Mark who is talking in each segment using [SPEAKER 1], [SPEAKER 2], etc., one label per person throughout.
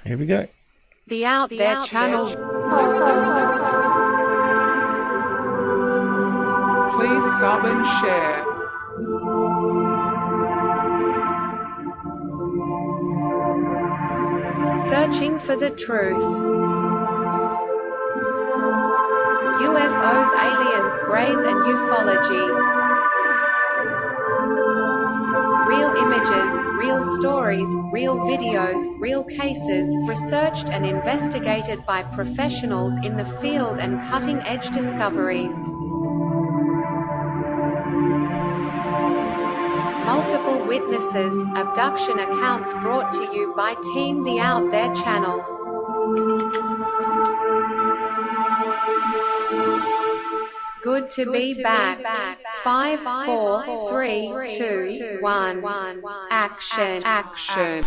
[SPEAKER 1] Here we go.
[SPEAKER 2] The Out There channel.
[SPEAKER 3] Please sub and share.
[SPEAKER 2] Searching for the truth. UFOs, aliens, greys and ufology. Real images, real stories, real videos, real cases, researched and investigated by professionals in the field and cutting-edge discoveries. Multiple witnesses, abduction accounts brought to you by Team The Out There channel. Good to be back. 5, 4, 3, 2, 1. Action.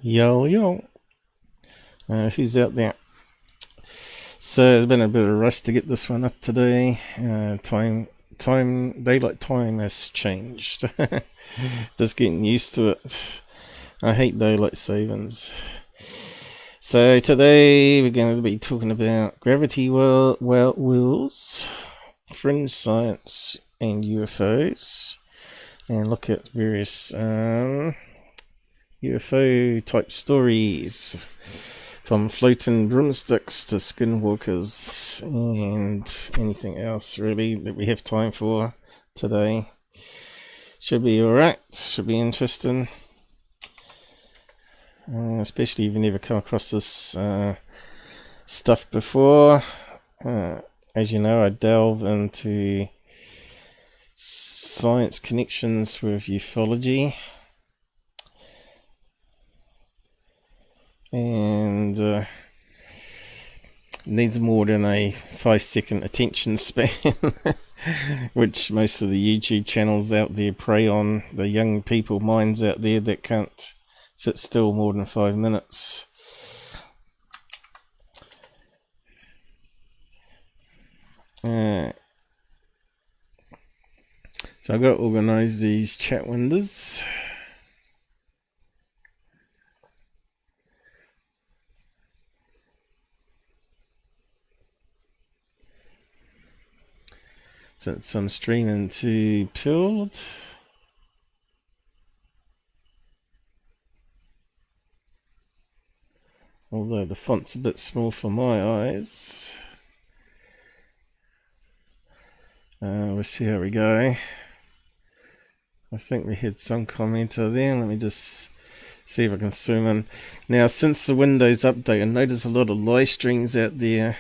[SPEAKER 1] Yo. Who's out there? So it's been a bit of a rush to get this one up today. Daylight time has changed. Just getting used to it. I hate daylight savings. So today we're going to be talking about gravity wheels, fringe science, and UFOs, and look at various UFO type stories, from floating broomsticks to skinwalkers and anything else really that we have time for today. Should be alright, should be interesting, especially if you've never come across this stuff before. As you know, I delve into science connections with ufology, and needs more than a 5-second attention span, which most of the YouTube channels out there prey on the young people minds out there that can't sit still more than 5 minutes. So I've got to organise these chat windows. Since I'm streaming to Pilled, although the font's a bit small for my eyes. We'll see how we go. I think we had some commenter there. Let me just see if I can zoom in. Now, since the Windows update, I noticed a lot of live streams out there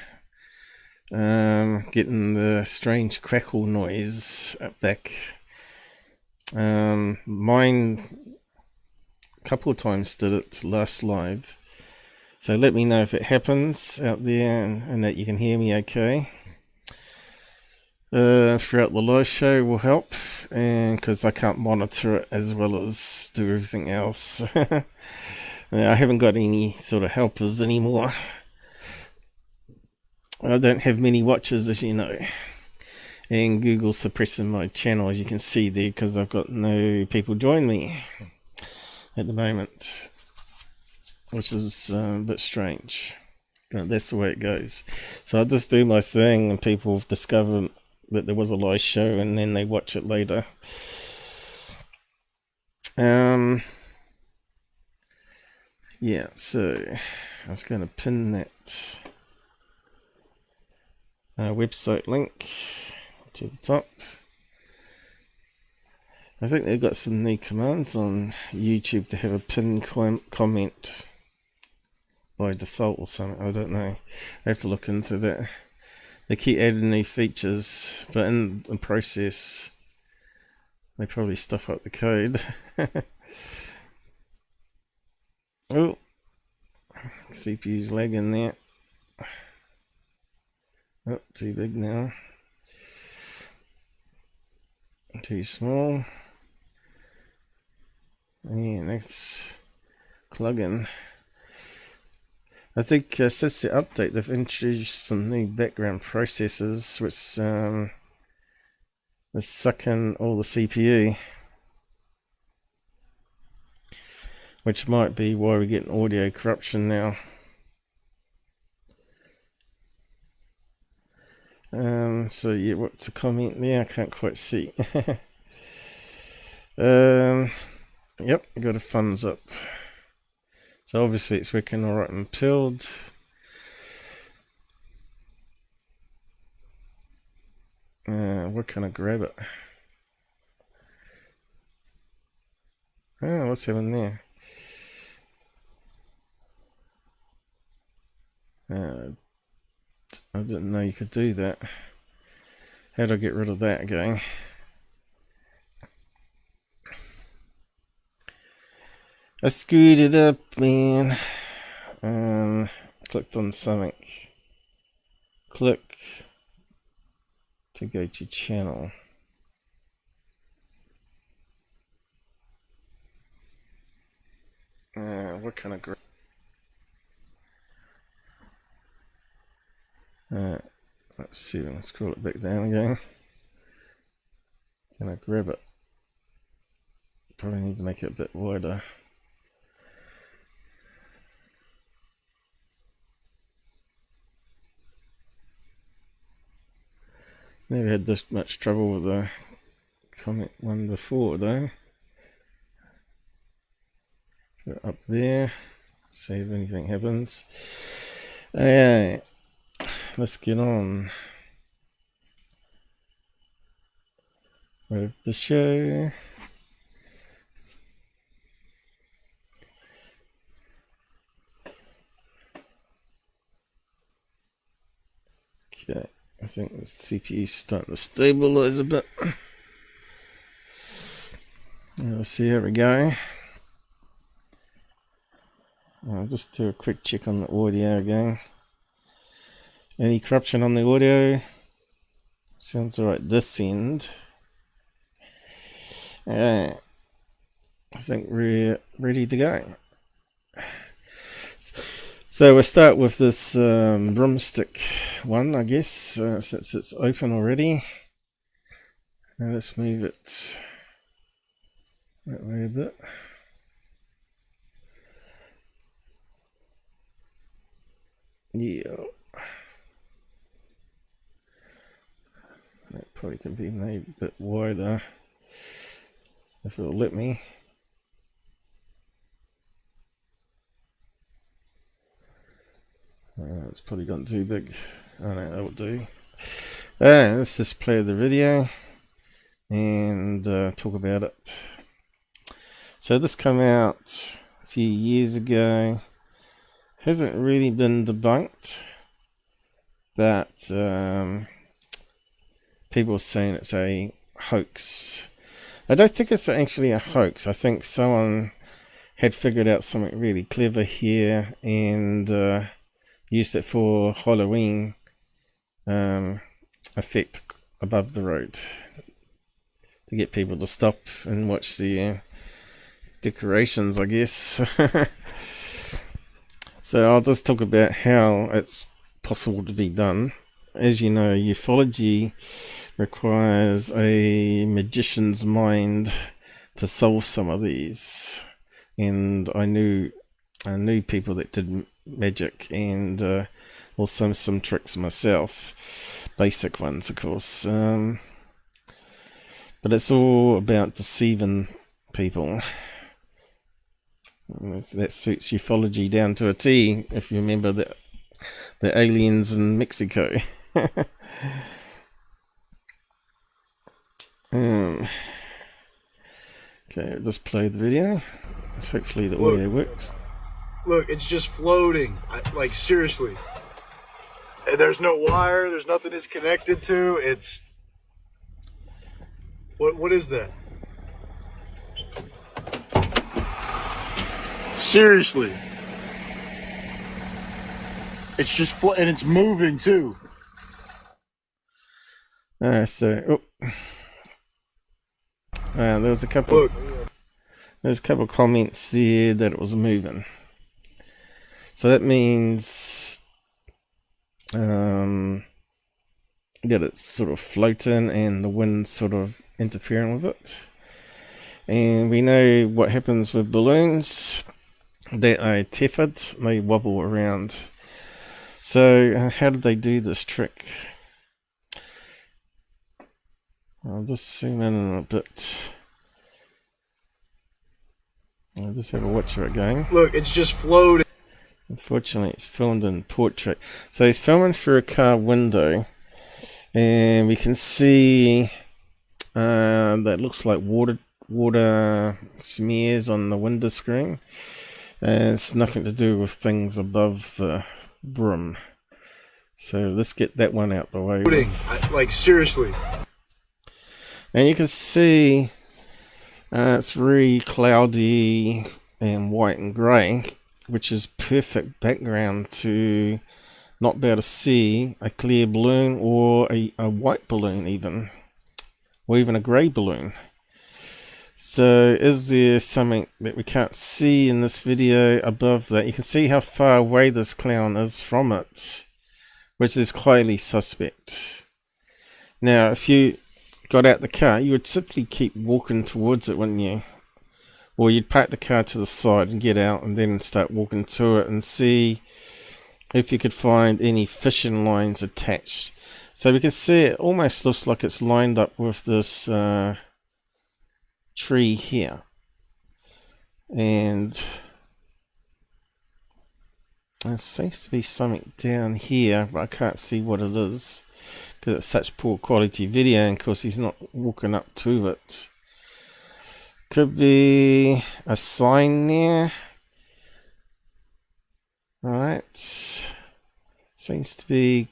[SPEAKER 1] getting the strange crackle noise back. Mine a couple of times did it last live, so let me know if it happens out there and that you can hear me okay. Throughout the live show will help, and because I can't monitor it as well as do everything else. I haven't got any sort of helpers anymore. I don't have many watchers, as you know, and Google's suppressing my channel, as you can see there, because I've got no people join me at the moment, which is a bit strange, but that's the way it goes. So I just do my thing and people discover that there was a live show and then they watch it later. Yeah, so I was going to pin that website link to the top. I think they've got some new commands on YouTube to have a pinned comment by default or something. I don't know. I have to look into that. they keep adding new features, but in the process, they probably stuff up the code. Oh, CPU's lagging there. Oh, too big now. Too small. Yeah, next plugin. I think since the update, they've introduced some new background processors, which is sucking all the CPU, which might be why we're getting audio corruption now. So yeah, what's a comment there? I can't quite see. Yep, got a thumbs up. So obviously it's working alright in build. Where can I grab it? Oh, what's happening there? I didn't know you could do that. How do I get rid of that again? I screwed it up, man. Clicked on something. Click to go to channel. What can I grab? Let's see, let's scroll it back down again. Can I grab it? Probably need to make it a bit wider. Never had this much trouble with the comment one before though. Put it up there, see if anything happens. Alright, let's get on with the show. Okay. I think the CPU's starting to stabilize a bit. We'll see how we go. I'll just do a quick check on the audio again. Any corruption on the audio? Sounds alright this end. Alright. I think we're ready to go. So we'll start with this broomstick one, I guess, since it's open already. Now let's move it that way a bit. Yeah. That probably can be made a bit wider if it'll let me. It's probably gotten too big. Oh no, that'll do. Let's just play the video and talk about it. So this came out a few years ago. Hasn't really been debunked, but people are saying it's a hoax. I don't think it's actually a hoax. I think someone had figured out something really clever here and used it for Halloween effect above the road to get people to stop and watch the decorations, I guess. So I'll just talk about how it's possible to be done. As you know, ufology requires a magician's mind to solve some of these, and I knew people that did magic and also some tricks myself, basic ones of course, but it's all about deceiving people. That suits ufology down to a T, if you remember the aliens in Mexico. Okay, I'll just play the video. Let's hopefully the audio works.
[SPEAKER 4] Look, it's just floating. Like, seriously. There's no wire. There's nothing it's connected to. It's what is that? Seriously. It's just and it's moving too.
[SPEAKER 1] There was a couple.
[SPEAKER 4] Look.
[SPEAKER 1] There's a couple of comments there that it was moving. So that means that it's sort of floating and the wind sort of interfering with it. And we know what happens with balloons. They are tethered, they wobble around. So how did they do this trick? I'll just zoom in a bit. I'll just have a watch of it going.
[SPEAKER 4] Look, it's just floating.
[SPEAKER 1] Unfortunately, it's filmed in portrait. So he's filming through a car window, and we can see that looks like water smears on the window screen. And it's nothing to do with things above the brim. So let's get that one out the way.
[SPEAKER 4] Like, seriously.
[SPEAKER 1] And you can see it's very cloudy and white and grey, which is perfect background to not be able to see a clear balloon or a white balloon even, or even a grey balloon. So is there something that we can't see in this video above that? You can see how far away this clown is from it, which is highly suspect. Now if you got out the car, you would simply keep walking towards it, wouldn't you? Or you'd park the car to the side and get out and then start walking to it and see if you could find any fishing lines attached. So we can see it almost looks like it's lined up with this tree here. And there seems to be something down here, but I can't see what it is because it's such poor quality video, and of course he's not walking up to it. Could be a sign there. Alright. Seems to be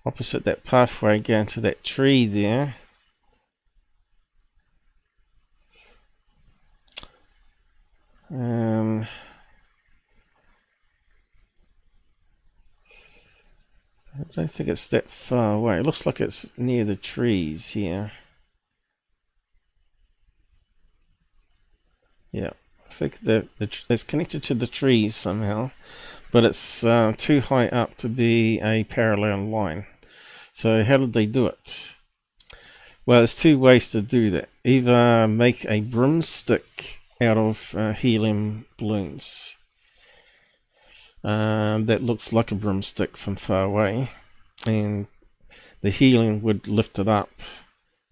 [SPEAKER 1] opposite that pathway going to that tree there. I don't think it's that far away. It looks like it's near the trees here. Yeah, I think that it's connected to the trees somehow, but it's too high up to be a parallel line. So how did they do it? Well, there's two ways to do that. Either make a broomstick out of helium balloons that looks like a broomstick from far away, and the helium would lift it up,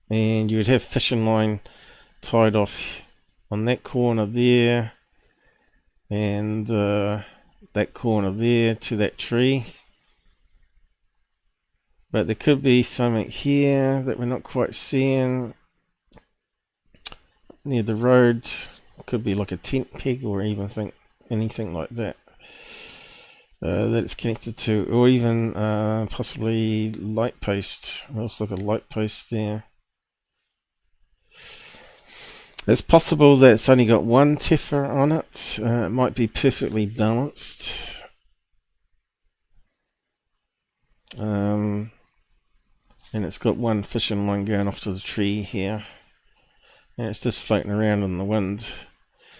[SPEAKER 1] and you would have fishing line tied off on that corner there, and that corner there to that tree. But there could be something here that we're not quite seeing near the road. Could be like a tent peg or even anything like that that it's connected to, or even possibly light post. It looks like a light post there. It's possible that it's only got one tether on it. It might be perfectly balanced. And it's got one fishing line going off to the tree here. And it's just floating around in the wind.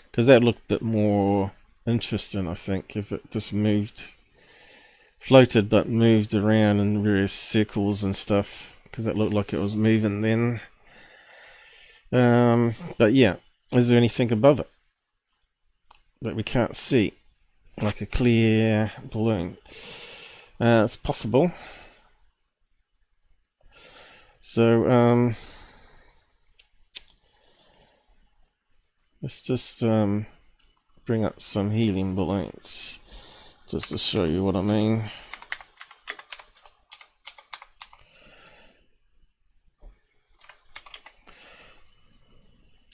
[SPEAKER 1] Because that looked a bit more interesting, I think, if it just floated but moved around in various circles and stuff. Because it looked like it was moving then. But yeah, is there anything above it that we can't see, like a clear balloon? It's possible. So let's just bring up some helium balloons just to show you what I mean.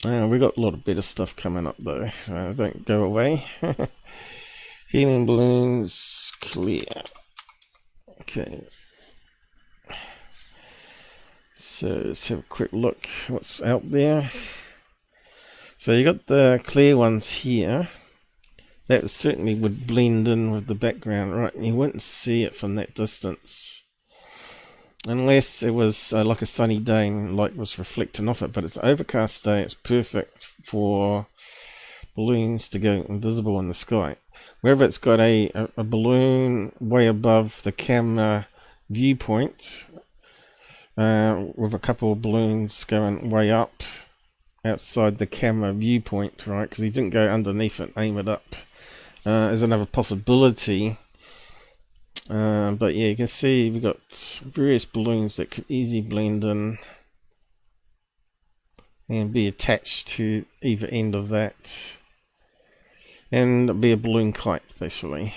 [SPEAKER 1] We got a lot of better stuff coming up though, so don't go away. Helium balloons, clear. Okay. So let's have a quick look what's out there. So you got the clear ones here. That certainly would blend in with the background, right? You wouldn't see it from that distance. Unless it was like a sunny day and light was reflecting off it. But it's an overcast day. It's perfect for balloons to go invisible in the sky. Wherever it's got a balloon way above the camera viewpoint, with a couple of balloons going way up outside the camera viewpoint, right? Because he didn't go underneath it, aim it up. Is another possibility. But yeah, you can see we've got various balloons that could easily blend in and be attached to either end of that. And be a balloon kite, basically.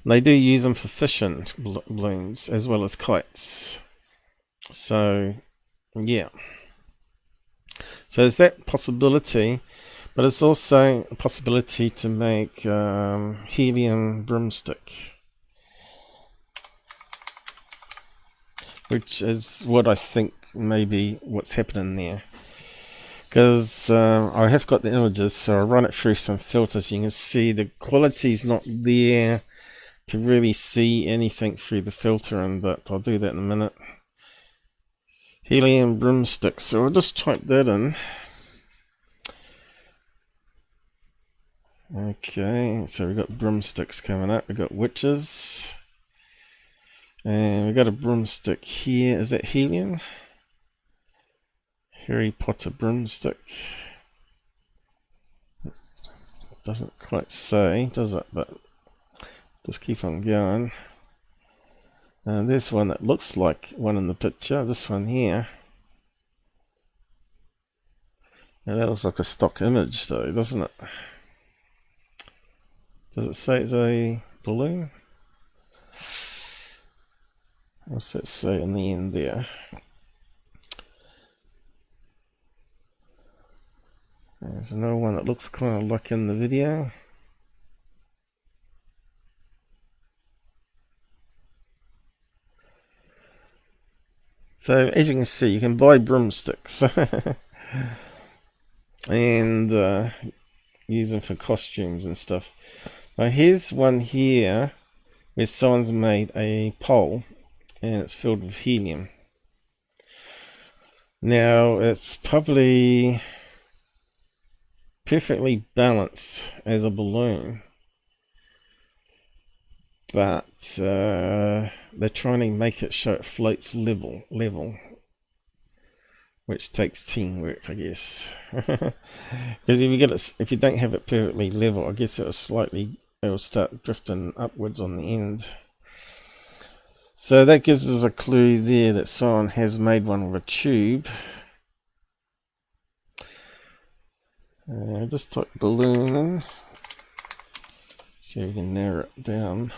[SPEAKER 1] They do use them for fishing balloons as well as kites. So, yeah. So there's that possibility, but it's also a possibility to make helium broomstick, which is what I think maybe what's happening there. Because I have got the images, so I'll run it through some filters. You can see the quality's not there to really see anything through the filtering, but I'll do that in a minute. Helium broomstick, so I'll just type that in. Okay, so we've got broomsticks coming up, we've got witches, and we've got a broomstick here. Is that helium? Harry Potter broomstick. Doesn't quite say, does it? But just keep on going. There's one that looks like one in the picture. This one here. Now that looks like a stock image though, doesn't it? Does it say it's a balloon? What's that say in the end there? There's another one that looks kind of like in the video. So as you can see, you can buy broomsticks and use them for costumes and stuff. Now here's one here where someone's made a pole and it's filled with helium. Now it's probably perfectly balanced as a balloon, but they're trying to make it so it floats level, which takes teamwork, I guess. Because if you don't have it perfectly level, I guess it'll start drifting upwards on the end. So that gives us a clue there that someone has made one with a tube. Just type balloon in, so you can narrow it down.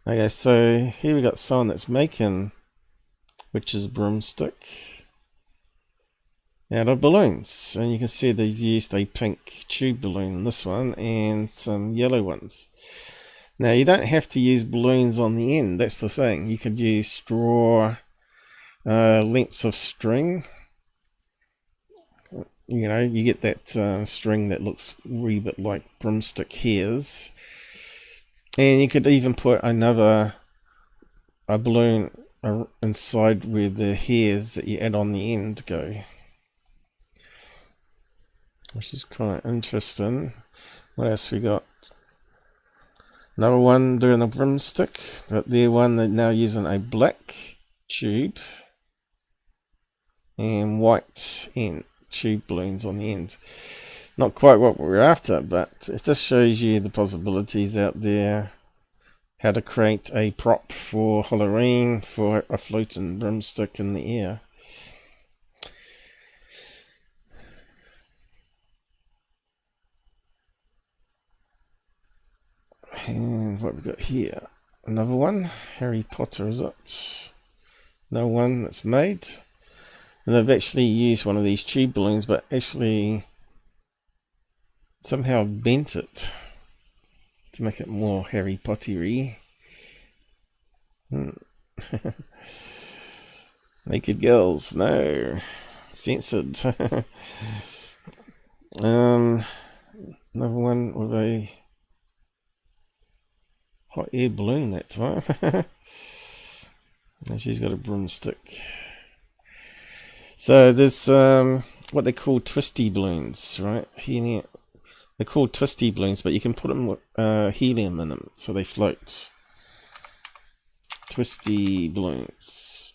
[SPEAKER 1] Okay, so here we got someone that's making witch's broomstick out of balloons, and you can see they've used a pink tube balloon in this one and some yellow ones. Now you don't have to use balloons on the end, that's the thing. You could use straw lengths of string. You know, you get that string that looks a wee bit like broomstick hairs. And you could even put a balloon inside where the hairs that you add on the end go. Which is kind of interesting. What else we got? Another one doing a broomstick, but they're now using a black tube and white end. Tube balloons on the end. Not quite what we're after, but it just shows you the possibilities out there. How to create a prop for Halloween for a floating broomstick in the air. And what we got here? Another one. Harry Potter, is it? No one that's made. And they've actually used one of these tube balloons, but actually somehow bent it to make it more Harry Potter-y. Naked girls, no. Censored. Another one with a hot air balloon that time. And she's got a broomstick. So there's what they call twisty balloons, right? Helium. They're called twisty balloons, but you can put them with helium in them, so they float. Twisty balloons.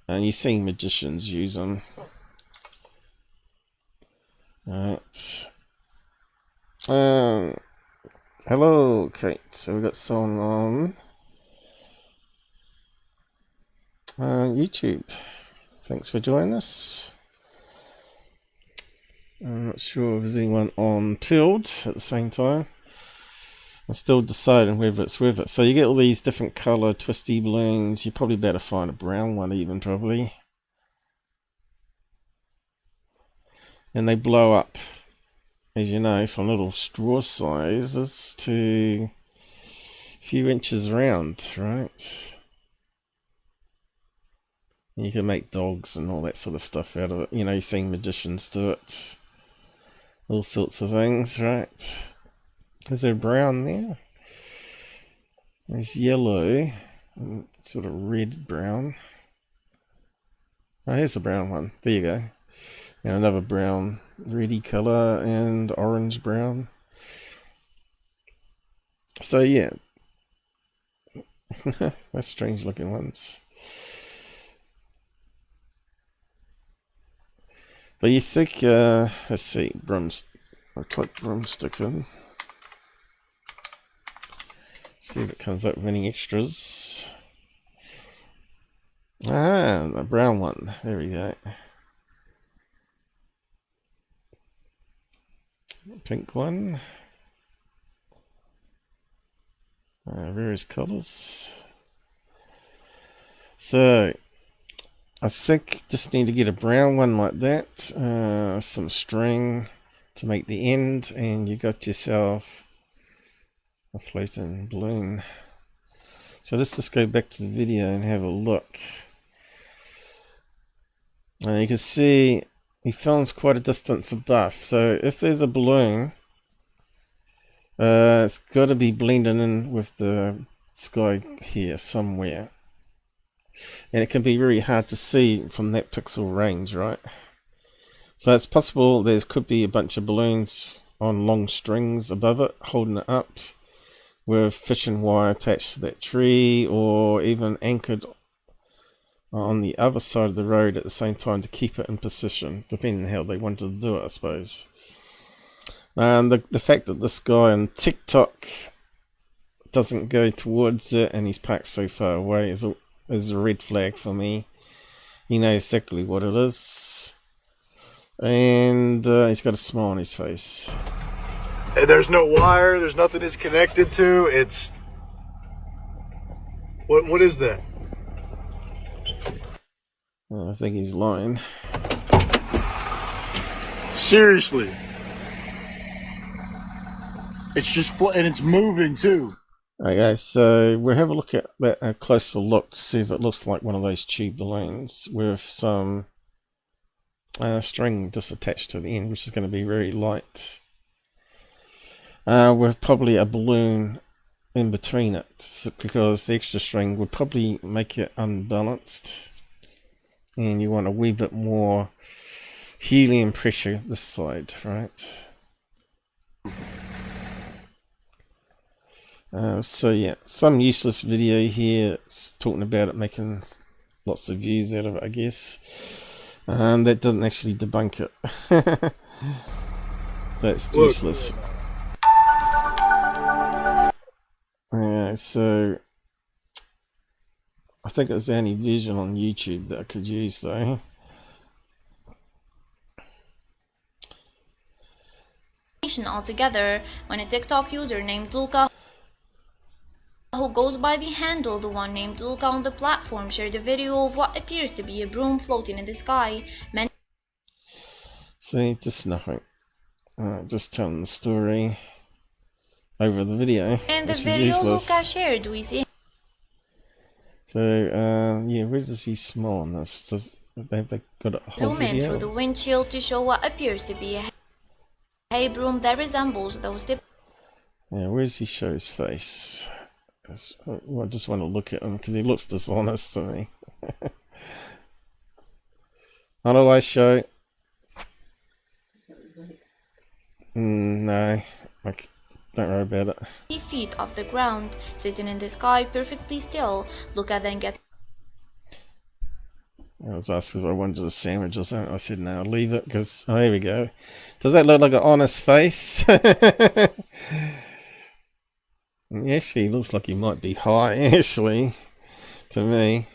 [SPEAKER 1] And you see magicians use them. Alright. Hello, Kate. So we've got someone on YouTube. Thanks for joining us. I'm not sure if there's anyone on Pilled at the same time. I'm still deciding whether it's worth it. So you get all these different colour twisty balloons. You probably better find a brown one even, probably. And they blow up, as you know, from little straw sizes to a few inches around, right? You can make dogs and all that sort of stuff out of it. You know, you've seen magicians do it. All sorts of things, right? Is there brown there? There's yellow, and sort of red brown. Oh, here's a brown one. There you go. Now another brown, reddy colour, and orange brown. So yeah, that's strange looking ones. But you think, let's see, I'll type broomstick in. See if it comes up with any extras. Ah, the brown one. There we go. Pink one. Various colours. So I think just need to get a brown one like that, some string to make the end, and you got yourself a floating balloon. So let's just go back to the video and have a look. You can see he films quite a distance above, so if there's a balloon, it's got to be blending in with the sky here somewhere. And it can be very hard to see from that pixel range, right? So it's possible there could be a bunch of balloons on long strings above it, holding it up with fishing wire attached to that tree, or even anchored on the other side of the road at the same time to keep it in position, depending on how they wanted to do it, I suppose. And the fact that this guy on TikTok doesn't go towards it and he's parked so far away is a red flag for me. You know exactly what it is. And he's got a smile on his face.
[SPEAKER 4] There's no wire. There's nothing it's connected to. It's... What is that?
[SPEAKER 1] I think he's lying.
[SPEAKER 4] Seriously. It's just and it's moving too.
[SPEAKER 1] Okay, so we'll have a look at that, a closer look to see if it looks like one of those tube balloons with some string just attached to the end, which is going to be very light. With probably a balloon in between it, because the extra string would probably make it unbalanced, and you want a wee bit more helium pressure this side, right? So yeah, some useless video here talking about it, making lots of views out of it, I guess. That doesn't actually debunk it. So it's useless. So I think it was the only vision on YouTube that I could use though.
[SPEAKER 5] Altogether, when a TikTok user named Luca, who goes by the handle the one named Luca on the platform, shared a video of what appears to be a broom floating in the sky.
[SPEAKER 1] See, just nothing. Just telling the story over the video.
[SPEAKER 5] In the
[SPEAKER 1] which is
[SPEAKER 5] video
[SPEAKER 1] useless.
[SPEAKER 5] Luca shared, we see
[SPEAKER 1] So, yeah, where does he smile on this? Have they got a whole
[SPEAKER 5] Zoom in
[SPEAKER 1] video?
[SPEAKER 5] through the windshield to show what appears to be a hay broom that resembles those depicted.
[SPEAKER 1] Yeah, where does he show his face? I just want to look at him because he looks dishonest to me. How do I show? No, don't worry about it.
[SPEAKER 5] Feet off the ground, sitting in the sky perfectly still. Look at them get.
[SPEAKER 1] I was asked if I wanted a sandwich or something. I said no, leave it because, oh, here we go. Does that look like an honest face? Actually, he looks like he might be high, actually, to me.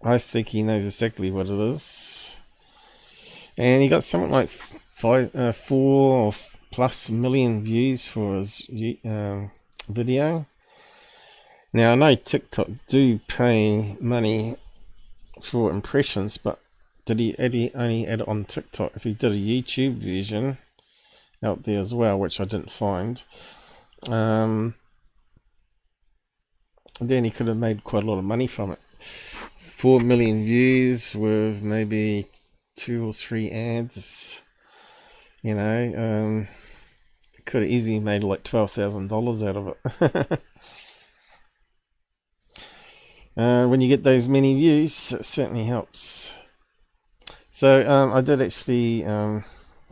[SPEAKER 1] I think he knows exactly what it is. And he got something like 4+ million views for his video. Now, I know TikTok do pay money for impressions, but did he only add it on TikTok? If he did a YouTube version out there as well, which I didn't find, then he could have made quite a lot of money from it. 4 million views with maybe 2 or 3 ads, you know, could have easily made like $12,000 out of it. When you get those many views, it certainly helps. So I did actually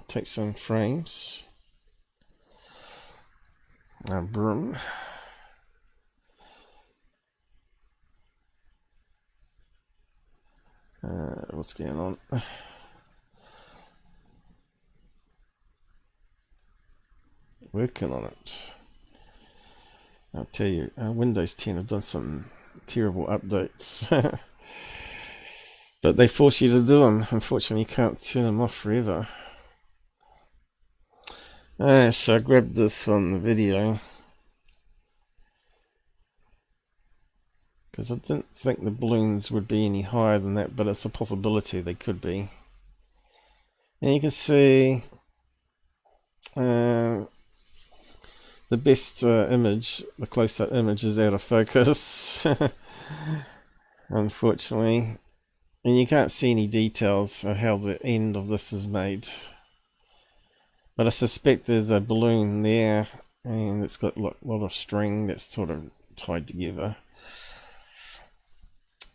[SPEAKER 1] take some frames. Broom. What's going on? Working on it. I'll tell you, Windows 10 have done some terrible updates. But they force you to do them. Unfortunately, you can't turn them off forever. So I grabbed this from the video because I didn't think the balloons would be any higher than that, but it's a possibility they could be. And you can see the best image, the close-up image, is out of focus. Unfortunately. And you can't see any details of how the end of this is made. But I suspect there's a balloon there, and it's got a lot of string that's sort of tied together.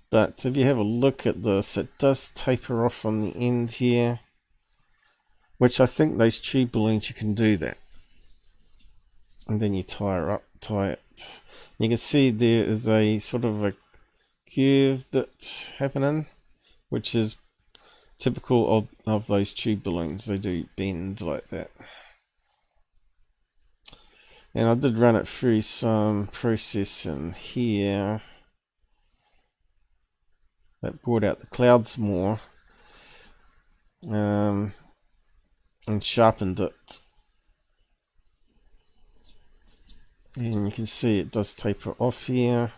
[SPEAKER 1] But if you have a look at this, it does taper off on the end here, which I think those tube balloons, you can do that. And then you tie it. You can see there is a sort of a curve bit happening, which is typical of those tube balloons. They do bend like that. And I did run it through some processing here that brought out the clouds more and sharpened it. And you can see it does taper off here.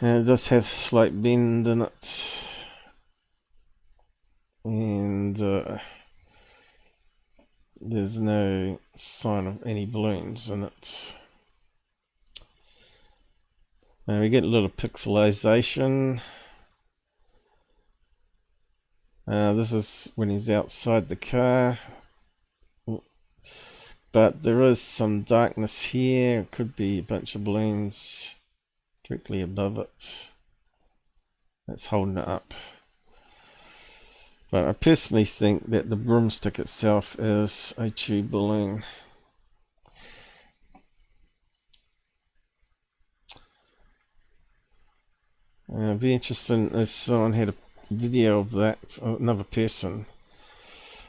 [SPEAKER 1] And it does have slight bend in it. And there's no sign of any balloons in it. And we get a little pixelization. This is when he's outside the car. But there is some darkness here. It could be a bunch of balloons directly above it that's holding it up. But I personally think that the broomstick itself is a tube balloon. It'd be interesting if someone had a video of that, another person,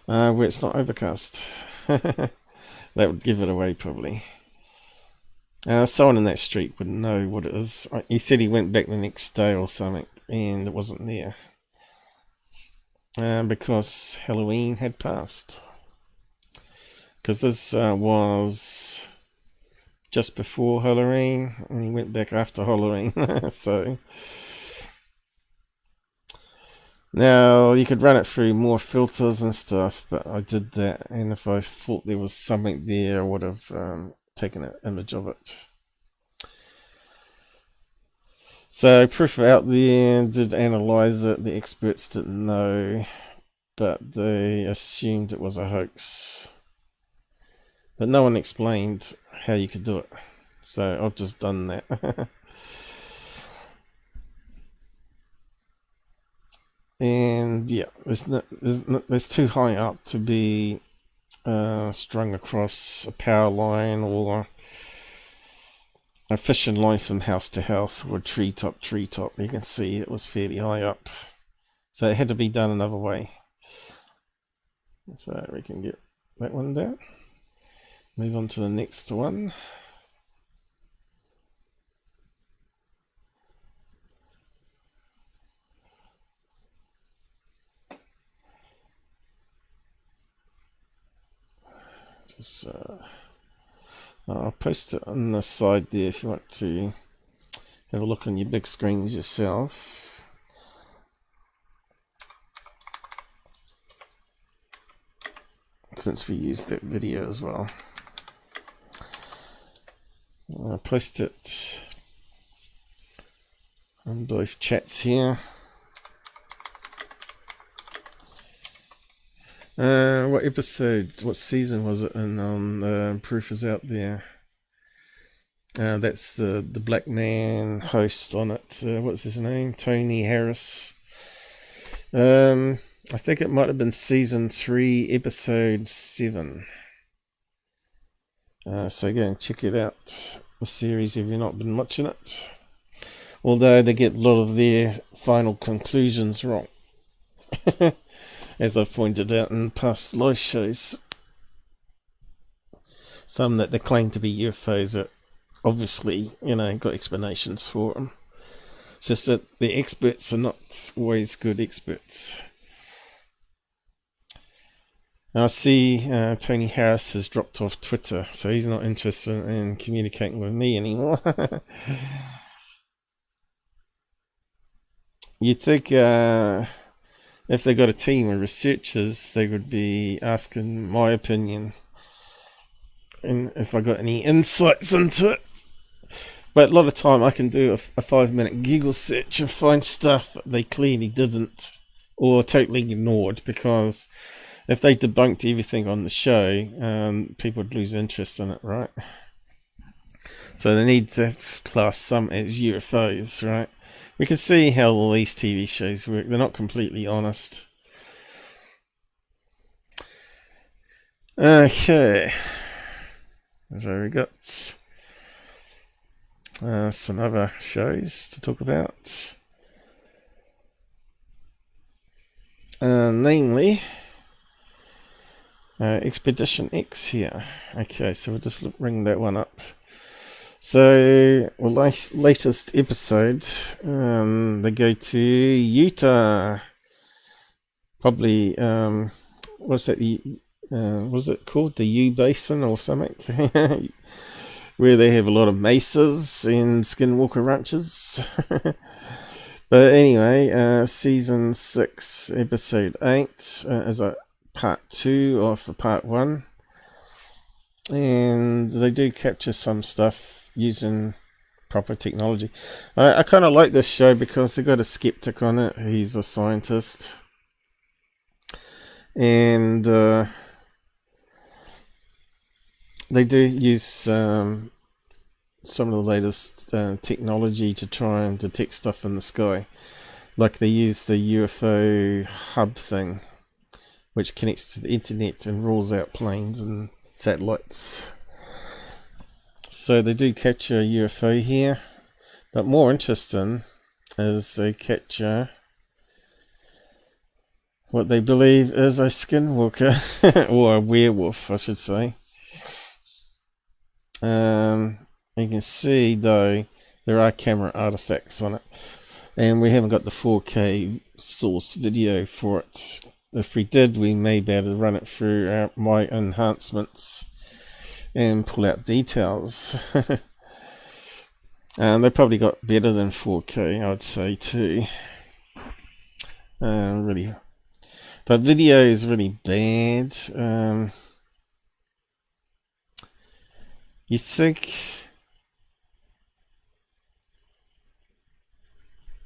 [SPEAKER 1] where it's not overcast. That would give it away probably. Someone in that street would know what it is. He said he went back the next day or something and it wasn't there. Because Halloween had passed. Because this was just before Halloween and he went back after Halloween. So Now, you could run it through more filters and stuff, but I did that, and if I thought there was something there, I would have taken an image of it. So, proof out there, did analyze it, the experts didn't know, but they assumed it was a hoax. But no one explained how you could do it, so I've just done that. And yeah, there's too high up to be strung across a power line or a fishing line from house to house or treetop. You can see it was fairly high up, so it had to be done another way. So we can get that one down. Move on to the next one. Just I'll post it on the side there if you want to have a look on your big screens yourself. Since we used that video as well. I'll post it on both chats here. What episode, what season was it in on Proof is Out There? That's the black man host on it. What's his name? Tony Harris. I think it might have been season 3, episode 7. So go and check it out, the series, if you've not been watching it. Although they get a lot of their final conclusions wrong. As I've pointed out in past live shows. Some that they claim to be UFOs are obviously, got explanations for them. It's just that the experts are not always good experts. I see Tony Harris has dropped off Twitter, so he's not interested in communicating with me anymore. You'd think if they got a team of researchers, they would be asking my opinion and if I got any insights into it. But a lot of time I can do a 5-minute Google search and find stuff that they clearly didn't or totally ignored, because if they debunked everything on the show, people would lose interest in it, right? So they need to class some as UFOs, right? We can see how all these TV shows work. They're not completely honest. Okay. So we got some other shows to talk about. Namely, Expedition X here. Okay, so we'll just bring that one up. So, latest episode, they go to Utah. Probably, what's that? Was it called the U Basin or something? Where they have a lot of mesas and Skinwalker ranches. But anyway, season 6, episode 8, is a part 2 of part 1. And they do capture some stuff using proper technology. I kind of like this show because they got a skeptic on it. He's a scientist. And they do use some of the latest technology to try and detect stuff in the sky. Like they use the UFO hub thing, which connects to the internet and rules out planes and satellites. So they do capture a UFO here, but more interesting is they capture what they believe is a skinwalker, or a werewolf, I should say. You can see though there are camera artifacts on it, and we haven't got the 4K source video for it. If we did, we may be able to run it through my enhancements and pull out details. And they probably got better than 4K, I would say too. Really, but video is really bad. You think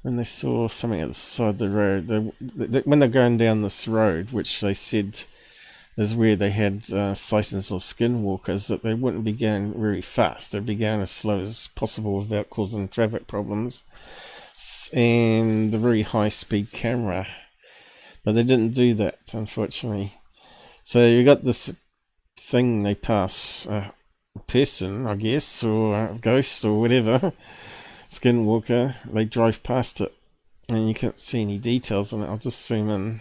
[SPEAKER 1] when they saw something at the side of the road, when they're going down this road, which they said is where they had sightings of skinwalkers, that they wouldn't be going very fast. They'd be going as slow as possible without causing traffic problems. And a very high-speed camera. But they didn't do that, unfortunately. So you got this thing, they pass a person, I guess, or a ghost or whatever, skinwalker, they drive past it. And you can't see any details on it. I'll just zoom in.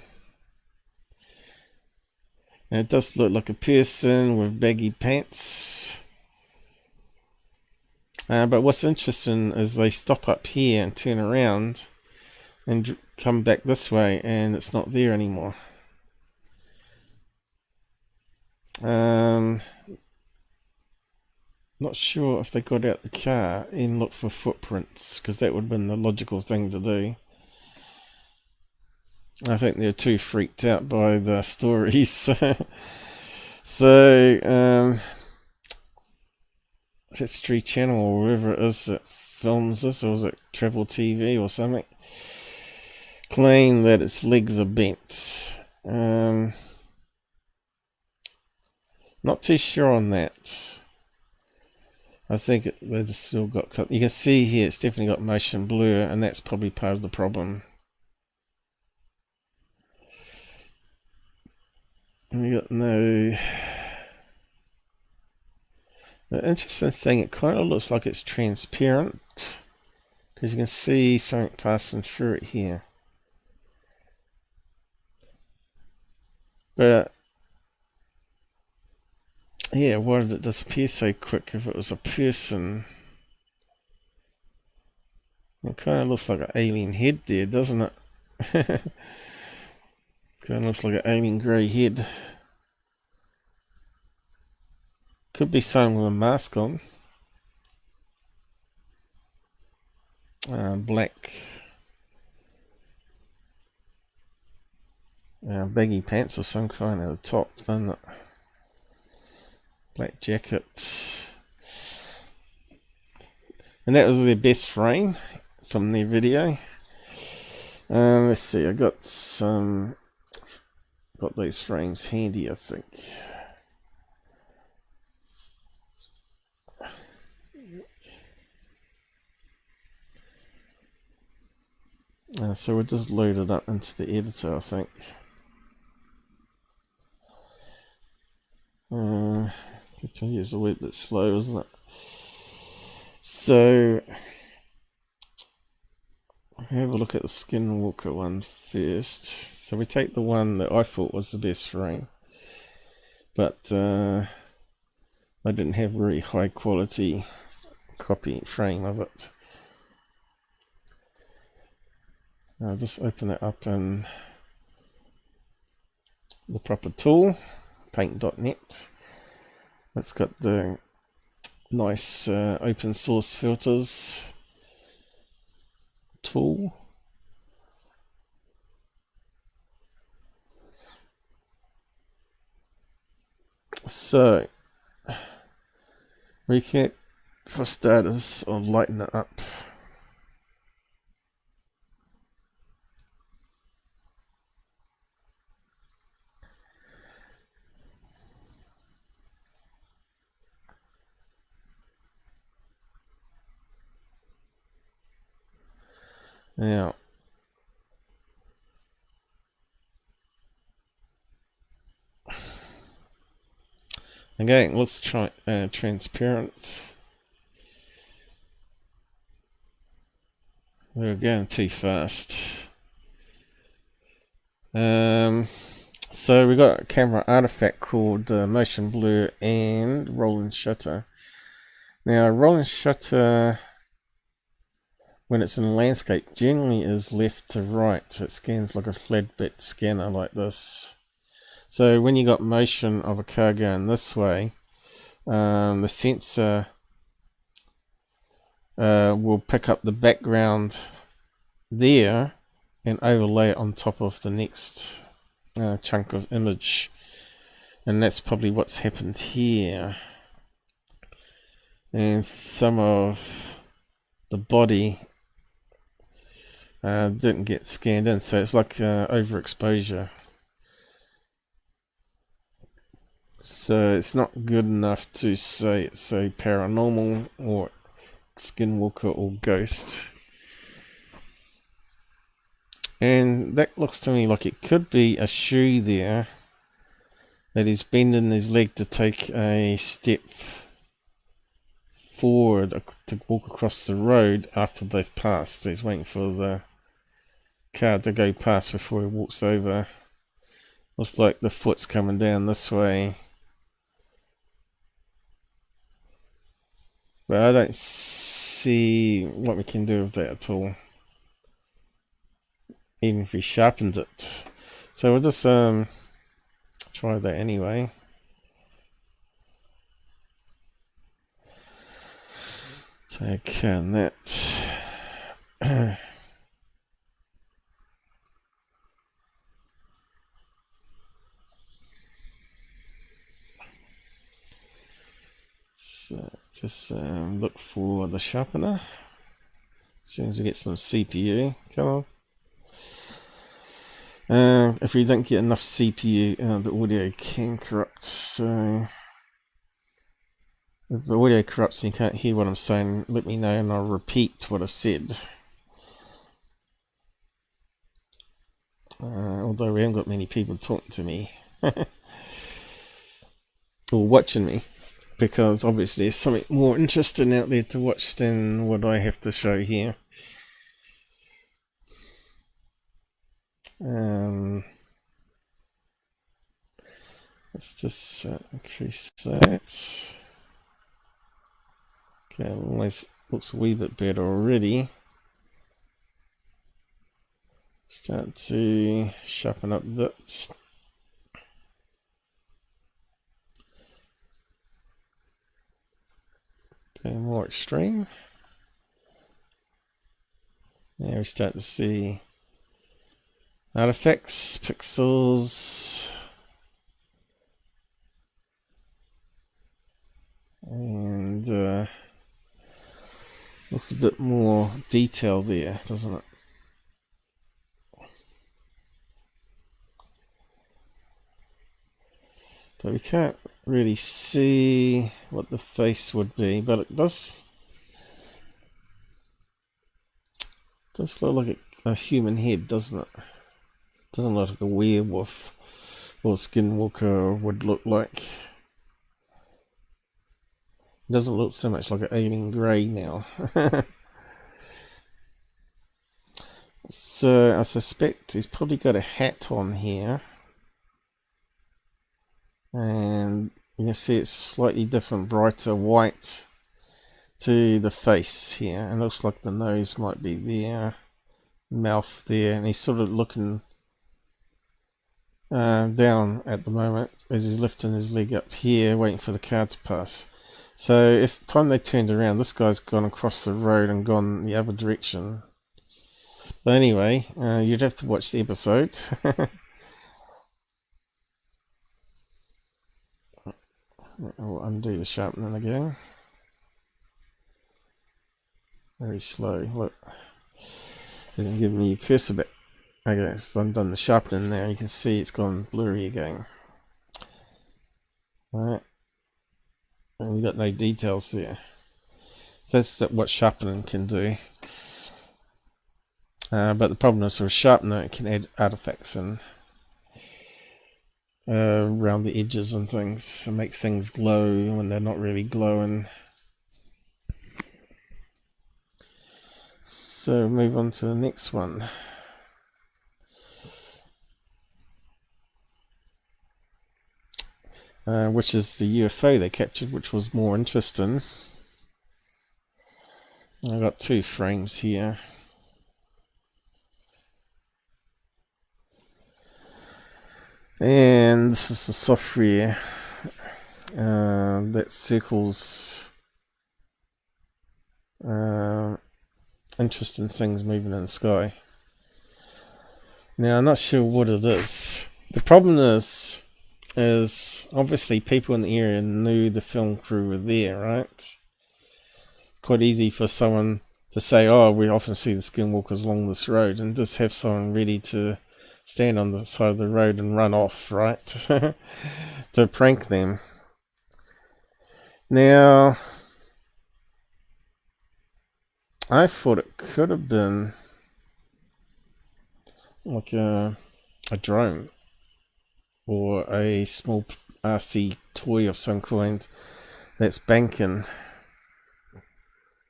[SPEAKER 1] And it does look like a person with baggy pants. But what's interesting is they stop up here and turn around and come back this way, and it's not there anymore. Not sure if they got out the car and looked for footprints, because that would have been the logical thing to do. I think they're too freaked out by the stories. So, History Channel or wherever it is that films this, or is it Travel TV or something, claim that its legs are bent. Not too sure on that. I think they've still got... You can see here it's definitely got motion blur, and that's probably part of the problem. We got no... The interesting thing, it kind of looks like it's transparent, because you can see something passing through it here. But yeah, why did it disappear so quick? If it was a person, it kind of looks like an alien head there, doesn't it? Kind of looks like an alien grey head. Could be someone with a mask on. Black baggy pants of some kind at the top, doesn't it? Black jacket. And that was their best frame from their video. Let's see, I got these frames handy, I think. So we'll just load it up into the editor, I think. Computer's a wee bit slow, isn't it? So have a look at the Skinwalker one first. So we take the one that I thought was the best frame, but I didn't have very high quality copy frame of it. I'll just open it up in the proper tool, paint.net. It's got the nice open source filters tool. So, we can, for starters, I'll lighten it up. Now, again, let's try transparent. We're going too fast. So we got a camera artifact called motion blur and rolling shutter. Now, rolling shutter, when it's in landscape, generally is left to right. It scans like a flatbed scanner like this. So when you got motion of a car going this way, the sensor will pick up the background there and overlay it on top of the next chunk of image, and that's probably what's happened here. And some of the body didn't get scanned in, so it's like overexposure. So it's not good enough to say it's a paranormal or skinwalker or ghost. And that looks to me like it could be a shoe there that he's bending his leg to take a step forward to walk across the road after they've passed. He's waiting for the car to go past before he walks over. Looks like the foot's coming down this way. But I don't see what we can do with that at all, even if he sharpens it. So we'll just try that anyway. So can that so just look for the sharpener as soon as we get some CPU. Come on. If we don't get enough CPU, the audio can corrupt. So if the audio corrupts and you can't hear what I'm saying, let me know and I'll repeat what I said. Although we haven't got many people talking to me or watching me, because obviously there's something more interesting out there to watch than what I have to show here. Let's just increase that. Okay, almost looks a wee bit better already. Start to sharpen up bits. Okay, more extreme. Now we start to see artifacts, pixels, and looks a bit more detail there, doesn't it? But we can't really see what the face would be, but it does look like a human head, doesn't it? Doesn't look like a werewolf or skinwalker would look like. It doesn't look so much like an alien grey now. So I suspect he's probably got a hat on here. And you can see it's slightly different, brighter white to the face here. And it looks like the nose might be there, mouth there, and he's sort of looking down at the moment as he's lifting his leg up here, waiting for the car to pass. So if the time they turned around, this guy's gone across the road and gone the other direction. But anyway, you'd have to watch the episode. I'll undo the sharpening again. Very slow. Look, it doesn't give me a cursor back. Okay, so I've done the sharpening now. You can see it's gone blurry again. Alright. And you've got no details there. So that's what sharpening can do. But the problem is with a sharpener, it can add artifacts in around the edges and things and make things glow when they're not really glowing. So move on to the next one. Which is the UFO they captured, which was more interesting. I've got two frames here. And this is the software that circles interesting things moving in the sky. Now, I'm not sure what it is. The problem is obviously people in the area knew the film crew were there, right? It's quite easy for someone to say, oh, we often see the Skinwalkers along this road, and just have someone ready to stand on the side of the road and run off, right? To prank them. Now, I thought it could have been like a drone or a small RC toy of some kind that's banking.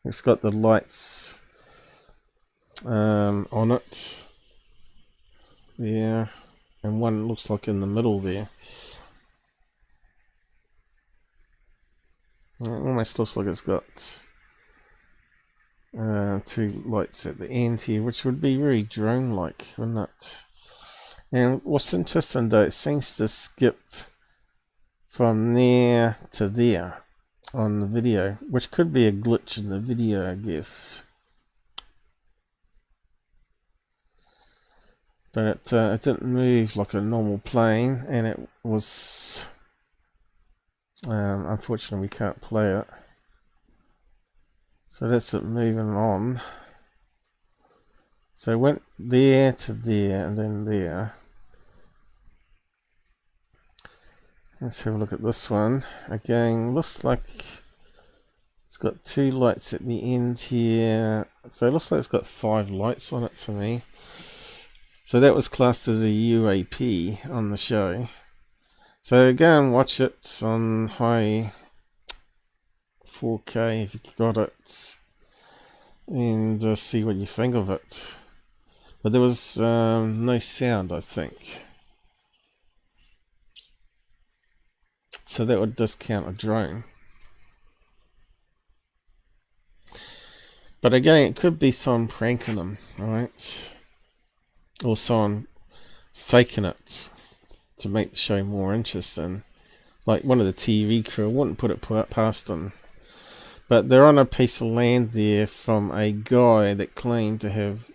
[SPEAKER 1] It's got the lights on it. Yeah, and one looks like in the middle there. It almost looks like it's got two lights at the end here, which would be very drone-like, wouldn't it? And what's interesting though, it seems to skip from there to there on the video, which could be a glitch in the video, I guess. But it didn't move like a normal plane, and it was unfortunately we can't play it. So that's it moving on. So it went there to there and then there. Let's have a look at this one. Again, looks like it's got two lights at the end here. So it looks like it's got 5 lights on it to me. So that was classed as a UAP on the show. So go and watch it on high 4K if you got it, and see what you think of it. But there was no sound, I think. So that would discount a drone. But again, it could be someone pranking them, right? Or someone faking it to make the show more interesting. Like one of the TV crew, I wouldn't put it past them. But they're on a piece of land there from a guy that claimed to have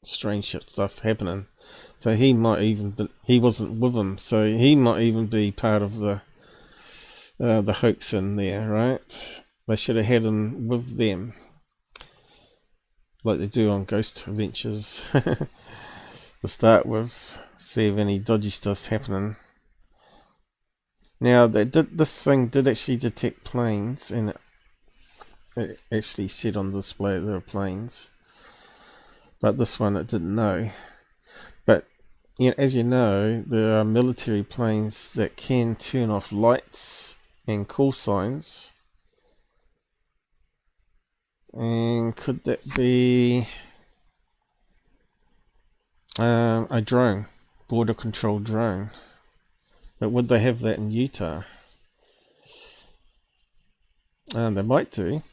[SPEAKER 1] strange stuff happening. So he might even be, he wasn't with them, so he might even be part of the hoax in there, right? They should have had him with them, like they do on Ghost Adventures, to start with. See if any dodgy stuff's happening. Now this thing did actually detect planes, and it actually said on display there were planes. But this one it didn't know. But you know, as you know, there are military planes that can turn off lights and call signs. And could that be a drone, border control drone? But would they have that in Utah? They might do.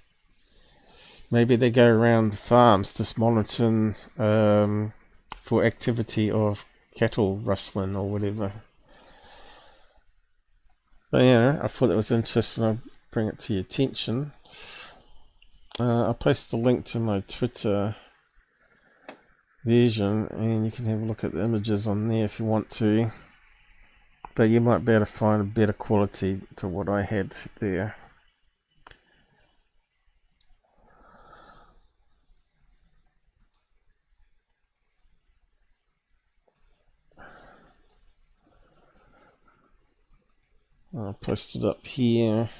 [SPEAKER 1] Maybe they go around the farms just monitoring for activity of cattle rustling or whatever. But yeah, I thought that was interesting. I'll bring it to your attention. I'll post a link to my Twitter version, and you can have a look at the images on there if you want to. But you might be able to find a better quality to what I had there. I'll post it up here.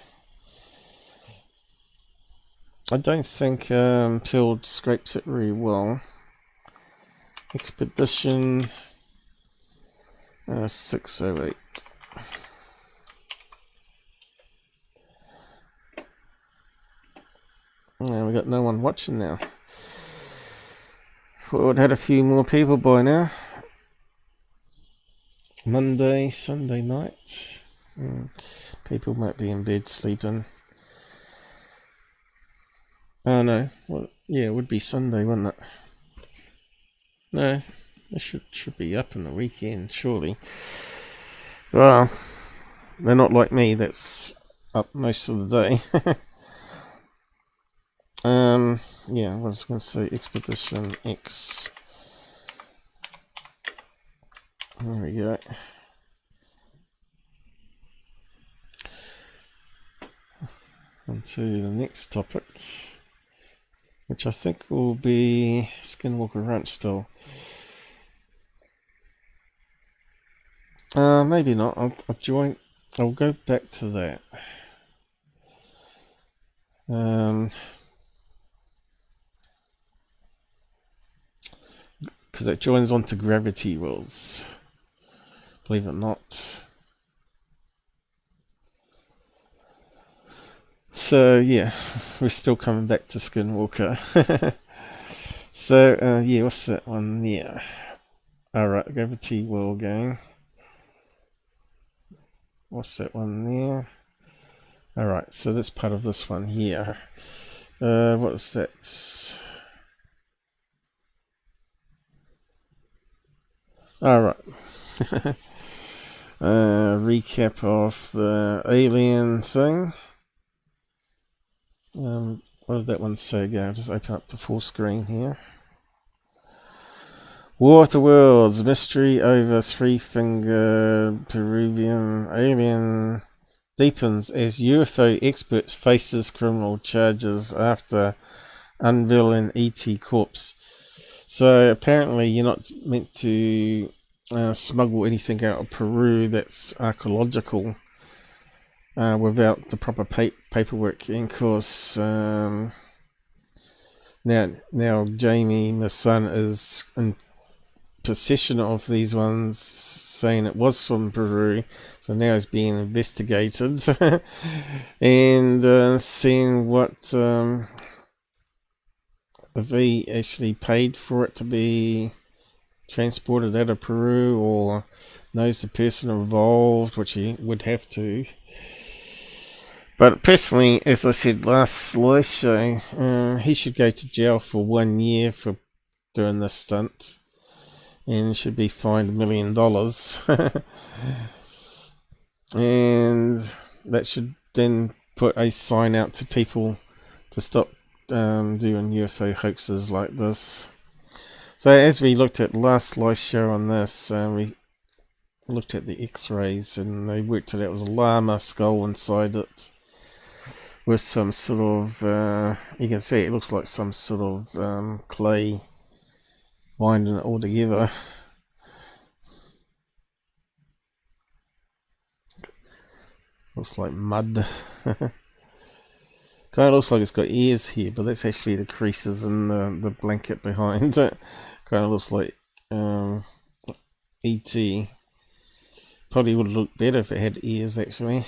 [SPEAKER 1] I don't think Pilled scrapes it very well. Expedition 608. And we got no one watching now. Thought we'd had a few more people by now. Monday, Sunday night. People might be in bed sleeping. Oh no, well, yeah, it would be Sunday, wouldn't it? No, they should be up in the weekend, surely. Well, they're not like me, that's up most of the day. Yeah, I was going to say Expedition X There we go. On to the next topic, which I think will be Skinwalker Ranch still. Maybe not. I'll go back to that. Because it joins onto gravity wells. Believe it or not. So yeah, we're still coming back to Skinwalker. So yeah, what's that one? Yeah. Alright, gravity well going. What's that one there? Alright, so that's part of this one here. What's that? Alright. Recap of the alien thing. What did that one say again? I'll just open up the full screen here. War of the Worlds, mystery over three-fingered Peruvian alien deepens as UFO experts faces criminal charges after unveiling ET corpse. So apparently you're not meant to smuggle anything out of Peru that's archaeological without the proper paperwork. And of course, now Jaime, my son, is in possession of these ones, saying it was from Peru, so now it's being investigated and seeing what if he actually paid for it to be transported out of Peru, or knows the person involved, which he would have to. But personally, as I said last live show, he should go to jail for 1 year for doing this stunt, and should be fined $1 million. And that should then put a sign out to people to stop doing UFO hoaxes like this. So as we looked at last live show on this, we looked at the x-rays, and they worked it out. It was a llama skull inside it with some sort of you can see it looks like some sort of clay binding it all together. Looks like mud. Kind of looks like it's got ears here, but that's actually the creases in the blanket behind it. Kind of looks like E.T. Probably would look better if it had ears, actually.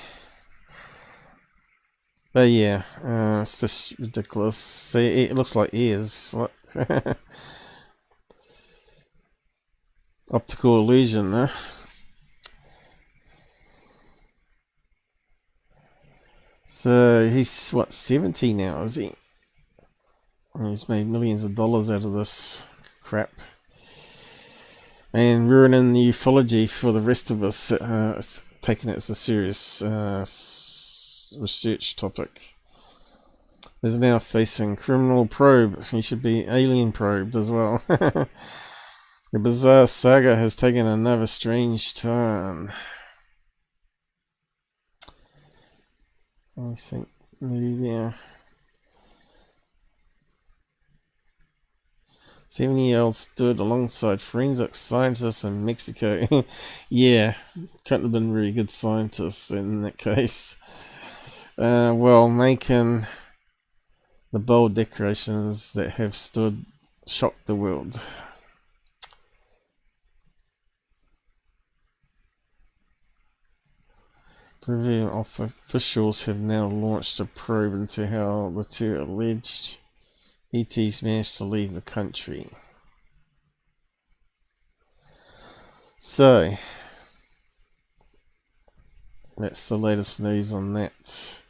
[SPEAKER 1] But yeah, it's just ridiculous. See, it looks like ears. Optical illusion, huh? So he's what, 70 now, is he? And he's made millions of dollars out of this crap, and ruining the ufology for the rest of us, taking it as a serious research topic. Is now facing criminal probe. He should be alien probed as well. The bizarre saga has taken another strange turn. I think maybe there. 7-year-old stood alongside forensic scientists in Mexico. Yeah, couldn't have been really good scientists in that case. Well, making the bold declarations that have shocked the world. Peruvian officials have now launched a probe into how the two alleged ETs managed to leave the country. So, that's the latest news on that.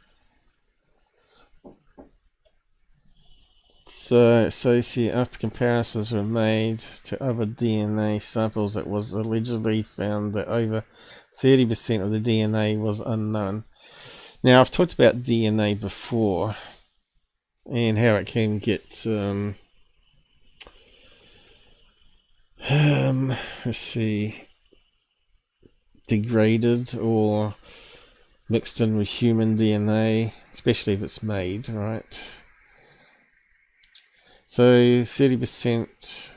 [SPEAKER 1] So it says here, after comparisons were made to other DNA samples, that was allegedly found that over 30% of the DNA was unknown. Now, I've talked about DNA before and how it can get let's see, degraded or mixed in with human DNA, especially if it's made, right? So 30%,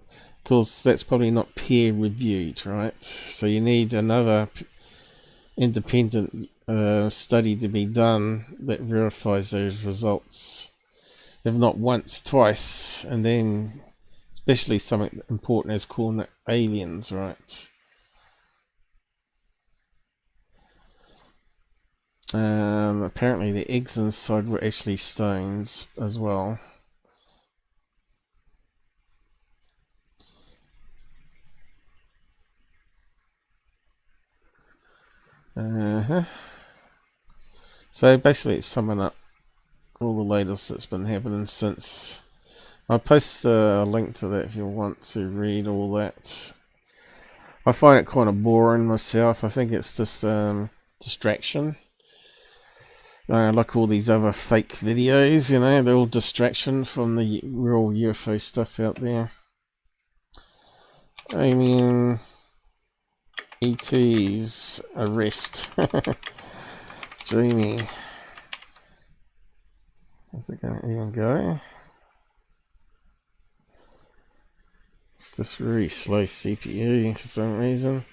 [SPEAKER 1] of course, that's probably not peer reviewed, right? So you need another independent study to be done that verifies those results, if not once, twice, and then especially something important as calling it aliens, right? Apparently the eggs inside were actually stones as well. So basically it's summing up all the latest that's been happening since. I'll post a link to that if you want to read all that. I find it kind of boring myself. I think it's just distraction. Like all these other fake videos, you know, they're all distraction from the real UFO stuff out there. Alien ET's arrest. Jamie. Is it going to even go? It's just really slow CPU for some reason.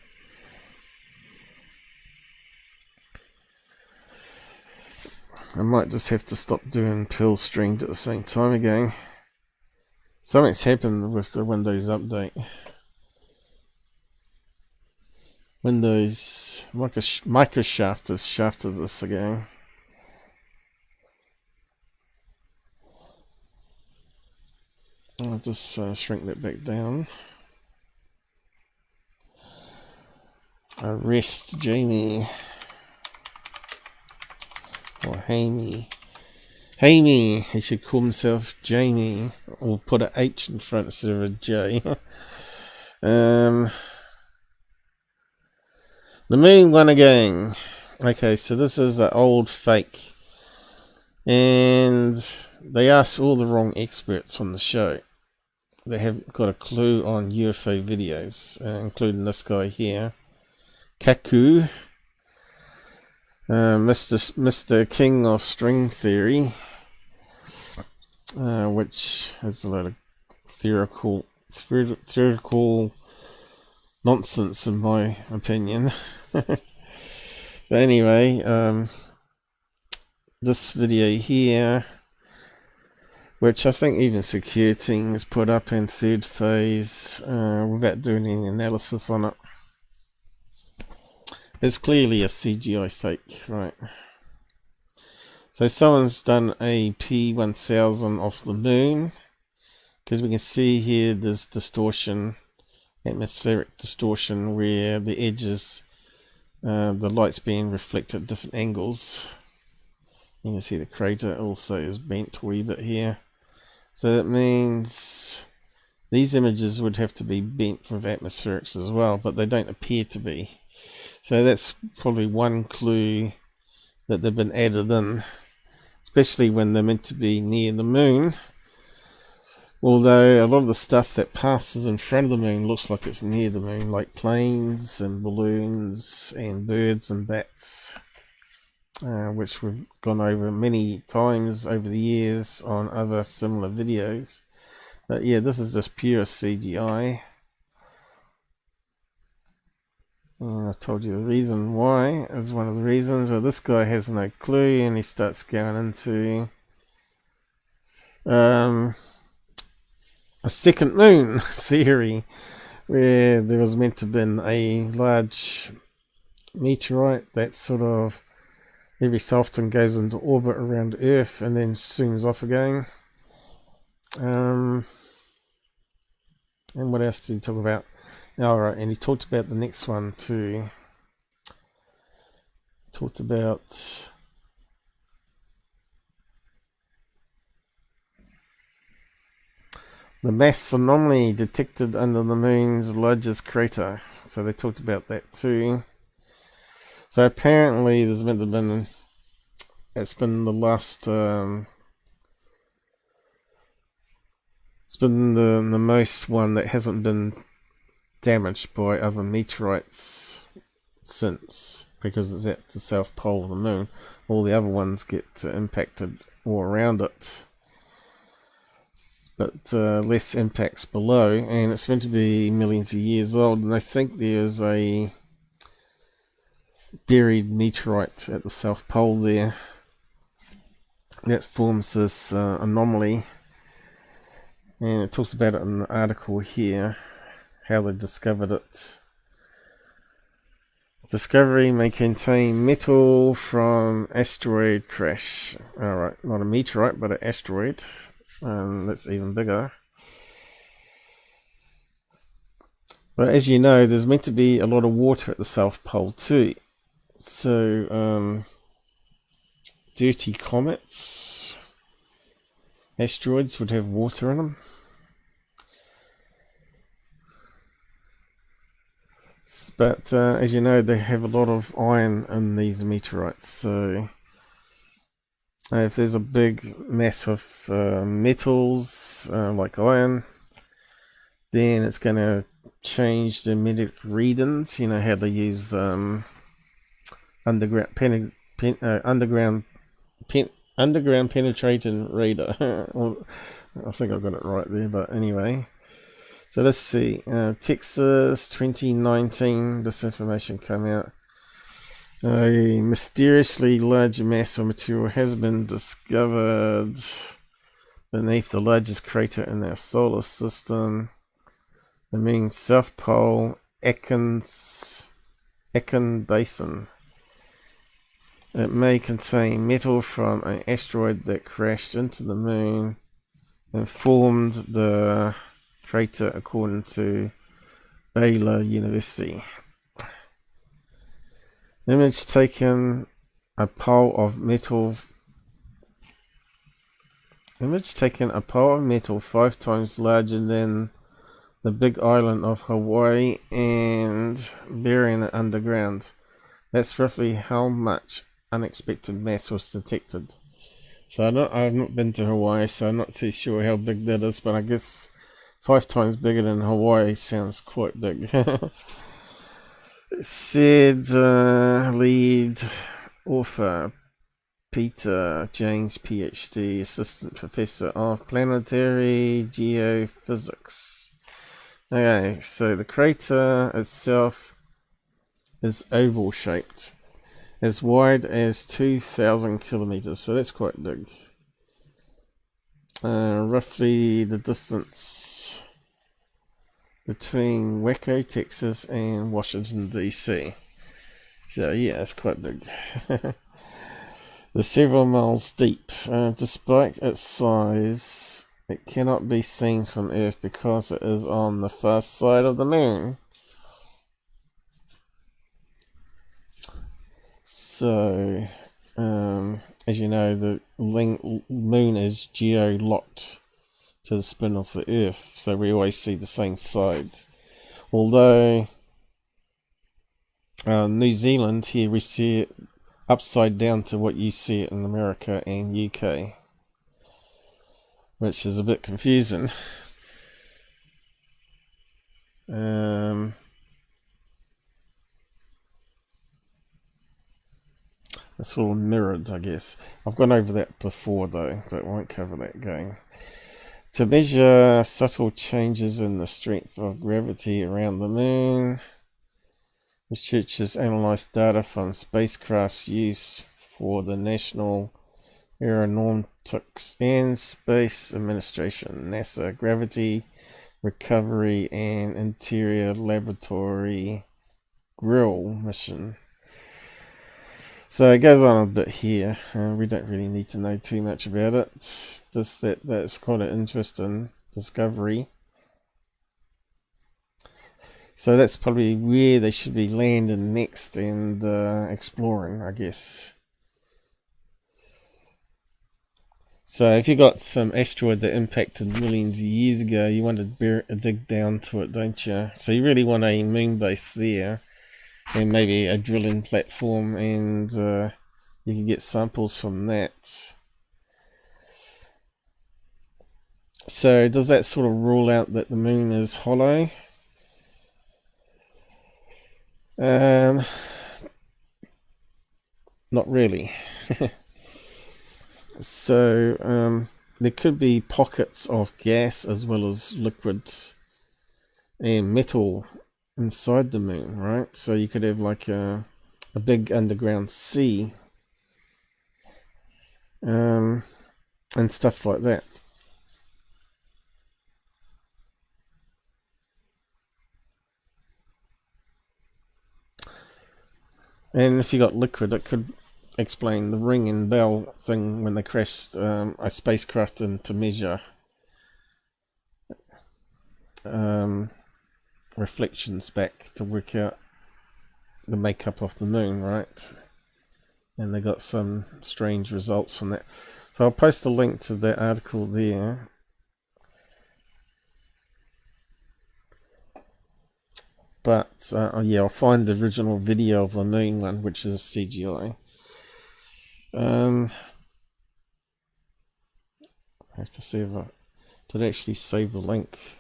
[SPEAKER 1] I might just have to stop doing pill streamed at the same time again. Something's happened with the Windows update. Windows Microsoft has shafted this again. I'll just shrink that back down. Arrest Jamie. Or Hamey. Hamey. He should call himself Jamie. Or put an H in front instead of a J. The moon won again. Okay, so this is an old fake. And they asked all the wrong experts on the show. They haven't got a clue on UFO videos, including this guy here, Kaku, Mr. King of String Theory, which has a lot of theoretical nonsense in my opinion. But anyway, this video here, which I think even security has put up in third phase without doing any analysis on it. It's clearly a CGI fake, right? So someone's done a P1000 off the moon, because we can see here there's distortion, atmospheric distortion, where the edges, the light's being reflected at different angles. You can see the crater also is bent a wee bit here. So that means these images would have to be bent with atmospherics as well, but they don't appear to be. So that's probably one clue that they've been added in, especially when they're meant to be near the moon. Although a lot of the stuff that passes in front of the moon looks like it's near the moon, like planes and balloons and birds and bats. Which we've gone over many times over the years on other similar videos. But yeah, this is just pure CGI. And I've told you the reason why is one of the reasons. Well, this guy has no clue and he starts going into a second moon theory, where there was meant to have been a large meteorite that sort of every so often goes into orbit around Earth and then zooms off again. And what else did he talk about? Alright, and he talked about the next one too. Talked about the mass anomaly detected under the moon's largest crater. So they talked about that too. So apparently there's meant to have been, it's been the last, it's been the most one that hasn't been damaged by other meteorites since, because it's at the south pole of the moon. All the other ones get impacted all around it, but less impacts below, and it's meant to be millions of years old, and I think there's a buried meteorite at the south pole there that forms this anomaly, and it talks about it in the article here, how they discovered it. Discovery may contain metal from asteroid crash. Alright, not a meteorite, but an asteroid. That's even bigger. But as you know, there's meant to be a lot of water at the South Pole too. So, dirty comets, asteroids would have water in them. But as you know, they have a lot of iron in these meteorites. So if there's a big mass of metals like iron, then it's going to change the magnetic readings. You know how they use underground penetrating radar. I think I got it right there, but anyway. So let's see, Texas 2019, this information came out. A mysteriously large mass of material has been discovered beneath the largest crater in our solar system. It means South Pole, Aitken Basin. It may contain metal from an asteroid that crashed into the moon and formed the crater, according to Baylor University. Image taken a pole of metal 5 times larger than the big island of Hawaii and burying it underground. That's roughly how much unexpected mass was detected. So I've not been to Hawaii, so I'm not too sure how big that is, but I guess 5 times bigger than Hawaii sounds quite big. It said lead author Peter James, PhD, Assistant Professor of Planetary Geophysics. Okay, so the crater itself is oval shaped, as wide as 2,000 kilometers, so that's quite big. Roughly the distance between Waco, Texas and Washington DC. So yeah, it's quite big. They're several miles deep. Despite its size, it cannot be seen from Earth because it is on the far side of the moon. So as you know, the moon is geo-locked to the spin of the Earth, so we always see the same side. Although New Zealand, here we see it upside down to what you see it in America and UK, which is a bit confusing. It's all mirrored, I guess. I've gone over that before though, but I won't cover that again. To measure subtle changes in the strength of gravity around the moon, researchers analysed data from spacecrafts used for the National Aeronautics and Space Administration, NASA Gravity Recovery and Interior Laboratory Grill mission. So it goes on a bit here. We don't really need to know too much about it. Just that's quite an interesting discovery. So that's probably where they should be landing next and exploring, I guess. So if you got some asteroid that impacted millions of years ago, you want to dig down to it, don't you? So you really want a moon base there, and maybe a drilling platform, and you can get samples from that. So does that sort of rule out that the moon is hollow? Not really. So there could be pockets of gas as well as liquids and metal inside the moon, right? So you could have like a big underground sea, and stuff like that. And if you got liquid, it could explain the ring and bell thing when they crashed a spacecraft in to measure reflections back to work out the makeup of the moon, right? And they got some strange results from that. So I'll post a link to that article there. But yeah, I'll find the original video of the moon one, which is CGI. I have to see if I did actually save the link.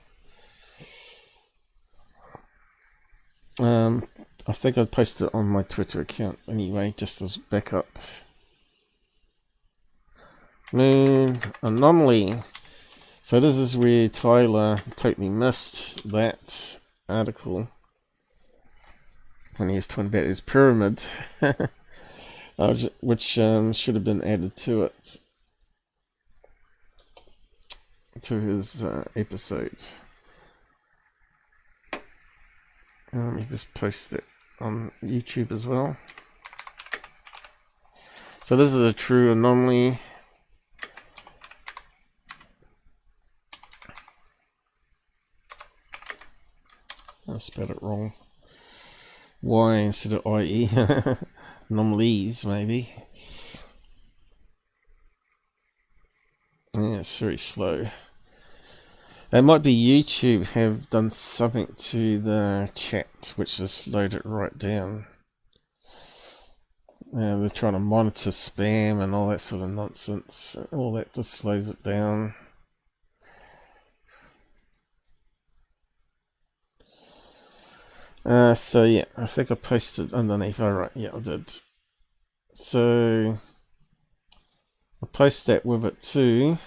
[SPEAKER 1] I think I'd post it on my Twitter account anyway, just as backup. Moon Anomaly. So this is where Tyler totally missed that article when he was talking about his pyramid, which should have been added to it, to his episode. Let me just post it on YouTube as well. So this is a true anomaly. I spelled it wrong. Y instead of IE. Anomalies, maybe. Yeah, it's very slow. It might be YouTube have done something to the chat which has slowed it right down. They're trying to monitor spam and all that sort of nonsense. All that just slows it down. So yeah, I think I posted underneath. Alright, yeah, I did. So I'll post that with it too,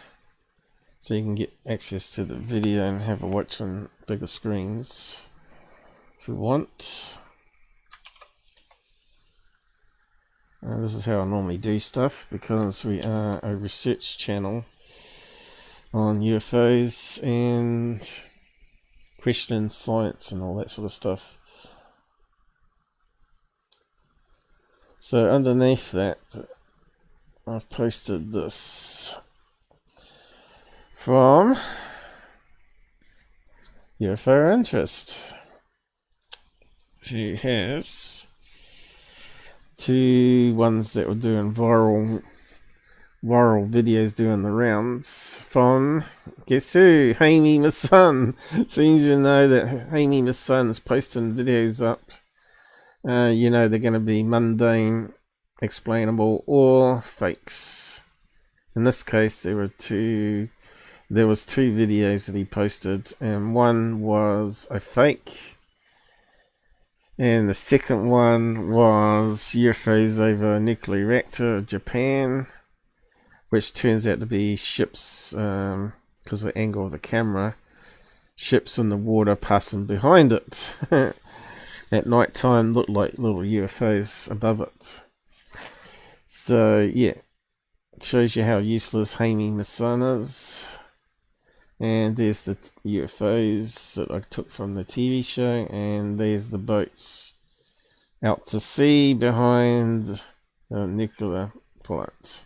[SPEAKER 1] so you can get access to the video and have a watch on bigger screens if you want. This is how I normally do stuff, because we are a research channel on UFOs and questioning science and all that sort of stuff. So underneath that, I've posted this from UFO Interest. She has two ones that were doing viral videos doing the rounds from, guess who? Jaime my son. Seems you know that Jaime my son's posting videos up. You know they're going to be mundane, explainable, or fakes. In this case, there was two videos that he posted, and one was a fake, and the second one was UFOs over a nuclear reactor, Japan, which turns out to be ships, because of the angle of the camera, ships in the water passing behind it. At night time, looked like little UFOs above it. So yeah, it shows you how useless Jaime my son is. And there's the UFOs that I took from the TV show, and there's the boats out to sea behind the nuclear plant,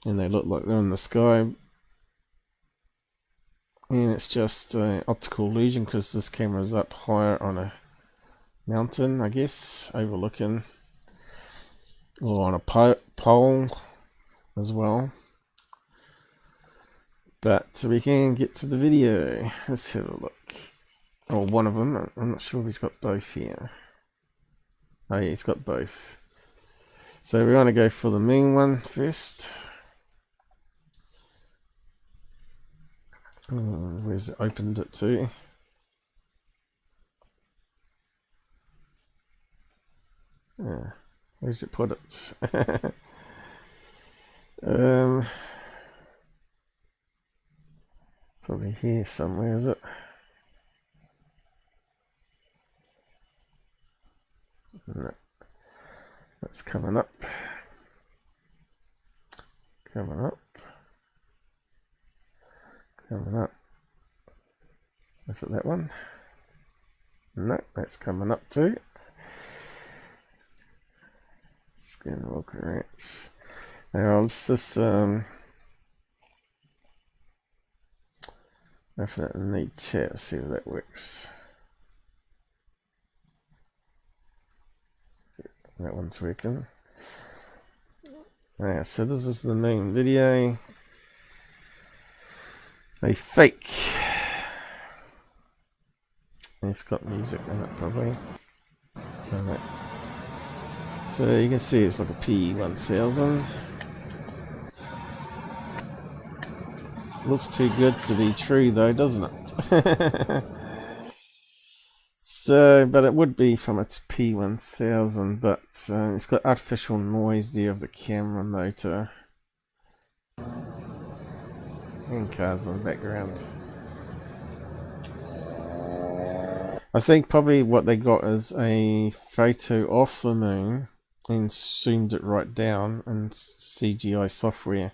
[SPEAKER 1] and they look like they're in the sky. And it's just an optical illusion because this camera is up higher on a mountain, I guess, overlooking, or on a pole as well. But we can get to the video. Let's have a look. Or one of them. I'm not sure if he's got both here. Oh yeah, he's got both. So we're going to go for the moon one first. Where's it opened it to? Where's it put it? Probably here somewhere, is it? No. That's coming up. Coming up. Coming up. Is it that one? No, that's coming up too. Skinwalker Ranch. Now let's just definitely need to see if that works. That one's working. Yeah, so this is the main video. A fake. It's got music in it probably. Alright. So you can see it's like a P1000. Looks too good to be true though, doesn't it? So, but it would be from a P1000, but it's got artificial noise there of the camera motor. And cars in the background. I think probably what they got is a photo off the moon and zoomed it right down in CGI software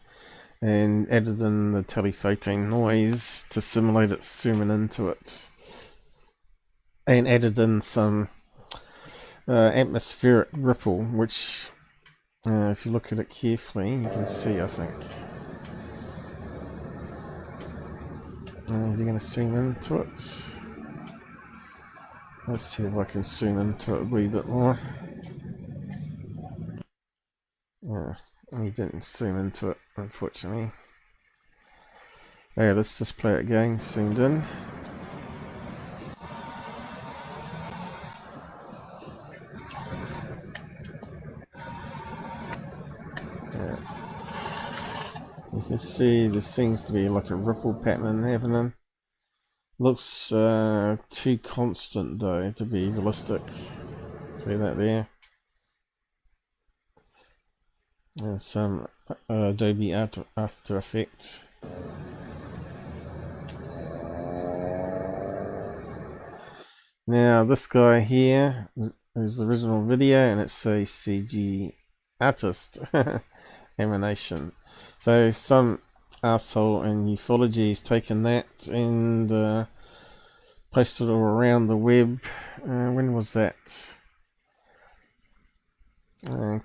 [SPEAKER 1] and added in the telephoto noise to simulate it zooming into it. And added in some atmospheric ripple, which if you look at it carefully, you can see, I think. Is he going to zoom into it? Let's see if I can zoom into it a wee bit more. Yeah, he didn't zoom into it, unfortunately. Okay, let's just play it again, zoomed in. Yeah. You can see there seems to be like a ripple pattern happening. Looks too constant though to be realistic. See that there? And some Adobe After Effects. Now this guy here is the original video and it's a CGI Artist animation. So some asshole in ufology has taken that and posted it all around the web. When was that?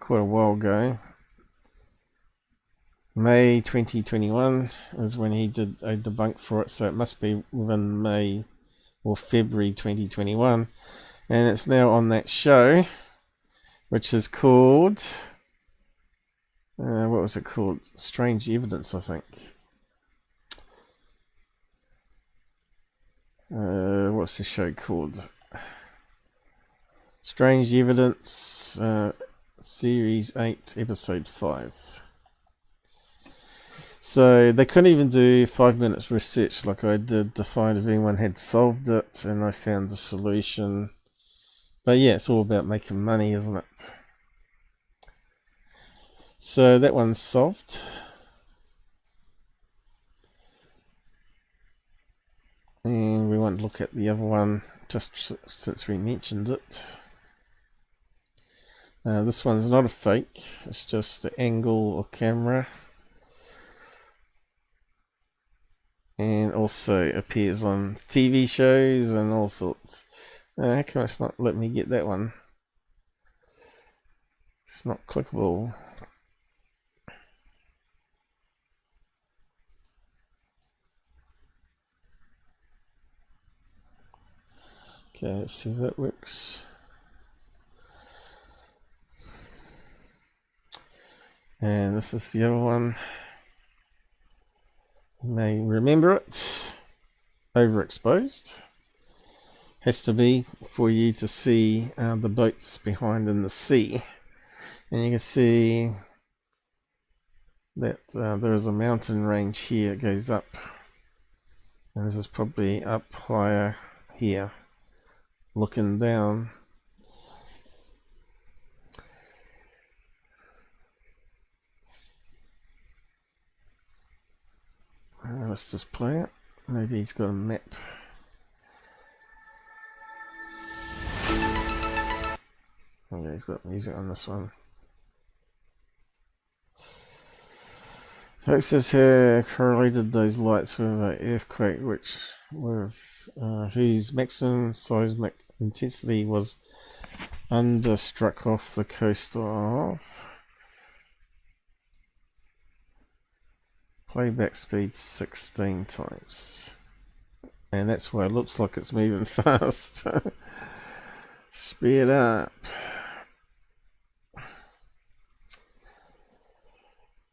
[SPEAKER 1] Quite a while ago. May 2021 is when he did a debunk for it, so it must be within May or February 2021. And it's now on that show, which is called... what was it called? Strange Evidence, I think. What's the show called? Strange Evidence, Series 8, Episode 5. So they couldn't even do 5 minutes research like I did to find if anyone had solved it, and I found the solution. But yeah, it's all about making money, isn't it? So that one's solved. And we won't look at the other one just since we mentioned it. This one's not a fake, it's just the angle of camera. And also appears on TV shows and all sorts. How come it's not let me get that one? It's not clickable. Okay, let's see if that works. And this is the other one. You may remember it. Overexposed. Has to be for you to see the boats behind in the sea. And you can see that there is a mountain range here. It goes up. And this is probably up higher here. Looking down. let's just play it. Maybe he's got a map. Okay, he's got music on this one. So it says here, correlated those lights with an earthquake, whose maximum seismic intensity was struck off the coast of. Playback speed 16 times. And that's why it looks like it's moving fast. Speed up.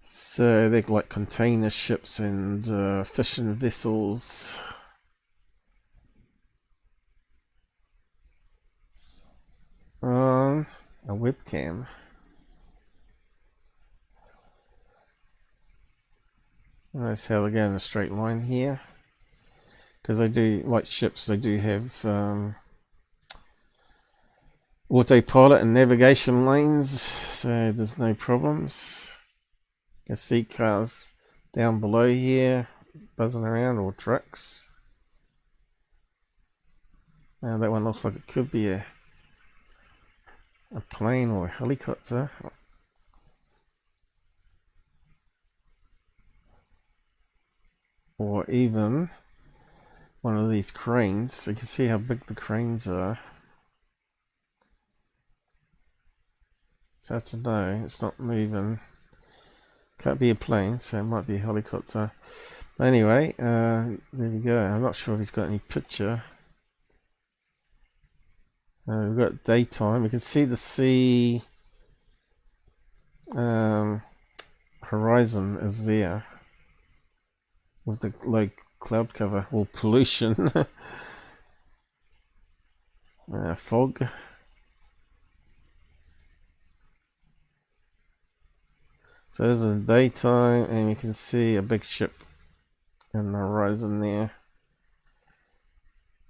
[SPEAKER 1] So they're like container ships and fishing vessels. A webcam. Notice how they go in a straight line here. Because they do, like ships, they do have autopilot and navigation lanes, so there's no problems. You can see cars down below here buzzing around, or trucks. Now that one looks like it could be a plane or a helicopter. Or even one of these cranes. So you can see how big the cranes are. It's hard to know, it's not moving. Can't be a plane, so it might be a helicopter. Anyway, there we go. I'm not sure if he's got any picture. We've got daytime. We can see the sea horizon is there with the low cloud cover or pollution. Fog. So this is daytime, and you can see a big ship in the horizon there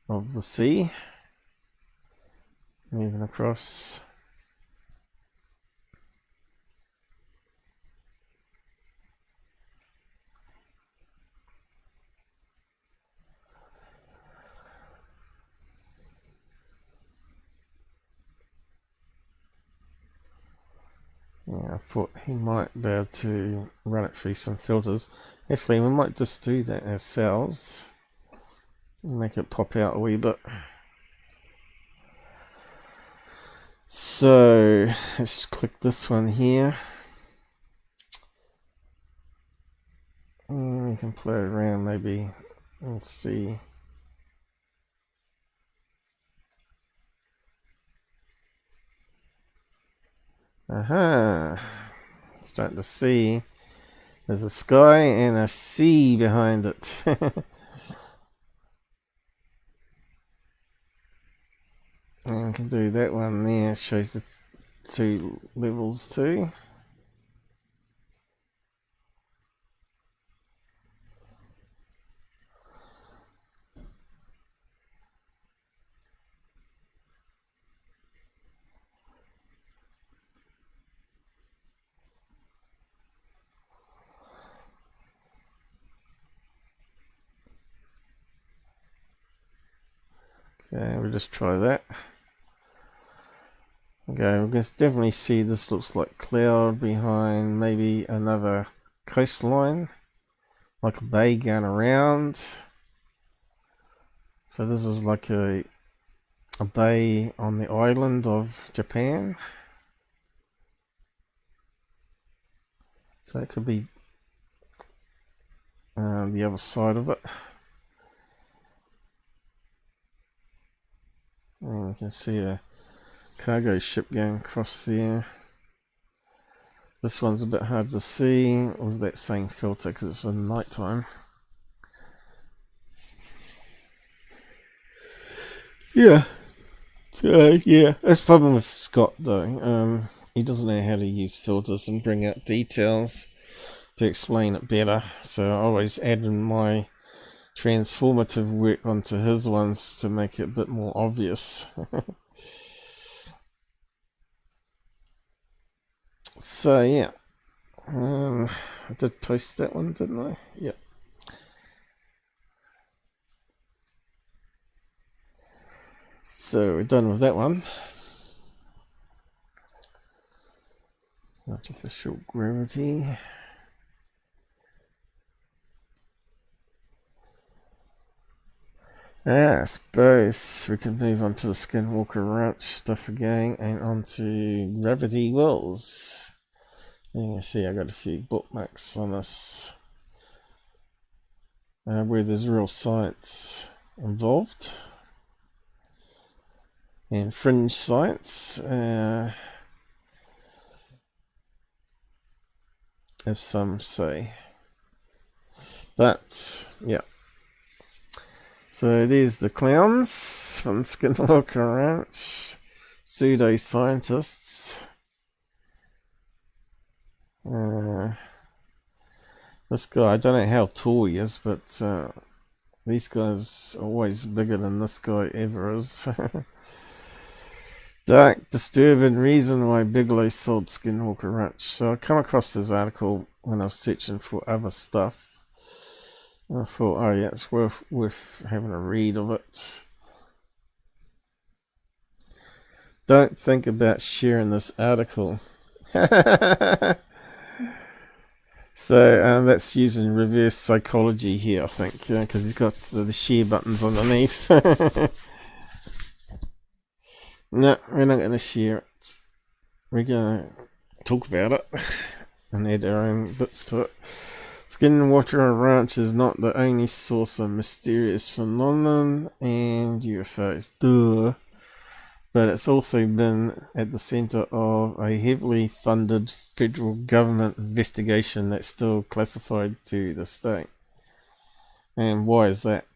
[SPEAKER 1] of the sea moving across. Yeah, I thought he might be able to run it through some filters. Actually, we might just do that ourselves. Make it pop out a wee bit. So, let's click this one here. And we can play around maybe and see. Aha! Starting to see there's a sky and a sea behind it. And we can do that one there, shows the two levels too. Okay, we'll just try that. Okay, we can definitely see this looks like cloud behind maybe another coastline, like a bay going around. So this is like a bay on the island of Japan. So it could be the other side of it. And we can see a cargo ship going across there. This one's a bit hard to see with that same filter because it's in night time. Yeah. So yeah, that's the problem with Scott though. He doesn't know how to use filters and bring out details to explain it better. So I always add in my transformative work onto his ones to make it a bit more obvious. So yeah, I did post that one, didn't I? Yep. So we're done with that one. Artificial gravity. I suppose we can move on to the Skinwalker Ranch stuff again and on to Gravity Wells. You can see I got a few bookmarks on this where there's real science involved and fringe science, as some say. But yeah. So it is the clowns from Skinwalker Ranch, pseudo-scientists. This guy, I don't know how tall he is, but these guys are always bigger than this guy ever is. Dark, disturbing reason why Bigelow sold Skinwalker Ranch. So I come across this article when I was searching for other stuff. I thought, oh yeah, it's worth having a read of it. Don't think about sharing this article. So that's using reverse psychology here, I think, because he's got the share buttons underneath. No, we're not going to share it. We're going to talk about it and add our own bits to it. Skinwalker Ranch is not the only source of mysterious phenomenon and UFOs, duh, but it's also been at the centre of a heavily funded federal government investigation that's still classified to this day. And why is that?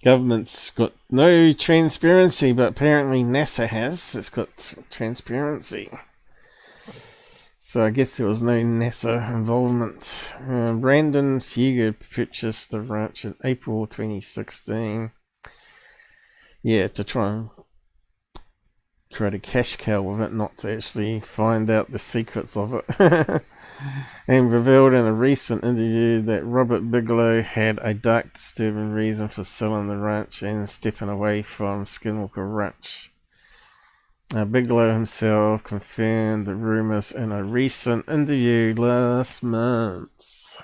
[SPEAKER 1] Government's got no transparency, but apparently NASA has. It's got transparency. So I guess there was no NASA involvement. Brandon Fugal purchased the ranch in April 2016. Yeah, to try to cash cow with it, not to actually find out the secrets of it. And revealed in a recent interview that Robert Bigelow had a dark, disturbing reason for selling the ranch and stepping away from Skinwalker Ranch. Bigelow himself confirmed the rumours in a recent interview last month.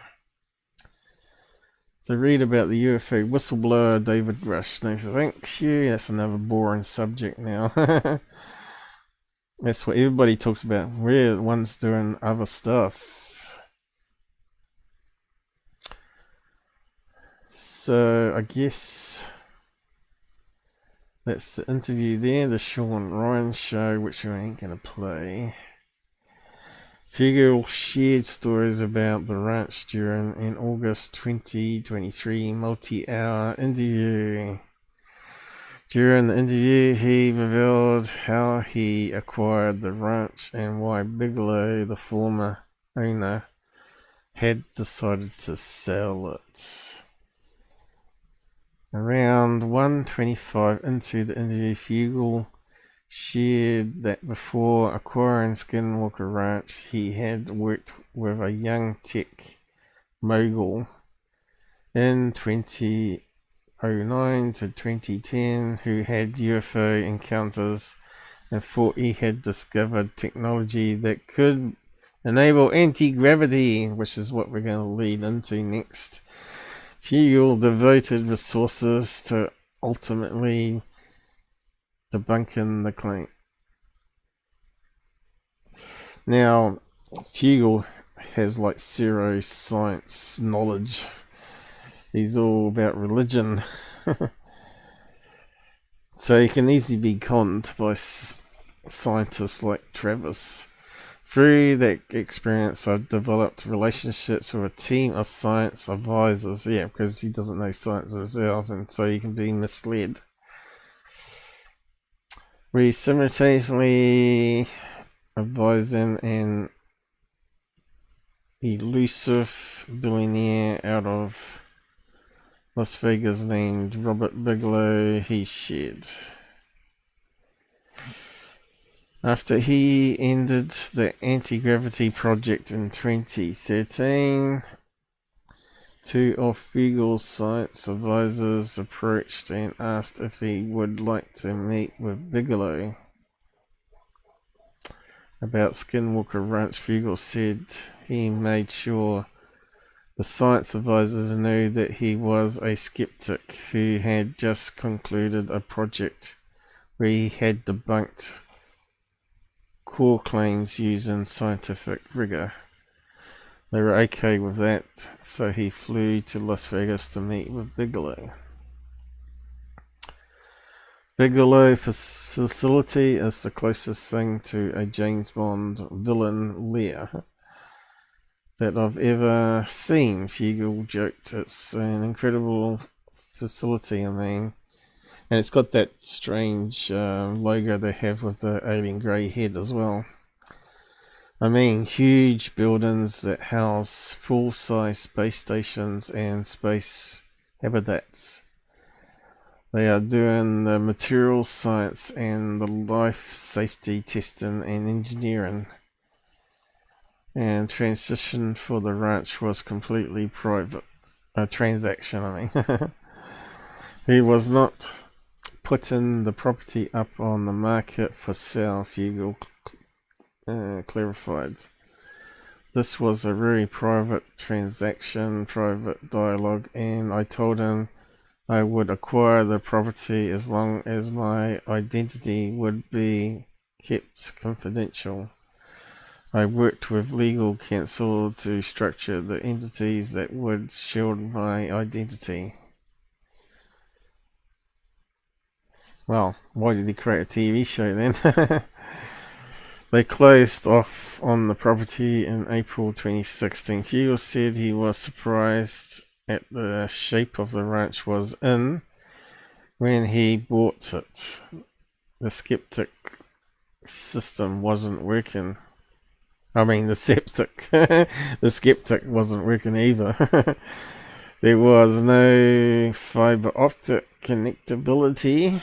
[SPEAKER 1] To read about the UFO whistleblower David Rush. No, thank you. That's another boring subject now. That's what everybody talks about. We're the ones doing other stuff. So I guess that's the interview there, the Sean Ryan show, which we ain't gonna play. Fugal shared stories about the ranch during an August 2023 multi-hour interview. During the interview, he revealed how he acquired the ranch and why Bigelow, the former owner, had decided to sell it. Around 1:25 into the interview, Fugal shared that before acquiring Skinwalker Ranch, he had worked with a young tech mogul in 2009 to 2010 who had UFO encounters and thought he had discovered technology that could enable anti-gravity, which is what we're going to lead into next. Fugal devoted resources to ultimately debunking the claim. Now, Fugal has like zero science knowledge. He's all about religion. So he can easily be conned by scientists like Travis. Through that experience, I've developed relationships with a team of science advisors. Yeah, because he doesn't know science himself, and so he can be misled. We simultaneously advising an elusive billionaire out of Las Vegas named Robert Bigelow. He shared. After he ended the anti-gravity project in 2013, Two of Fugal's science advisors approached and asked if he would like to meet with Bigelow. About Skinwalker Ranch, Fugal said he made sure the science advisors knew that he was a skeptic who had just concluded a project where he had debunked core claims using scientific rigor. They were okay with that, so he flew to Las Vegas to meet with Bigelow. Bigelow facility is the closest thing to a James Bond villain lair that I've ever seen, Fugal joked. It's an incredible facility, I mean. And it's got that strange logo they have with the alien grey head as well. I mean, huge buildings that house full-size space stations and space habitats. They are doing the material science and the life safety testing and engineering. And transition for the ranch was completely private. A transaction, I mean. He was not putting the property up on the market for sale, Fugal clarified. This was a very private transaction, private dialogue, and I told him I would acquire the property as long as my identity would be kept confidential. I worked with legal counsel to structure the entities that would shield my identity. Well, why did he create a TV show then? They closed off on the property in April 2016. Fugal said he was surprised at the shape of the ranch was in when he bought it. The septic system wasn't working. I mean, the septic. The skeptic wasn't working either. There was no fiber optic connectivity,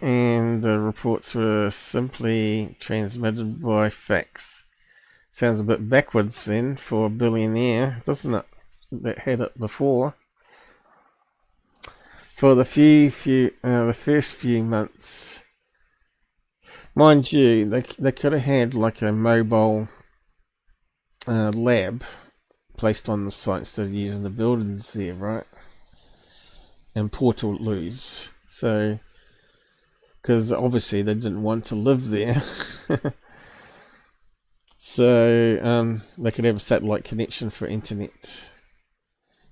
[SPEAKER 1] and the reports were simply transmitted by fax. Sounds a bit backwards then for a billionaire, doesn't it? That had it before. For the first few months, mind you, they could have had like a mobile lab placed on the site instead of using the buildings there, right? And Portaloos. So, because obviously they didn't want to live there. So they could have a satellite connection for internet.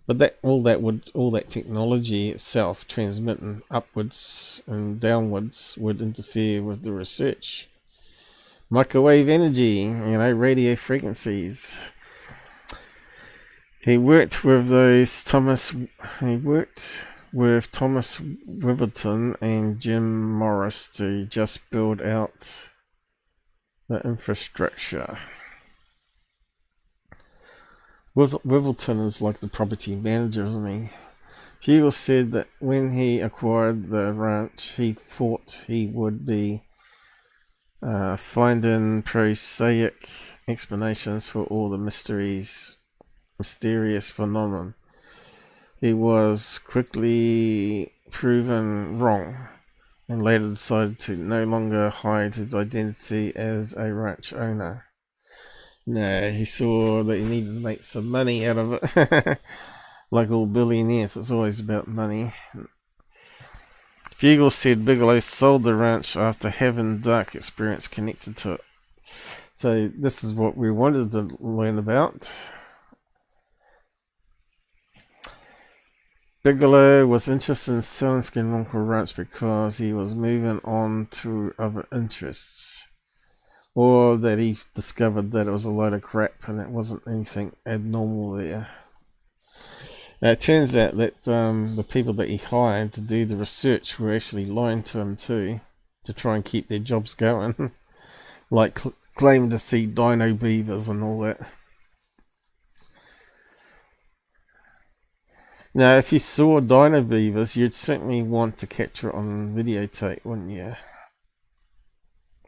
[SPEAKER 1] But all that technology itself transmitting upwards and downwards would interfere with the research. Microwave energy, radio frequencies. He worked with Thomas Witherton and Jim Morris to just build out the infrastructure. Witherton is like the property manager, isn't he? Fugal said that when he acquired the ranch, he thought he would be finding prosaic explanations for all the mysterious phenomenon. He was quickly proven wrong and later decided to no longer hide his identity as a ranch owner. No, he saw that he needed to make some money out of it. Like all billionaires, it's always about money. Fugal said Bigelow sold the ranch after having dark experience connected to it. So this is what we wanted to learn about. Bigelow was interested in selling Skinwalker Ranch because he was moving on to other interests, or that he discovered that it was a load of crap and it wasn't anything abnormal there. Now, it turns out that the people that he hired to do the research were actually lying to him too, to try and keep their jobs going, like claiming to see dino beavers and all that. Now, if you saw dino beavers, you'd certainly want to capture it on videotape, wouldn't you?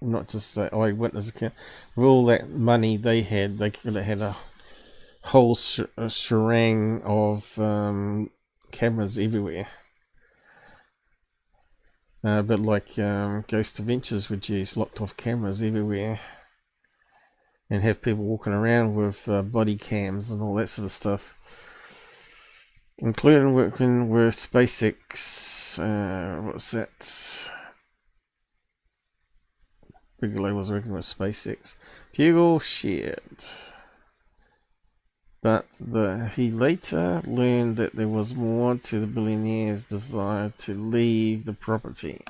[SPEAKER 1] Not just say eyewitness account. With all that money they had, they could have had whole shebang of cameras everywhere. A bit like Ghost Adventures would use locked off cameras everywhere and have people walking around with body cams and all that sort of stuff, including working with SpaceX. What's that? Bigelow was working with SpaceX. Fugal shared. But he later learned that there was more to the billionaire's desire to leave the property.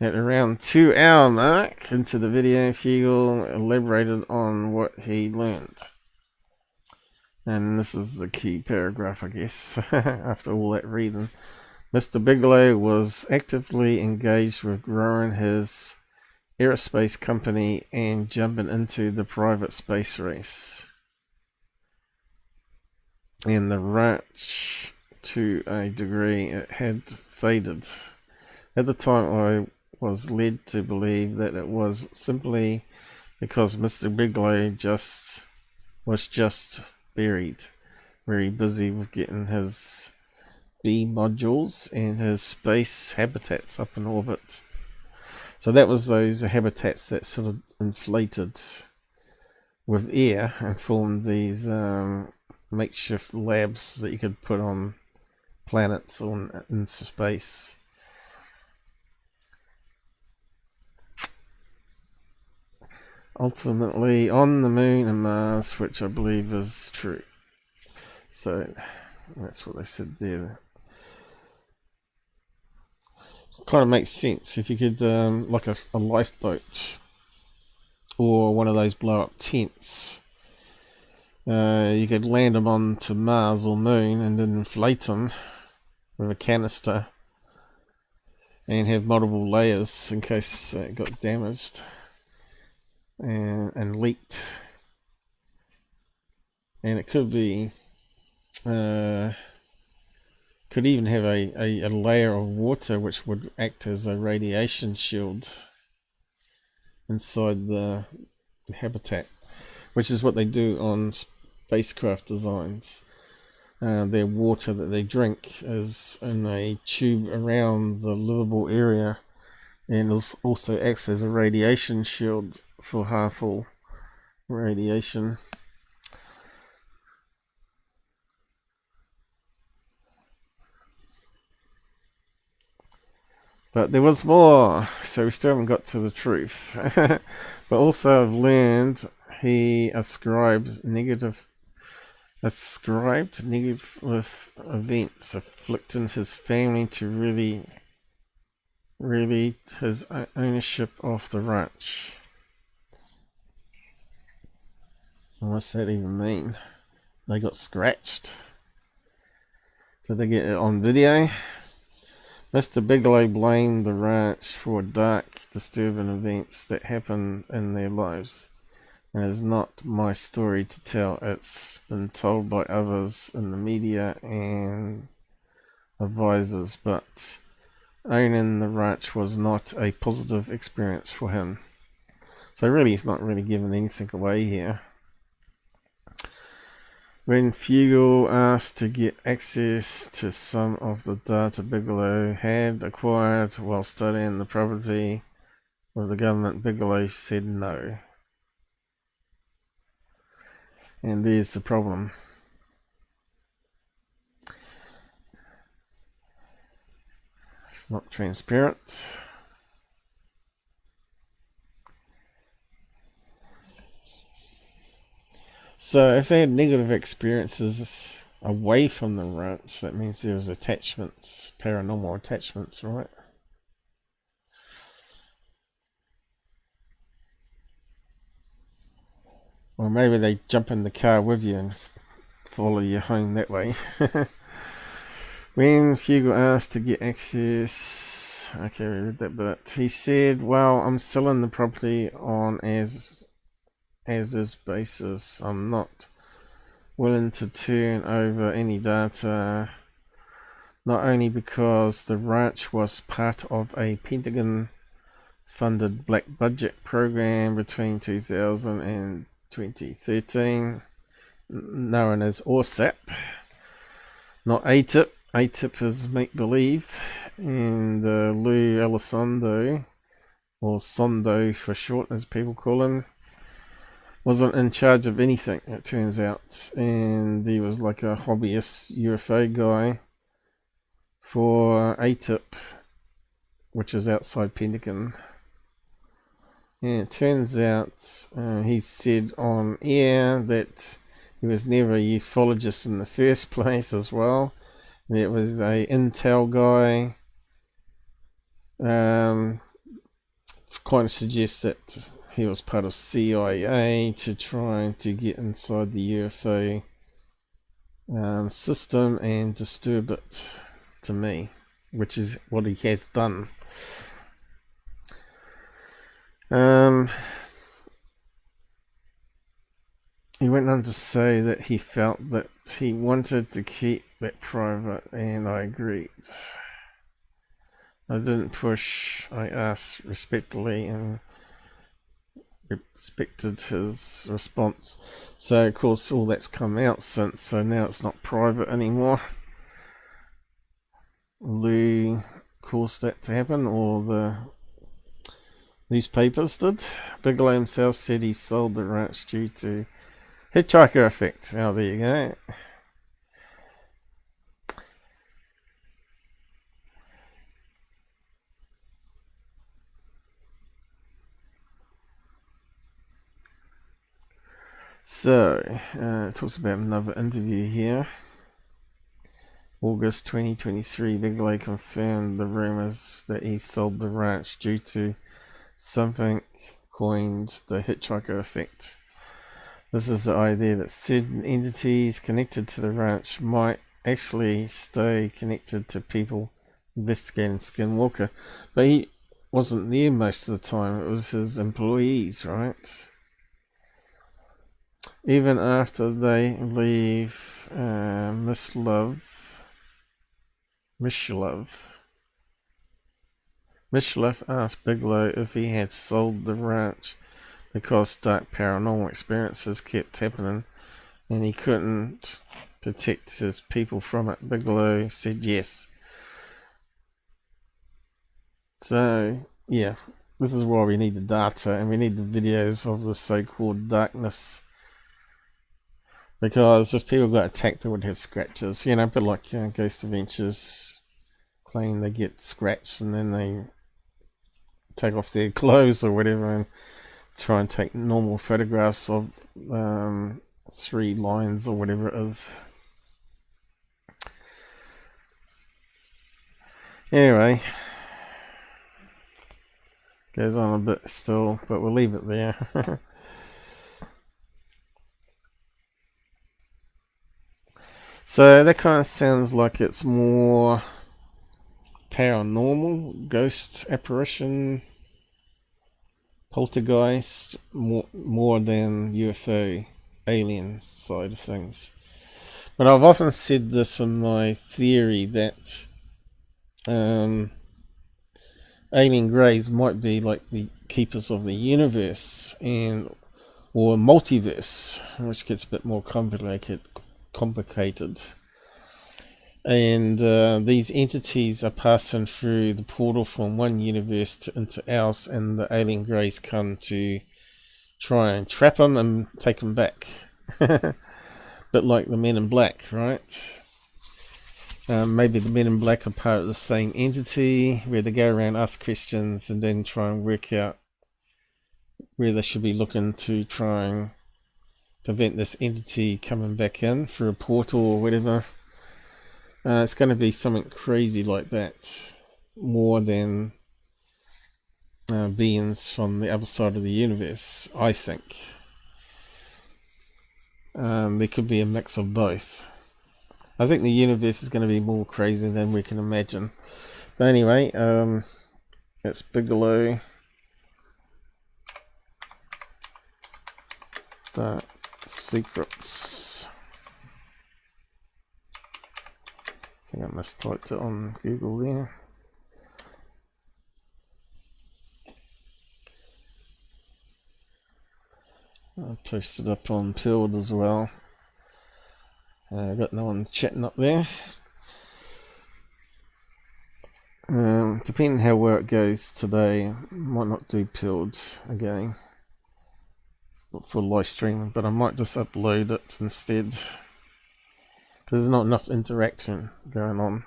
[SPEAKER 1] At around 2 hour mark into the video, Fugal elaborated on what he learned. And this is the key paragraph, I guess, after all that reading. Mr. Bigelow was actively engaged with growing his aerospace company and jumping into the private space race. And the ranch, to a degree, it had faded. At the time, I was led to believe that it was simply because Mr. Bigelow was just buried, very busy with getting his B modules and his space habitats up in orbit. So that was those habitats that sort of inflated with air and formed these makeshift labs that you could put on planets or in space. Ultimately on the moon and Mars, which I believe is true. So that's what they said there. It kind of makes sense if you could like a lifeboat or one of those blow up tents. You could land them onto Mars or Moon and then inflate them with a canister and have multiple layers in case it got damaged and leaked. And it could be, could even have a layer of water which would act as a radiation shield inside the habitat, which is what they do on spacecraft designs. Their water that they drink is in a tube around the livable area and also acts as a radiation shield for harmful radiation. But there was more, so we still haven't got to the truth. But also I've learned he ascribed negative events afflicting his family to really his ownership of the ranch. What's that even mean? They got scratched? Did they get it on video? Mr. Bigelow blamed the ranch for dark, disturbing events that happen in their lives. And it's not my story to tell. It's been told by others in the media and advisors, but owning the ranch was not a positive experience for him. So really, he's not really giving anything away here. When Fugal asked to get access to some of the data Bigelow had acquired while studying the property with the government, Bigelow said no. And there's the problem. It's not transparent. So if they had negative experiences away from the ranch, that means there was attachments, paranormal attachments, right? Or maybe they jump in the car with you and follow you home that way. When Fugal asked to get access, okay, we read that bit. He said, "Well, I'm selling the property on as is basis. I'm not willing to turn over any data, not only because the ranch was part of a Pentagon-funded black budget program between 2000 and 2013, known as ORSAP, not ATIP. ATIP is make-believe, and Lou Elizondo, or Sondo for short as people call him, wasn't in charge of anything, it turns out, and he was like a hobbyist UFO guy for ATIP, which is outside Pentagon. And it turns out he said on air that he was never a ufologist in the first place as well. It was a intel guy. It kind of suggests that he was part of CIA to try to get inside the UFO system and disturb it, to me, which is what he has done. He went on to say that he felt that he wanted to keep that private, and I agreed. I didn't push, I asked respectfully and respected his response. So of course all that's come out since, so now it's not private anymore. Lou caused that to happen, or the newspapers did. Bigelow himself said he sold the ranch due to hitchhiker effect. Oh, there you go. So, it talks about another interview here. August 2023, Bigelow confirmed the rumours that he sold the ranch due to something coined the hitchhiker effect. This is the idea that certain entities connected to the ranch might actually stay connected to people investigating Skinwalker. But he wasn't there most of the time, it was his employees, right? Even after they leave, Mishlove asked Bigelow if he had sold the ranch because dark paranormal experiences kept happening and he couldn't protect his people from it. Bigelow said yes. So, yeah, this is why we need the data and we need the videos of the so-called darkness. Because if people got attacked, they would have scratches. You know, a bit like Ghost Adventures claim they get scratched and then they take off their clothes or whatever and try and take normal photographs of 3 lines or whatever it is. Anyway, goes on a bit still, but we'll leave it there. So that kind of sounds like it's more paranormal, ghost apparition, poltergeist, more than UFO alien side of things. But I've often said this in my theory that alien greys might be like the keepers of the universe or multiverse, which gets a bit more complicated. And these entities are passing through the portal from one universe into ours, and the alien greys come to try and trap them and take them back. Bit like the Men in Black, right? Maybe the Men in Black are part of the same entity where they go around, ask questions, and then try and work out where they should be looking to try and prevent this entity coming back in through a portal or whatever. It's going to be something crazy like that, more than beings from the other side of the universe, I think. There could be a mix of both. I think the universe is going to be more crazy than we can imagine. But anyway, it's Bigelow. Dark Secrets. I think I mistyped it on Google there. I posted up on Pilled as well. Got no one chatting up there. Depending how well it goes today, might not do Pilled again for live streaming, but I might just upload it instead, because there's not enough interaction going on.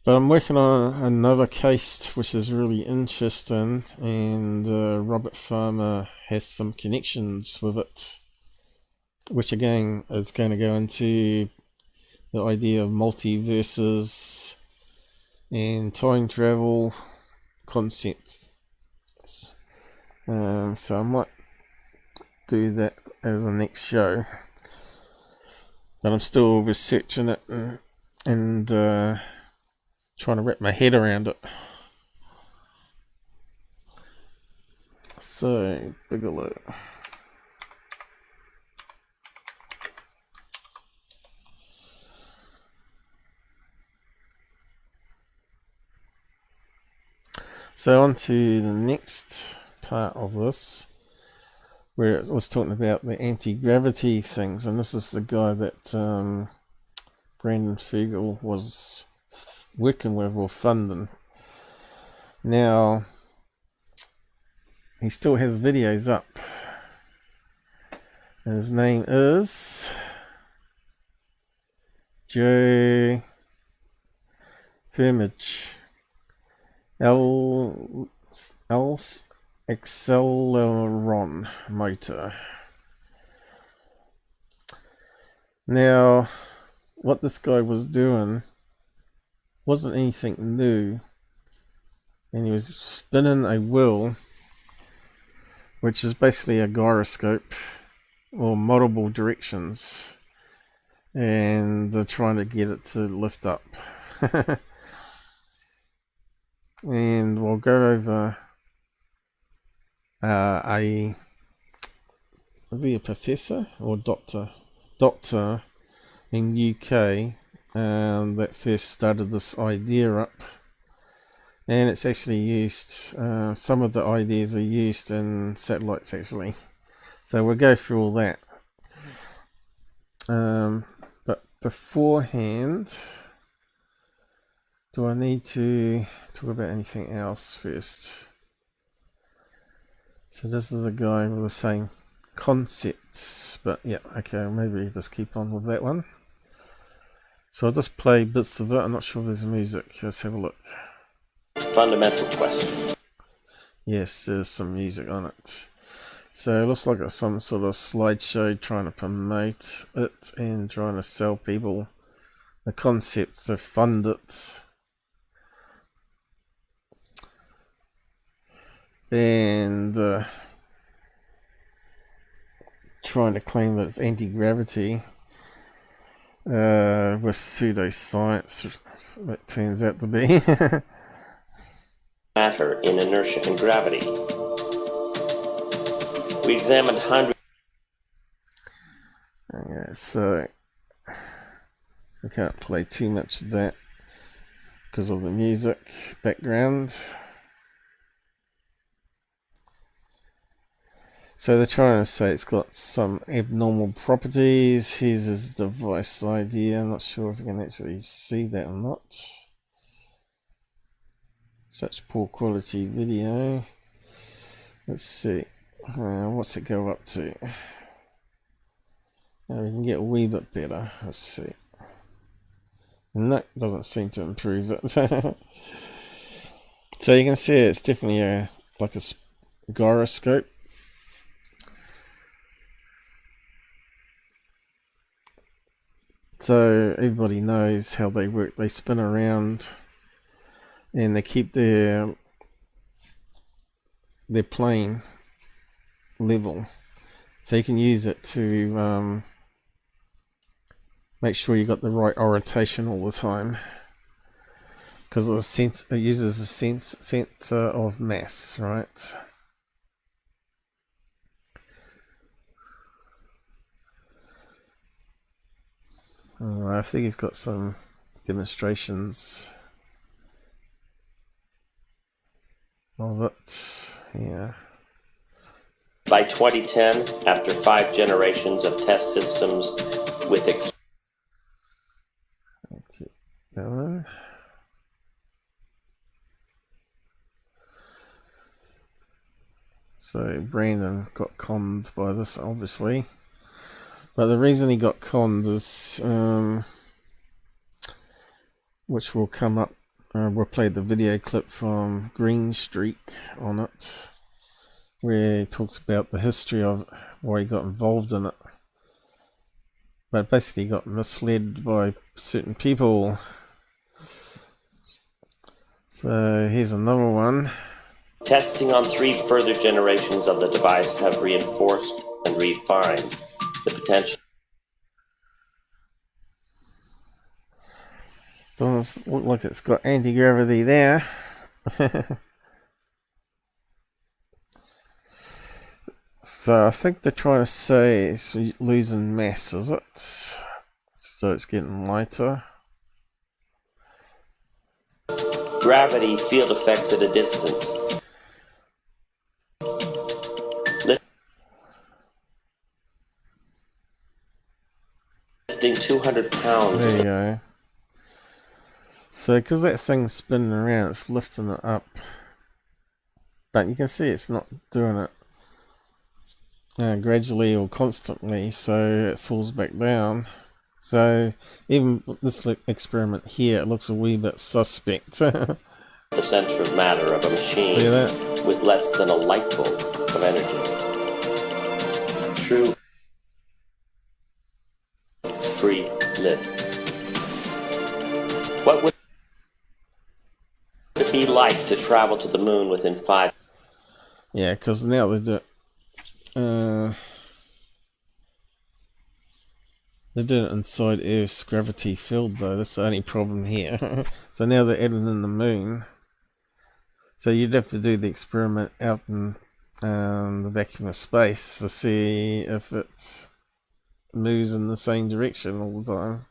[SPEAKER 1] But I'm working on another case which is really interesting, and Robert Farmer has some connections with it, which again is going to go into the idea of multiverses and time travel concepts. So I might do that as a next show, but I'm still researching it and trying to wrap my head around it. So, Bigelow. So on to the next part of this, where it was talking about the anti-gravity things, and this is the guy that Brandon Fugal was working with or funding. Now, he still has videos up, and his name is Joe Firmage Acceleron motor. Now, what this guy was doing wasn't anything new, and he was spinning a wheel, which is basically a gyroscope, or multiple directions, and they're trying to get it to lift up. And we'll go over is he a professor or doctor in UK that first started this idea up, and it's actually used, some of the ideas are used in satellites actually, so we'll go through all that, but beforehand, do I need to talk about anything else first? So this is a guy with the same concepts, but yeah, okay, maybe just keep on with that one. So I'll just play bits of it. I'm not sure if there's music. Let's have a look.
[SPEAKER 6] Fundamental question.
[SPEAKER 1] Yes, there's some music on it. So it looks like it's some sort of slideshow trying to promote it and trying to sell people the concepts to fund it. And trying to claim that it's anti-gravity with pseudoscience, that turns out to be.
[SPEAKER 6] Matter in inertia and gravity. We examined hundreds.
[SPEAKER 1] Okay, so I can't play too much of that because of the music background. So they're trying to say it's got some abnormal properties. Here's his device idea. I'm not sure if you can actually see that or not. Such poor quality video. Let's see. What's it go up to? Now we can get a wee bit better. Let's see. And that doesn't seem to improve it. So you can see it's definitely like a gyroscope. So everybody knows how they work. They spin around and they keep their plane level. So you can use it to make sure you got the right orientation all the time. Because it uses a center of mass, right? I think he's got some demonstrations of it. Yeah.
[SPEAKER 6] By 2010, after 5 generations of test systems with
[SPEAKER 1] keep going. So Brandon got conned by this, obviously. But the reason he got conned is, which will come up, we'll play the video clip from Greenstreet on it, where he talks about the history of why he got involved in it. But basically got misled by certain people. So here's another one.
[SPEAKER 6] testing on 3 further generations of the device have reinforced and refined the potential.
[SPEAKER 1] Doesn't look like it's got anti-gravity there. So I think they're trying to say it's losing mass, is it? So it's getting lighter.
[SPEAKER 6] Gravity field effects at a distance. Lifting 200 pounds.
[SPEAKER 1] There you go. So because that thing's spinning around, it's lifting it up. But you can see it's not doing it gradually or constantly, so it falls back down. So even this experiment here, it looks a wee bit suspect.
[SPEAKER 6] The center of matter of a machine.
[SPEAKER 1] See that?
[SPEAKER 6] With less than a light bulb of energy. True free lift. What would it be like to travel to the moon within 5?
[SPEAKER 1] Yeah, because now they do it. They do it inside Earth's gravity field, though. That's the only problem here. So now they're adding in the moon. So you'd have to do the experiment out in the vacuum of space to see if it moves in the same direction all the time.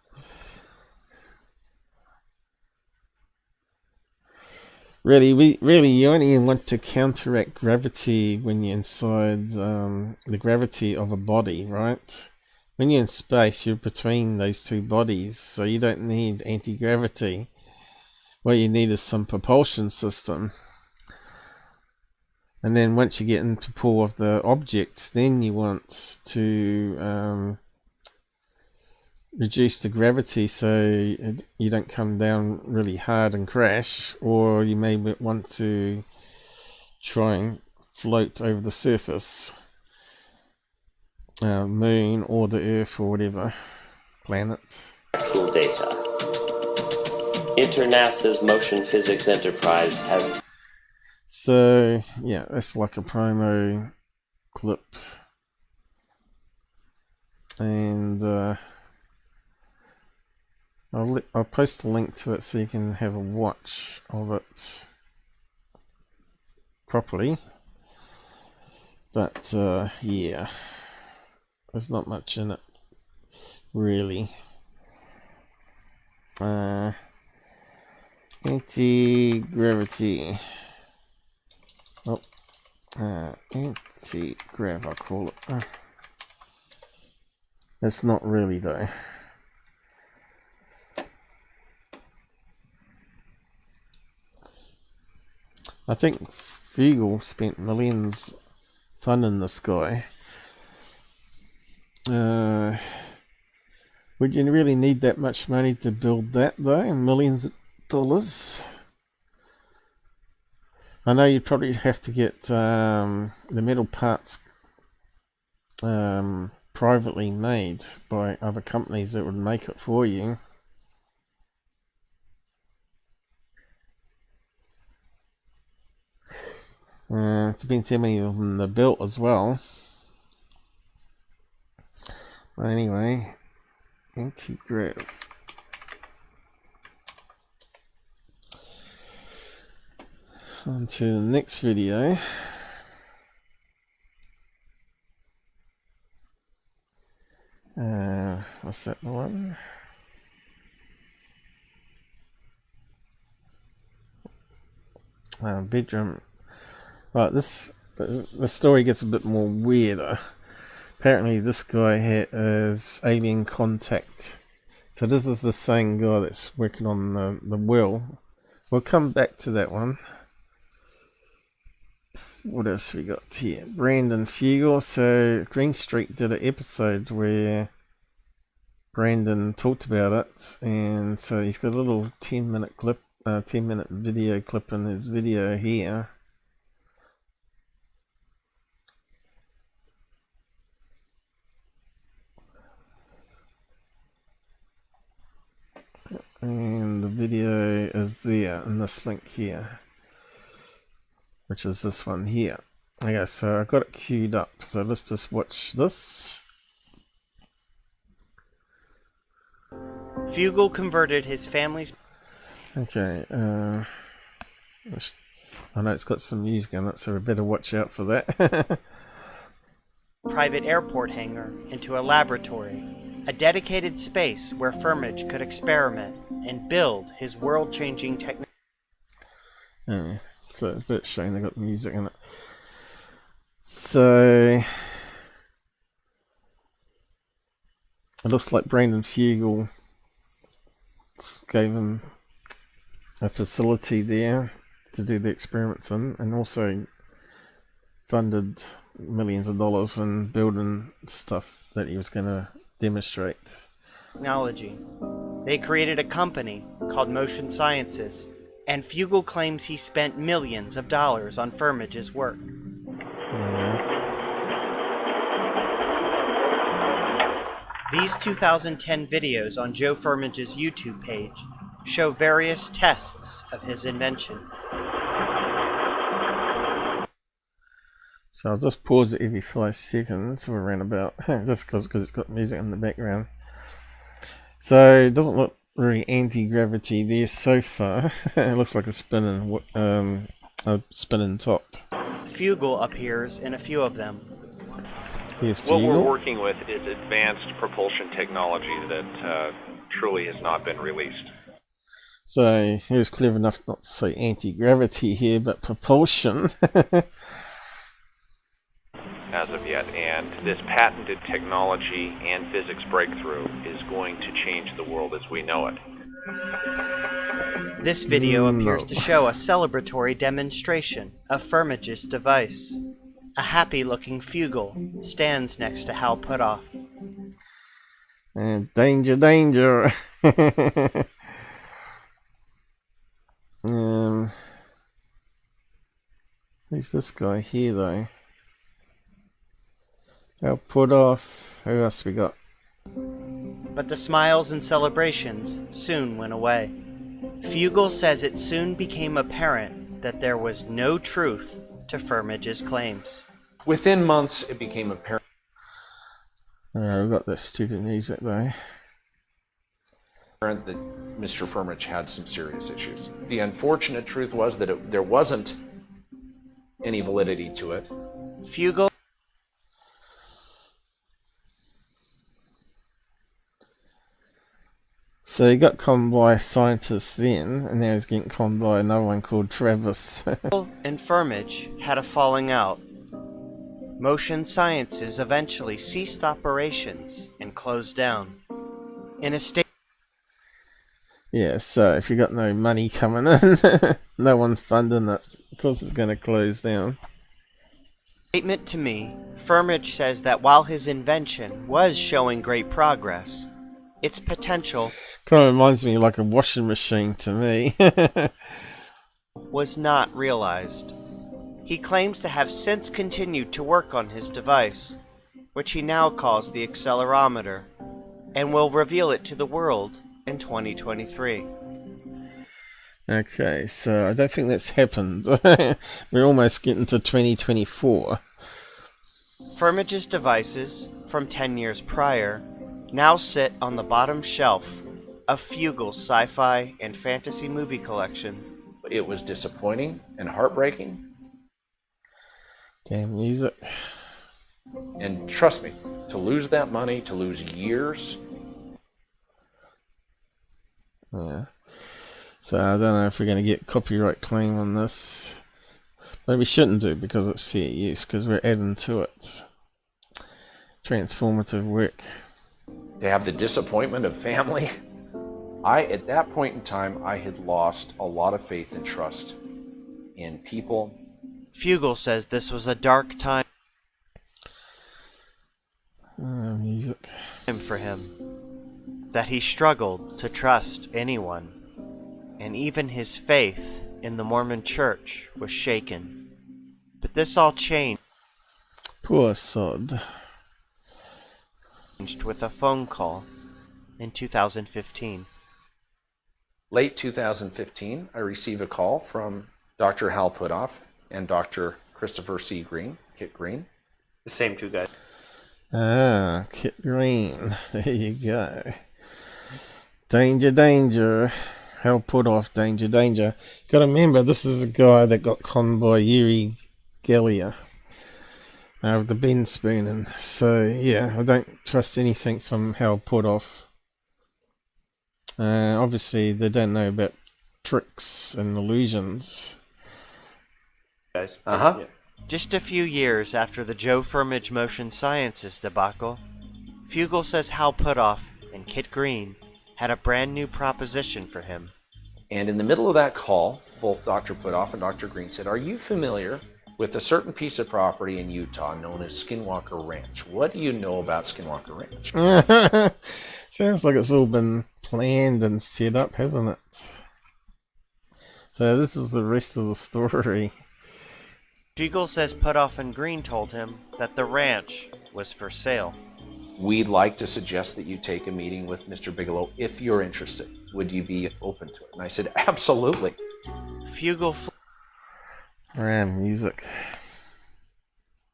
[SPEAKER 1] Really, you only want to counteract gravity when you're inside the gravity of a body, right? When you're in space, you're between those two bodies, so you don't need anti-gravity. What you need is some propulsion system. And then once you get into pull of the object, then you want to reduce the gravity so you don't come down really hard and crash, or you may want to try and float over the surface, moon or the Earth or whatever planet.
[SPEAKER 6] Actual data. NASA's Motion Physics Enterprise has.
[SPEAKER 1] So yeah, that's like a promo clip, and I'll post a link to it so you can have a watch of it properly. But yeah, there's not much in it really. Anti-gravity. Oh, anti-grav, I call it. It's not really though. I think Fugal spent millions funding this guy. Would you really need that much money to build that though? Millions of dollars? I know you'd probably have to get the metal parts privately made by other companies that would make it for you. Depends how many of them are built as well. But anyway, anti-grav. On to the next video. What's that one? Bedroom. Right, this the story gets a bit more weirder. Apparently this guy has alien contact. So this is the same guy that's working on the will. We'll come back to that one. What else we got here? Brandon Fugal. So Greenstreet did an episode where Brandon talked about it, and so he's got a little 10-minute clip, 10-minute video clip in his video here. And the video is there in this link here, which is this one here. Okay, so I got it queued up, so let's just watch this.
[SPEAKER 7] Fugal converted his family's...
[SPEAKER 1] Okay, I know it's got some music in it, so we better watch out for that.
[SPEAKER 7] private airport hangar into a laboratory, a dedicated space where Firmage could experiment and build his world-changing technology.
[SPEAKER 1] So it's a bit shame they got music in it. So it looks like Brandon Fugal gave him a facility there to do the experiments in, and also funded millions of dollars in building stuff that he was going to demonstrate.
[SPEAKER 7] They created a company called Motion Sciences, and Fugal claims he spent millions of dollars on Firmage's work. These 2010 videos on Joe Firmage's YouTube page show various tests of his invention.
[SPEAKER 1] So I'll just pause it every 5 seconds. We're around about, just because it's got music in the background. So it doesn't look very anti-gravity there so far. It looks like a spinning top.
[SPEAKER 7] Fugal appears in a few of them.
[SPEAKER 1] Here's
[SPEAKER 8] What we're
[SPEAKER 1] Fugal.
[SPEAKER 8] working with is advanced propulsion technology that truly has not been released.
[SPEAKER 1] So he was clever enough not to say anti-gravity here, but propulsion.
[SPEAKER 8] As of yet, and this patented technology and physics breakthrough is going to change the world as we know it.
[SPEAKER 7] This video appears to show a celebratory demonstration of Firmage's device. A happy-looking Fugal stands next to Hal Putoff.
[SPEAKER 1] And danger, danger. Who's this guy here, though? Hal Putoff. Who else we got?
[SPEAKER 7] But the smiles and celebrations soon went away. Fugal says it soon became apparent that there was no truth to Firmage's claims.
[SPEAKER 9] Within months, it became apparent.
[SPEAKER 1] Alright, we've got this stupid music though.
[SPEAKER 9] That Mr. Firmage had some serious issues. The unfortunate truth was that there wasn't any validity to it.
[SPEAKER 7] Fugal.
[SPEAKER 1] So he got conned by scientists then, and now he's getting conned by another one called Travis.
[SPEAKER 7] and Firmage had a falling out. Motion Sciences eventually ceased operations and closed down. In a state.
[SPEAKER 1] Yeah, so if you got no money coming in, no one funding it, of course it's going to close down.
[SPEAKER 7] Statement to me, Firmage says that while his invention was showing great progress, its potential
[SPEAKER 1] Kind of reminds me like a washing machine to me.
[SPEAKER 7] was not realized. He claims to have since continued to work on his device, which he now calls the accelerometer, and will reveal it to the world in 2023.
[SPEAKER 1] Okay, so I don't think that's happened. We're almost getting to 2024.
[SPEAKER 7] Firmage's devices from 10 years prior now sit on the bottom shelf of Fugal's sci-fi and fantasy movie collection.
[SPEAKER 9] It was disappointing and heartbreaking.
[SPEAKER 1] Damn music.
[SPEAKER 9] And trust me, to lose that money, to lose years.
[SPEAKER 1] Yeah. So I don't know if we're going to get copyright claim on this. But we shouldn't do because it's fair use, because we're adding to it. Transformative work.
[SPEAKER 9] To have the disappointment of family. At that point in time, I had lost a lot of faith and trust in people.
[SPEAKER 7] Fugal says this was a dark time
[SPEAKER 1] Music.
[SPEAKER 7] for him, that he struggled to trust anyone, and even his faith in the Mormon Church was shaken. But this all changed
[SPEAKER 1] Poor sod.
[SPEAKER 7] with a phone call in 2015.
[SPEAKER 9] Late 2015, I received a call from Dr. Hal Putoff and Dr. Christopher C. Green, Kit Green.
[SPEAKER 7] The same two guys.
[SPEAKER 1] Ah, Kit Green. There you go. Danger, danger. Hell put off, danger, danger. Gotta remember, this is a guy that got conned by Uri Geller with the Ben spooning. So, yeah, I don't trust anything from Hell put off. Obviously, they don't know about tricks and illusions.
[SPEAKER 7] Guys.
[SPEAKER 9] Uh-huh.
[SPEAKER 7] Just a few years after the Joe Firmage Motion Sciences debacle, Fugal says Hal Putoff and Kit Green had a brand new proposition for him.
[SPEAKER 9] And in the middle of that call, both Dr. Putoff and Dr. Green said, "Are you familiar with a certain piece of property in Utah known as Skinwalker Ranch? What do you know about Skinwalker Ranch?"
[SPEAKER 1] Sounds like it's all been planned and set up, hasn't it? So this is the rest of the story.
[SPEAKER 7] Fugal says Putoff and Green told him that the ranch was for sale.
[SPEAKER 9] "We'd like to suggest that you take a meeting with Mr. Bigelow if you're interested. Would you be open to it?" And I said, "Absolutely."
[SPEAKER 7] Fugal
[SPEAKER 1] Music.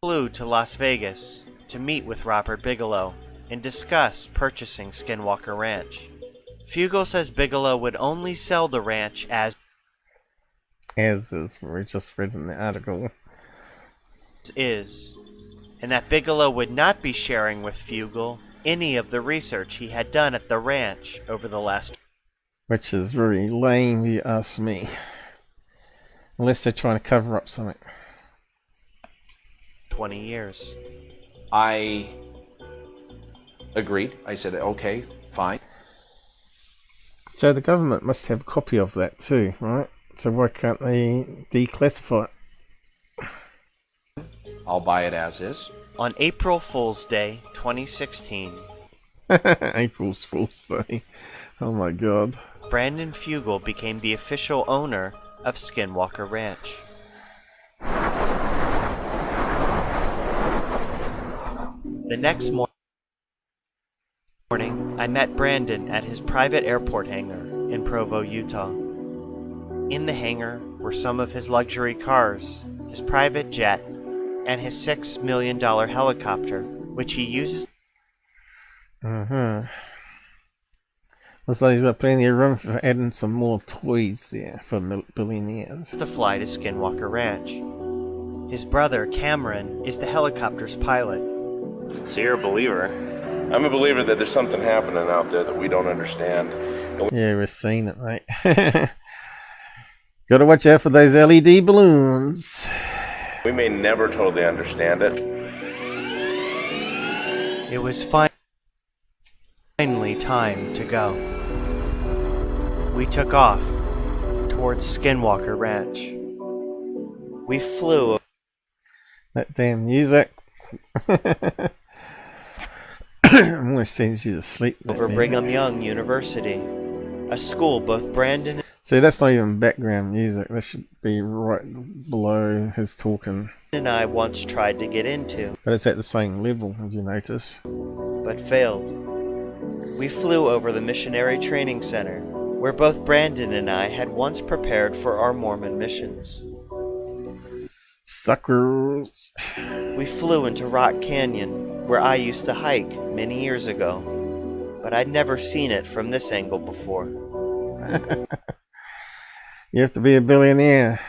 [SPEAKER 7] flew to Las Vegas to meet with Robert Bigelow and discuss purchasing Skinwalker Ranch. Fugal says Bigelow would only sell the ranch as
[SPEAKER 1] is. We just read in the article.
[SPEAKER 7] Is, and that Bigelow would not be sharing with Fugal any of the research he had done at the ranch over the last...
[SPEAKER 1] Which is very lame, you ask me. Unless they're trying to cover up something.
[SPEAKER 7] 20 years.
[SPEAKER 9] I agreed. I said, "Okay, fine."
[SPEAKER 1] So the government must have a copy of that too, right? So why can't they declassify it?
[SPEAKER 9] I'll buy it as is.
[SPEAKER 7] On April Fool's Day, 2016,
[SPEAKER 1] April's Fool's Day. Oh my god.
[SPEAKER 7] Brandon Fugal became the official owner of Skinwalker Ranch. The next morning, I met Brandon at his private airport hangar in Provo, Utah. In the hangar were some of his luxury cars, his private jet, and his $6 million helicopter, which he uses...
[SPEAKER 1] Looks like he's got plenty of room for adding some more toys there for billionaires.
[SPEAKER 7] ...to fly to Skinwalker Ranch. His brother, Cameron, is the helicopter's pilot.
[SPEAKER 10] So you're a believer? I'm a believer that there's something happening out there that we don't understand.
[SPEAKER 1] Yeah, we're seeing it, mate. Gotta watch out for those LED balloons.
[SPEAKER 10] We may never totally understand it.
[SPEAKER 7] It was finally time to go. We took off towards Skinwalker Ranch. We flew...
[SPEAKER 1] That damn music. Almost sends you to sleep.
[SPEAKER 7] ...over Brigham Young University, a school both Brandon...
[SPEAKER 1] See, that's not even background music. That should be right below his talking.
[SPEAKER 7] ...and I once tried to get into.
[SPEAKER 1] But it's at the same level, if you notice.
[SPEAKER 7] But failed. We flew over the Missionary Training Center, where both Brandon and I had once prepared for our Mormon missions.
[SPEAKER 1] Suckers.
[SPEAKER 7] We flew into Rock Canyon, where I used to hike many years ago, but I'd never seen it from this angle before.
[SPEAKER 1] You have to be a billionaire.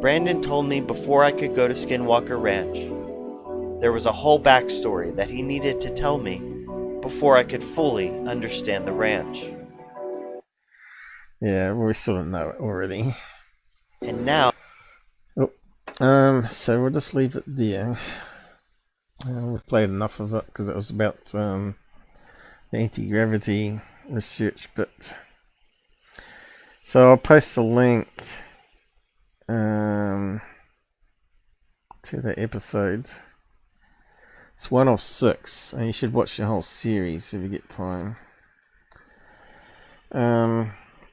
[SPEAKER 7] Brandon told me before I could go to Skinwalker Ranch, there was a whole backstory that he needed to tell me before I could fully understand the ranch.
[SPEAKER 1] Yeah, we sort of know it already.
[SPEAKER 7] And now...
[SPEAKER 1] So we'll just leave it there. We've played enough of it because it was about the anti-gravity research bit. So I'll post a link to the episode. It's 1 of 6, and you should watch the whole series if you get time.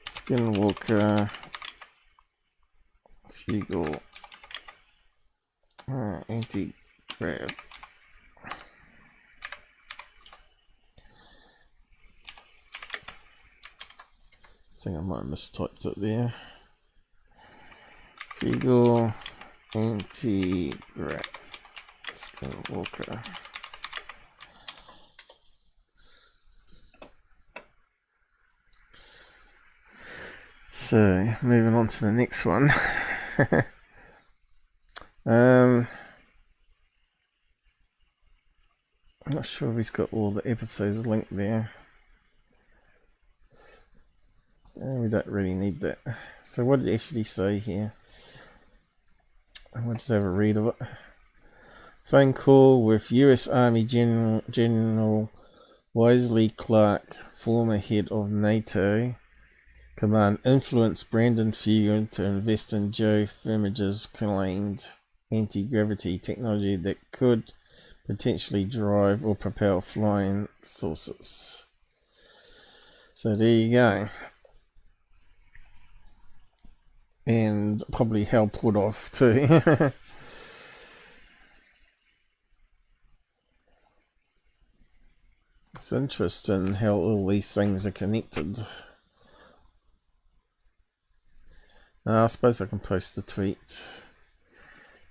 [SPEAKER 1] Skinwalker, Fugal, Antigravity. I think I might have mistyped it there. Fugal, Antigravity, Skinwalker. So, moving on to the next one. I'm not sure if he's got all the episodes linked there. We don't really need that. So what did it actually say here? I'll just have a read of it. Phone call with US Army General Wesley Clark, former head of NATO Command, influenced Brandon Fugal to invest in Joe Firmage's claimed anti-gravity technology that could potentially drive or propel flying saucers. So there you go. And probably Hal put off too. It's interesting how all these things are connected. I suppose I can post a tweet.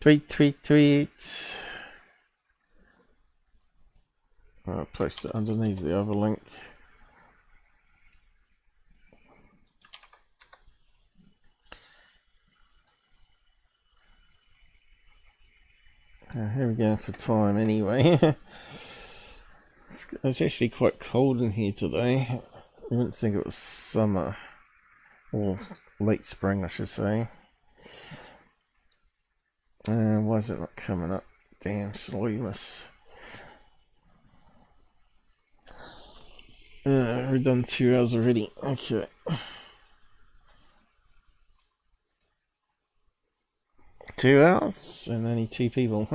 [SPEAKER 1] Tweet. I'll post it underneath the other link. Here we go for time anyway. It's actually quite cold in here today. I wouldn't think it was summer. Or late spring, I should say. Why is it not coming up? Damn, slowness. We've done 2 hours already. Okay. Two hours and only 2 people.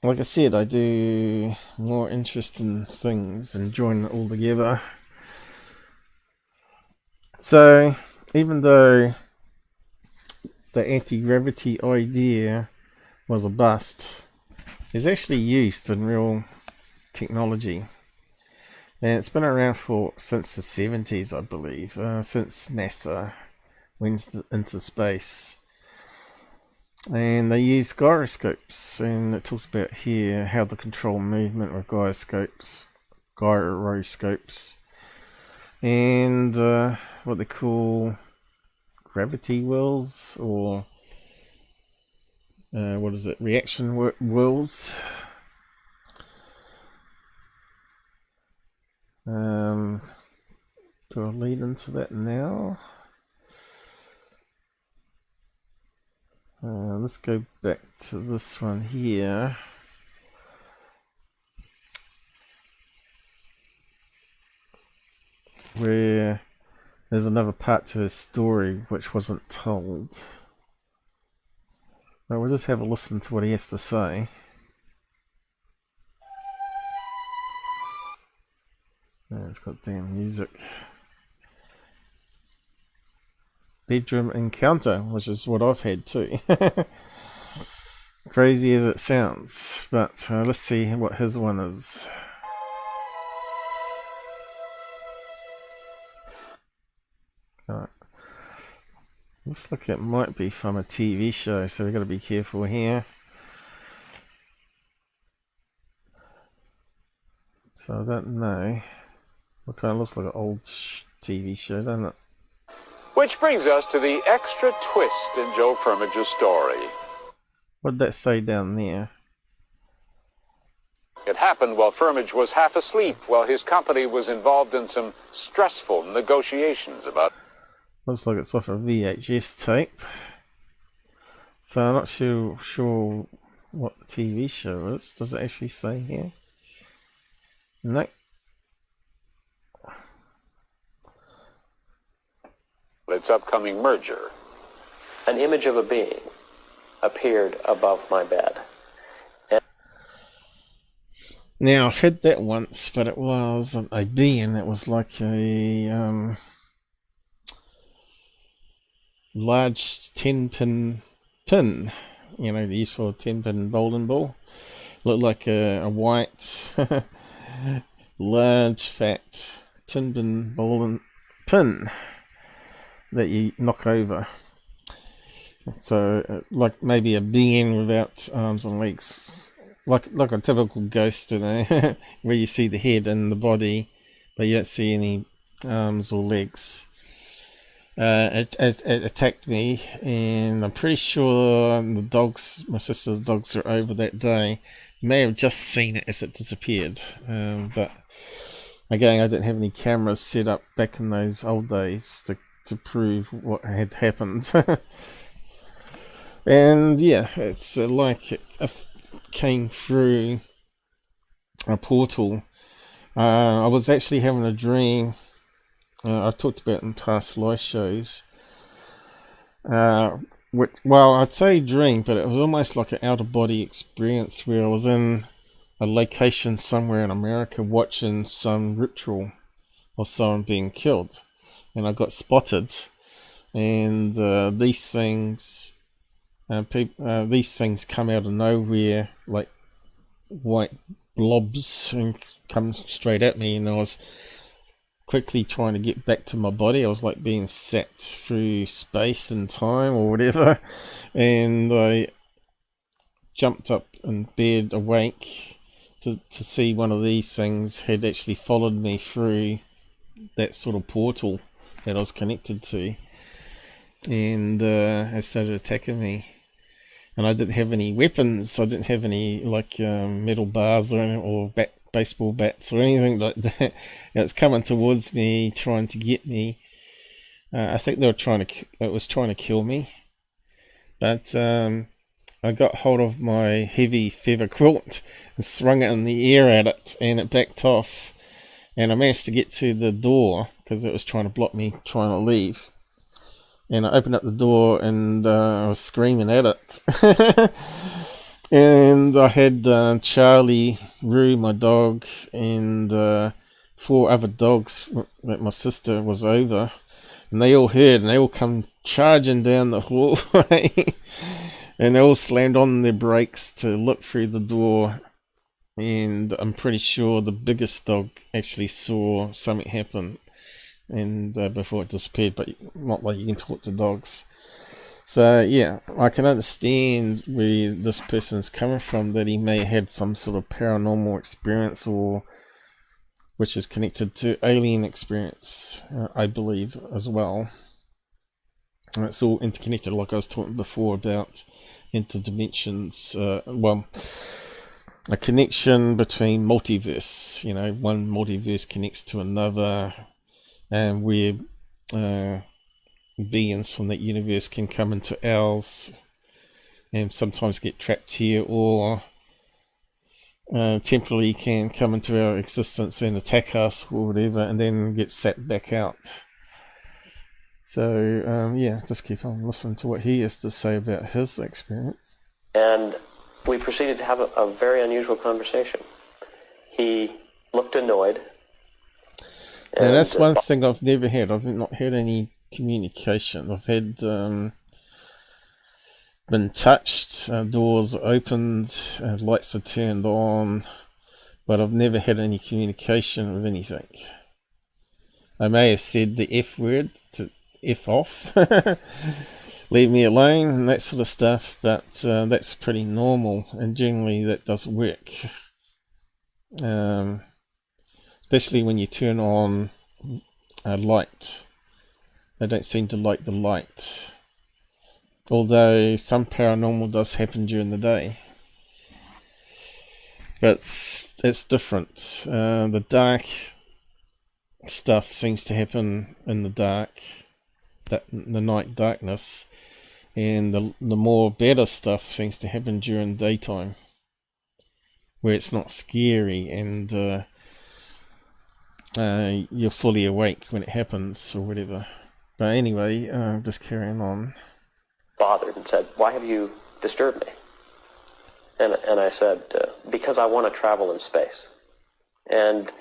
[SPEAKER 1] Like I said, I do more interesting things and join it all together. So, even though the anti-gravity idea was a bust, it's actually used in real technology. And it's been around since the 70s, I believe, since NASA went into space. And they use gyroscopes, and it talks about here how to control movement with gyroscopes, and what they call gravity wheels, or what is it, reaction wheels. Do I lead into that now? Let's go back to this one here. Where there's another part to his story which wasn't told. But we'll just have a listen to what he has to say. Oh, it's got damn music. Bedroom encounter, which is what I've had too. Crazy as it sounds, but let's see what his one is. Alright. Looks like it might be from a TV show, so we've got to be careful here. So I don't know. It kind of looks like an old TV show, doesn't it?
[SPEAKER 11] Which brings us to the extra twist in Joe Firmage's story.
[SPEAKER 1] What did that say down there?
[SPEAKER 11] It happened while Firmage was half asleep, while his company was involved in some stressful negotiations about...
[SPEAKER 1] Looks like it's off a VHS tape. So I'm not sure what the TV show is. Does it actually say here? No.
[SPEAKER 11] its upcoming merger.
[SPEAKER 6] An image of a being appeared above my bed.
[SPEAKER 1] Now, I've had that once, but it wasn't a being. It was like a large 10-pin pin. You know, the useful 10-pin bowling ball. Looked like a white, large, fat 10-pin bowling pin that you knock over. So, like maybe a being without arms and legs. Like a typical ghost, you know, where you see the head and the body, but you don't see any arms or legs. It attacked me, and I'm pretty sure the dogs, my sister's dogs, are over that day. May have just seen it as it disappeared, but again, I didn't have any cameras set up back in those old days to prove what had happened. And yeah, it's like it came through a portal. I was actually having a dream. I've talked about it in past live shows. Well, I'd say dream, but it was almost like an out-of-body experience where I was in a location somewhere in America watching some ritual of someone being killed, and I got spotted. And these things come out of nowhere like white blobs and come straight at me, and I was quickly trying to get back to my body. I was like being sapped through space and time or whatever, and I jumped up in bed awake to see one of these things had actually followed me through that sort of portal that I was connected to, and it started attacking me. And I didn't have any weapons. I didn't have any like metal bars or baseball bats or anything like that. It was coming towards me, trying to get me. I think it was trying to kill me. But I got hold of my heavy feather quilt and swung it in the air at it, and it backed off. And I managed to get to the door because it was trying to block me trying to leave. And I opened up the door, and I was screaming at it. And I had Charlie, Roo, my dog, and 4 other dogs that my sister was over. And they all heard, and they all come charging down the hallway. And they all slammed on their brakes to look through the door. And I'm pretty sure the biggest dog actually saw something happen, and before it disappeared, but not like you can talk to dogs. So yeah, I can understand where this person's coming from, that he may have had some sort of paranormal experience, or which is connected to alien experience, I believe, as well. And it's all interconnected, like I was talking before about interdimensions. Well, a connection between multiverse, you know, one multiverse connects to another, and where beings from that universe can come into ours and sometimes get trapped here, or temporarily can come into our existence and attack us or whatever, and then get sat back out. So yeah, just keep on listening to what he has to say about his experience.
[SPEAKER 6] And we proceeded to have a very unusual conversation. He looked annoyed.
[SPEAKER 1] Now that's one thing I've never had. I've not had any communication. I've had been touched, doors opened, lights are turned on, but I've never had any communication with anything. I may have said the F word to F off, leave me alone, and that sort of stuff, but that's pretty normal, and generally that doesn't work. Especially when you turn on a light. They don't seem to like the light. Although some paranormal does happen during the day. But it's different. The dark stuff seems to happen in the dark, the night darkness, and the more better stuff seems to happen during daytime, where it's not scary and you're fully awake when it happens or whatever. But anyway, just carrying on.
[SPEAKER 6] Bothered and said, "Why have you disturbed me?" And I said, "Because I want to travel in space." And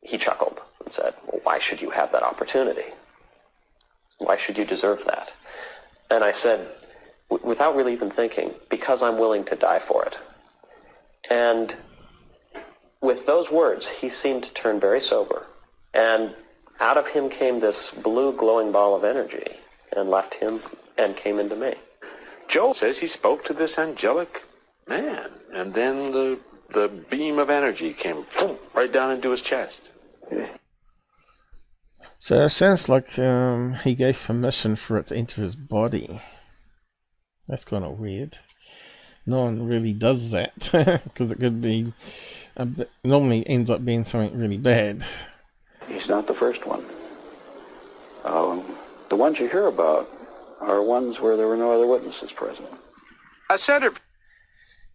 [SPEAKER 6] he chuckled and said, "Well, why should you have that opportunity? Why should you deserve that?" And I said, without really even thinking, "Because I'm willing to die for it." And with those words, he seemed to turn very sober. And out of him came this blue glowing ball of energy and left him and came into me.
[SPEAKER 11] Joel says he spoke to this angelic man, and then the beam of energy came boom, right down into his chest.
[SPEAKER 1] So it sounds like he gave permission for it to enter his body. That's kind of weird. No one really does that, because it could be, normally ends up being something really bad.
[SPEAKER 11] He's not the first one. The ones you hear about are ones where there were no other witnesses present. A center.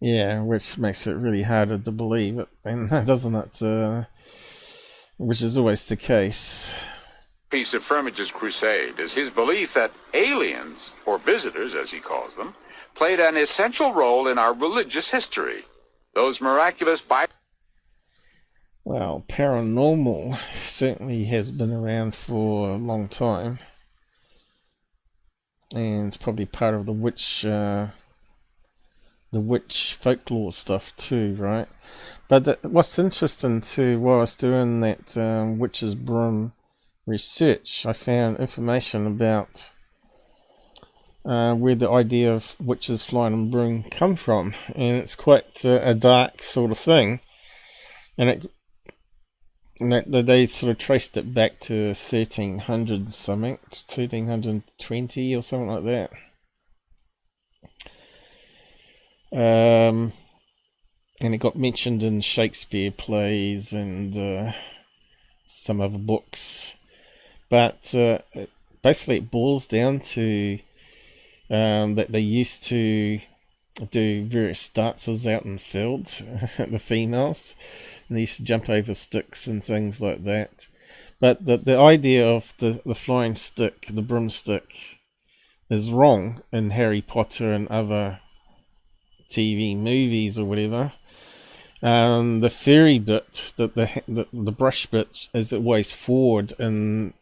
[SPEAKER 1] Yeah, which makes it really harder to believe it, and doesn't it? Which is always the case.
[SPEAKER 11] Piece of Firmage's crusade is his belief that aliens, or visitors as he calls them, played an essential role in our religious history. Those miraculous
[SPEAKER 1] Well, paranormal certainly has been around for a long time, and it's probably part of the witch folklore stuff too, right? But what's interesting too, while I was doing that witch's broom research, I found information about where the idea of witches flying on broom come from, and it's quite a dark sort of thing, and they sort of traced it back to 1300 something, 1320 or something like that. And it got mentioned in Shakespeare plays and some other books, but basically it boils down to that they used to do various dances out in the fields, the females, and they used to jump over sticks and things like that. But the idea of the flying stick, the broomstick, is wrong in Harry Potter and other TV movies or whatever. The fairy bit, the brush bit, is always forward in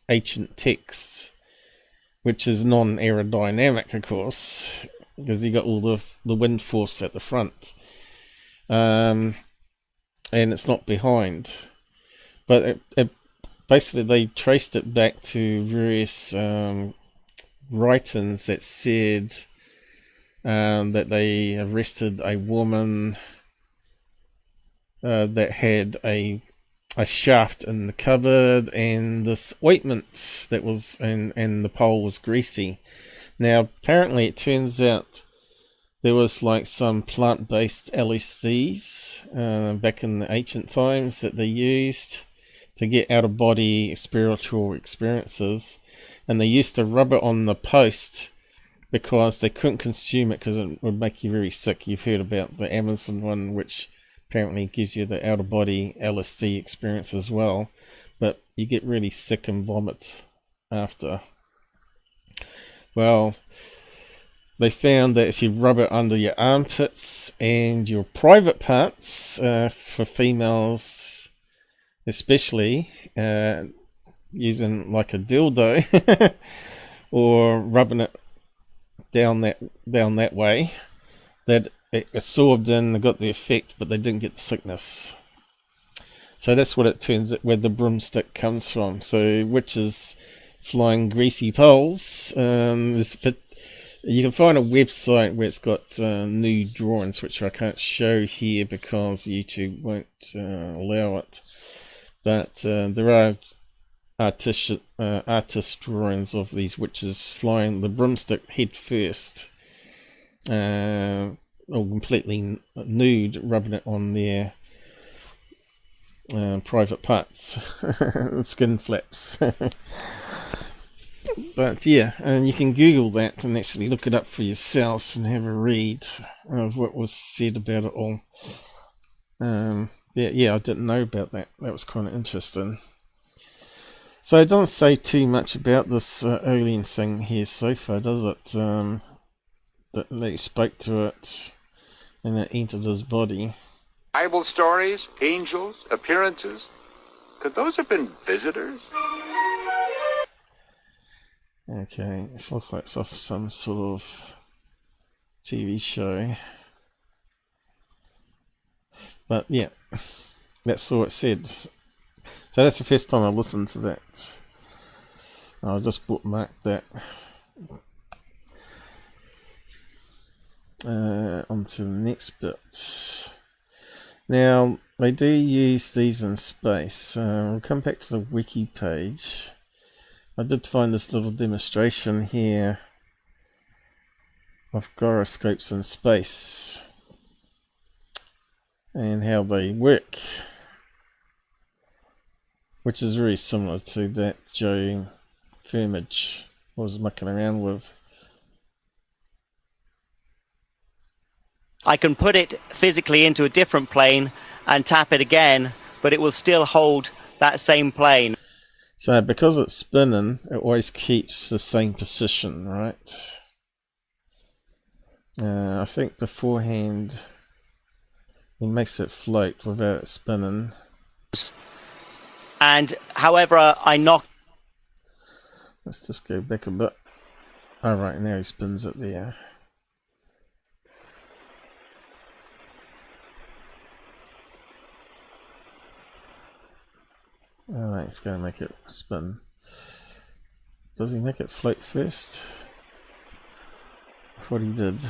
[SPEAKER 1] ancient texts, which is non-aerodynamic, of course, because you got all the wind force at the front, and it's not behind. But it basically they traced it back to various writings that said that they arrested a woman that had a shaft in the cupboard, and this ointment that was, and the pole was greasy. Now apparently it turns out there was like some plant-based LSDs back in the ancient times that they used to get out-of-body spiritual experiences, and they used to rub it on the post because they couldn't consume it because it would make you very sick. You've heard about the Amazon one, which apparently gives you the out-of-body LSD experience as well, but you get really sick and vomit after. Well, they found that if you rub it under your armpits and your private parts, for females especially, using like a dildo or rubbing it down that way, that it absorbed in and got the effect, but they didn't get the sickness. So that's what it turns out, where the broomstick comes from. So witches flying greasy poles. But you can find a website where it's got nude drawings, which I can't show here because YouTube won't allow it. But there are artist drawings of these witches flying the broomstick head first, all completely nude, rubbing it on their private parts, skin flaps. But yeah, and you can Google that and actually look it up for yourselves and have a read of what was said about it all. Yeah, I didn't know about that. That was kind of interesting. So it doesn't say too much about this alien thing here so far, does it? That he spoke to it and it entered his body.
[SPEAKER 11] Bible stories, angels, appearances. Could those have been visitors?
[SPEAKER 1] Okay, this looks like it's off some sort of TV show. But yeah, that's all it said. So that's the first time I listened to that. I'll just bookmark that. Onto the next bit. Now, they do use these in space. We'll come back to the wiki page. I did find this little demonstration here of gyroscopes in space and how they work, which is very similar to that Joe Firmage was mucking around with.
[SPEAKER 7] I can put it physically into a different plane and tap it again, but it will still hold that same plane.
[SPEAKER 1] So because it's spinning, it always keeps the same position, right? I think beforehand it makes it float without it spinning.
[SPEAKER 7] And however I knock...
[SPEAKER 1] Let's just go back a bit. Alright, now he spins it there. Alright, it's going to make it spin. Does he make it float first? I thought he did.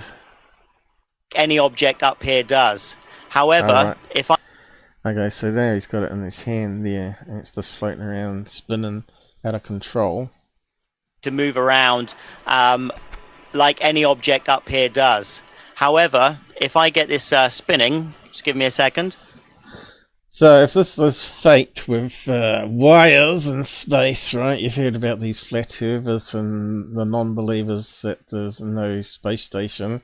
[SPEAKER 7] Any object up here does. However, if I...
[SPEAKER 1] Okay, so there he's got it in his hand there, and it's just floating around, spinning out of control.
[SPEAKER 7] To move around like any object up here does. However, if I get this spinning, just give me a second.
[SPEAKER 1] So if this is fake with wires in space, right? You've heard about these flat earthers and the non-believers that there's no space station.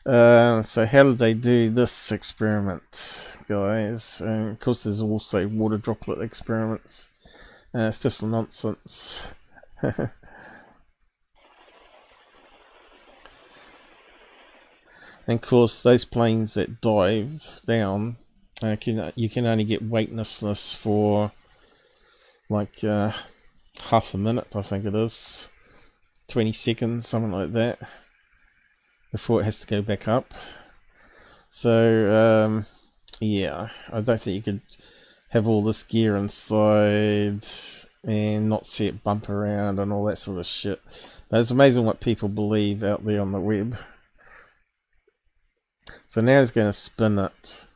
[SPEAKER 1] So how did they do this experiment, guys? And of course there's also water droplet experiments. It's just nonsense. And of course those planes that dive down, you can only get weightlessness for like half a minute, I think it is, 20 seconds, something like that, before it has to go back up. So yeah, I don't think you could have all this gear inside and not see it bump around and all that sort of shit. But it's amazing what people believe out there on the web. So now he's going to spin it.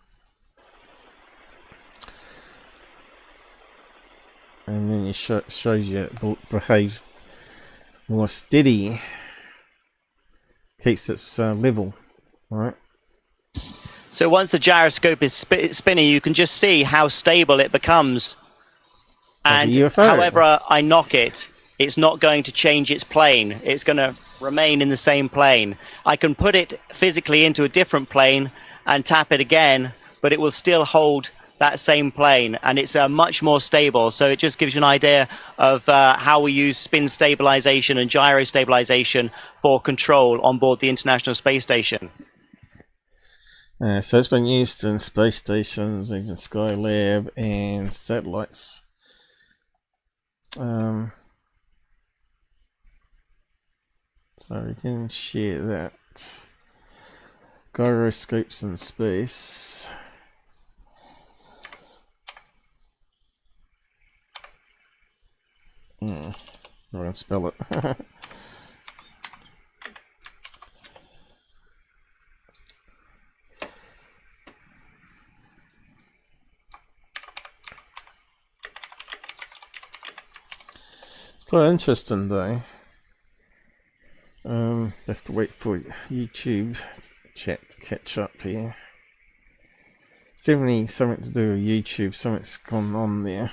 [SPEAKER 1] And then it shows you it behaves more steady. Keeps its level, right?
[SPEAKER 7] So once the gyroscope is spinning, you can just see how stable it becomes.
[SPEAKER 1] Like
[SPEAKER 7] and however I knock it, it's not going to change its plane. It's going to remain in the same plane. I can put it physically into a different plane and tap it again, but it will still hold that same plane, and it's much more stable. So it just gives you an idea of how we use spin stabilization and gyro stabilization for control on board the International Space Station.
[SPEAKER 1] So it's been used in space stations, even Skylab and satellites. So we can share that. Gyroscopes in space. I'm going to spell it. It's quite interesting though. Have to wait for YouTube chat to catch up here. It's definitely something to do with YouTube. Something's gone on there.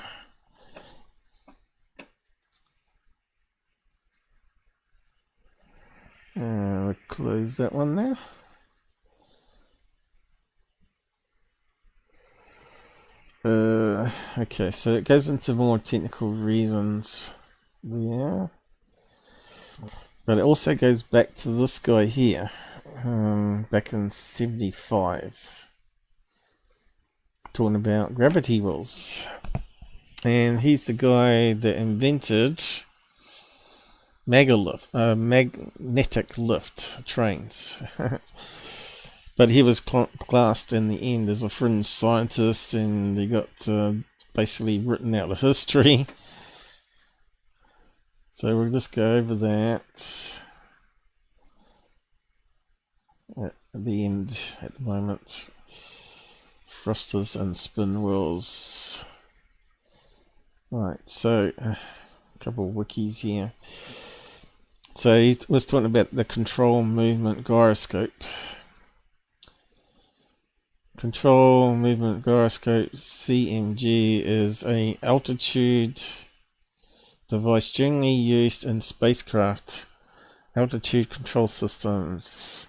[SPEAKER 1] We'll close that one now. Okay, so it goes into more technical reasons there. But it also goes back to this guy here, back in 75. Talking about gravity wells. And he's the guy that invented magnetic lift trains. But he was classed in the end as a fringe scientist, and he got basically written out of history. So we'll just go over that at the end at the moment. Thrusters and spin wheels. Right, so a couple of wikis here. So he was talking about the control movement gyroscope. Control movement gyroscope CMG is an altitude device generally used in spacecraft altitude control systems.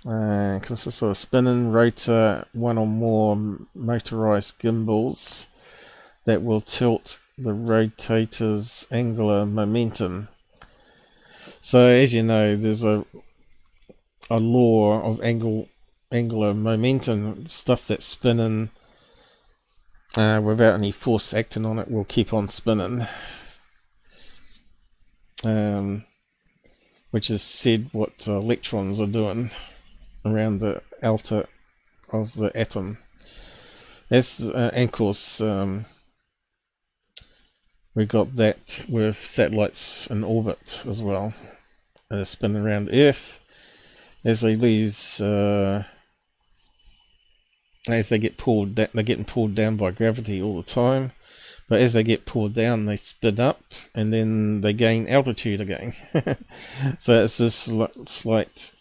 [SPEAKER 1] Consists of a spinning rotor, one or more motorized gimbals that will tilt the rotator's angular momentum. So as you know, there's a law of angular momentum. Stuff that's spinning without any force acting on it will keep on spinning, which is said what electrons are doing around the outer of the atom. That's and of course we got that with satellites in orbit as well, spinning around Earth. As they lose, as they get pulled, they're getting pulled down by gravity all the time. But as they get pulled down, they spin up, and then they gain altitude again. So it's this slight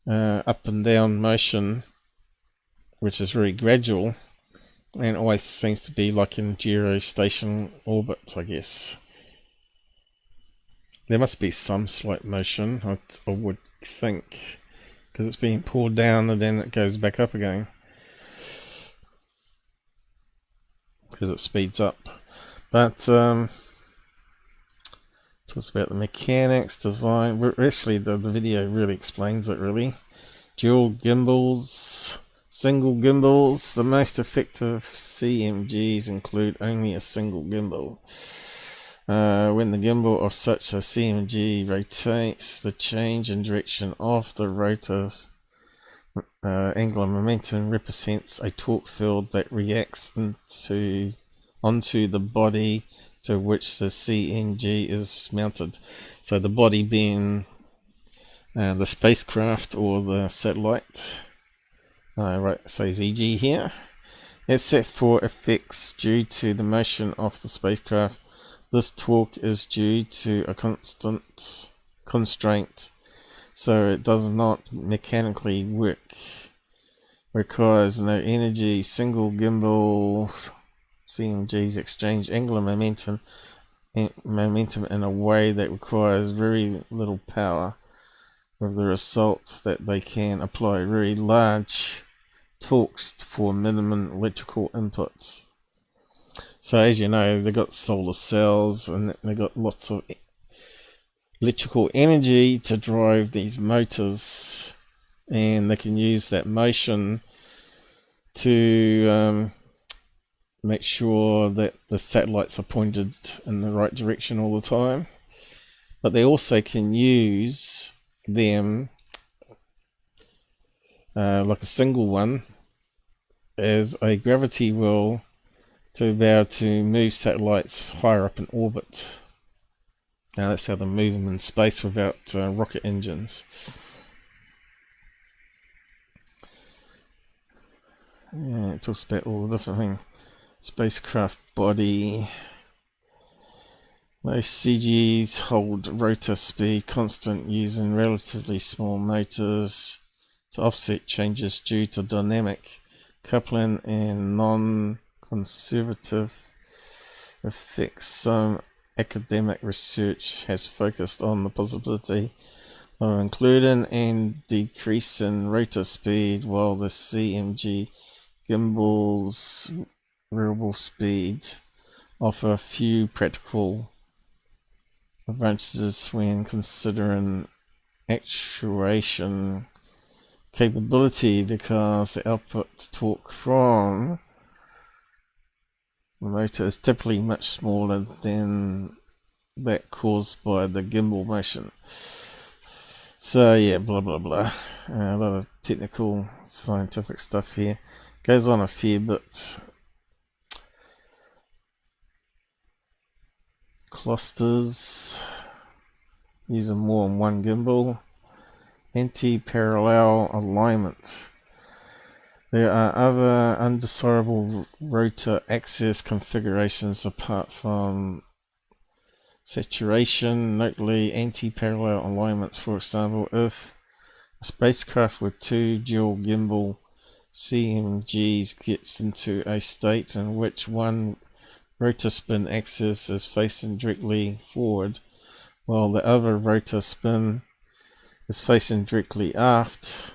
[SPEAKER 1] up and down motion, which is very gradual, and always seems to be like in gyro station orbit, I guess. There must be some slight motion, I would think, because it's being pulled down and then it goes back up again, because it speeds up. But talks about the mechanics, design. Actually, the video really explains it, really. Dual gimbals, single gimbals. The most effective CMGs include only a single gimbal. When the gimbal of such a CMG rotates, the change in direction of the rotor's angular momentum represents a torque field that reacts onto the body to which the CMG is mounted. So the body being the spacecraft or the satellite. Right, it says EG here. Except for effects due to the motion of the spacecraft, this torque is due to a constant constraint, so it does not mechanically work. Requires no energy. Single gimbal CMGs exchange angular momentum in a way that requires very little power, with the result that they can apply very large torques for minimum electrical inputs. So as you know, they've got solar cells and they've got lots of electrical energy to drive these motors, and they can use that motion to make sure that the satellites are pointed in the right direction all the time. But they also can use them like a single one as a gravity well to be able to move satellites higher up in orbit. Now that's how they move them in space without rocket engines. Yeah, it talks about all the different things. Spacecraft body. Most CGs hold rotor speed constant using relatively small motors. to offset changes due to dynamic coupling and non-conservative effects. Some academic research has focused on the possibility of including and decreasing rotor speed, while the CMG gimbals' variable speed offer a few practical advantages when considering actuation capability, because the output torque from the motor is typically much smaller than that caused by the gimbal motion. So yeah, blah blah blah. A lot of technical scientific stuff here. Goes on a fair bit. Clusters using more than one gimbal. Anti-parallel alignment. There are other undesirable rotor axis configurations apart from saturation, notably anti-parallel alignments. For example, if a spacecraft with two dual gimbal CMGs gets into a state in which one rotor spin axis is facing directly forward while the other rotor spin is facing directly aft,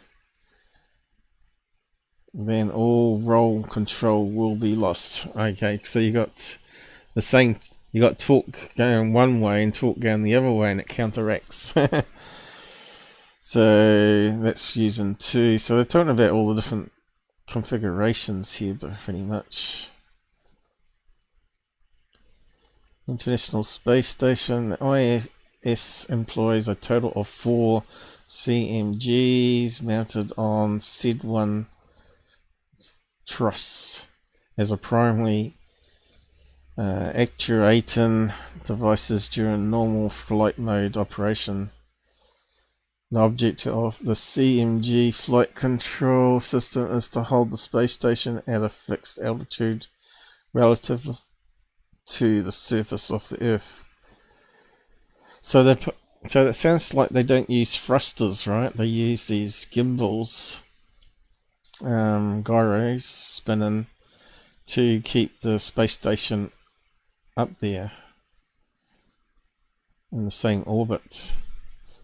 [SPEAKER 1] then all roll control will be lost. Okay, so you got the same, you got torque going one way and torque going the other way, and it counteracts. So that's using two. So they're talking about all the different configurations here, but pretty much. International Space Station. The ISS employs a total of 4 CMGs mounted on SED-1 truss as a primary actuating devices during normal flight mode operation. The objective of the CMG flight control system is to hold the space station at a fixed altitude relative to the surface of the Earth. So that sounds like they don't use thrusters, right? They use these gimbals, gyros spinning to keep the space station up there in the same orbit, as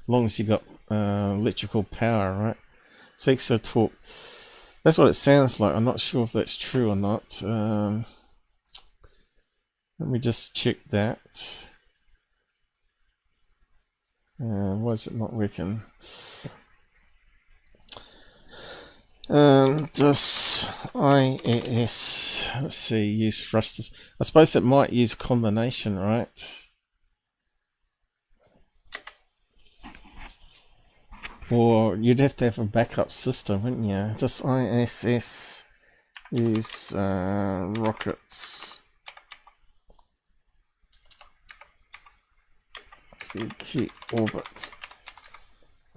[SPEAKER 1] long as you got electrical power, right? 6 torque. That's what it sounds like. I'm not sure if that's true or not. Let me just check that. Why is it not working? Does IAS, let's see, use thrusters? I suppose it might use a combination, right? Or you'd have to have a backup system, wouldn't you? Does ISS use rockets to keep orbit?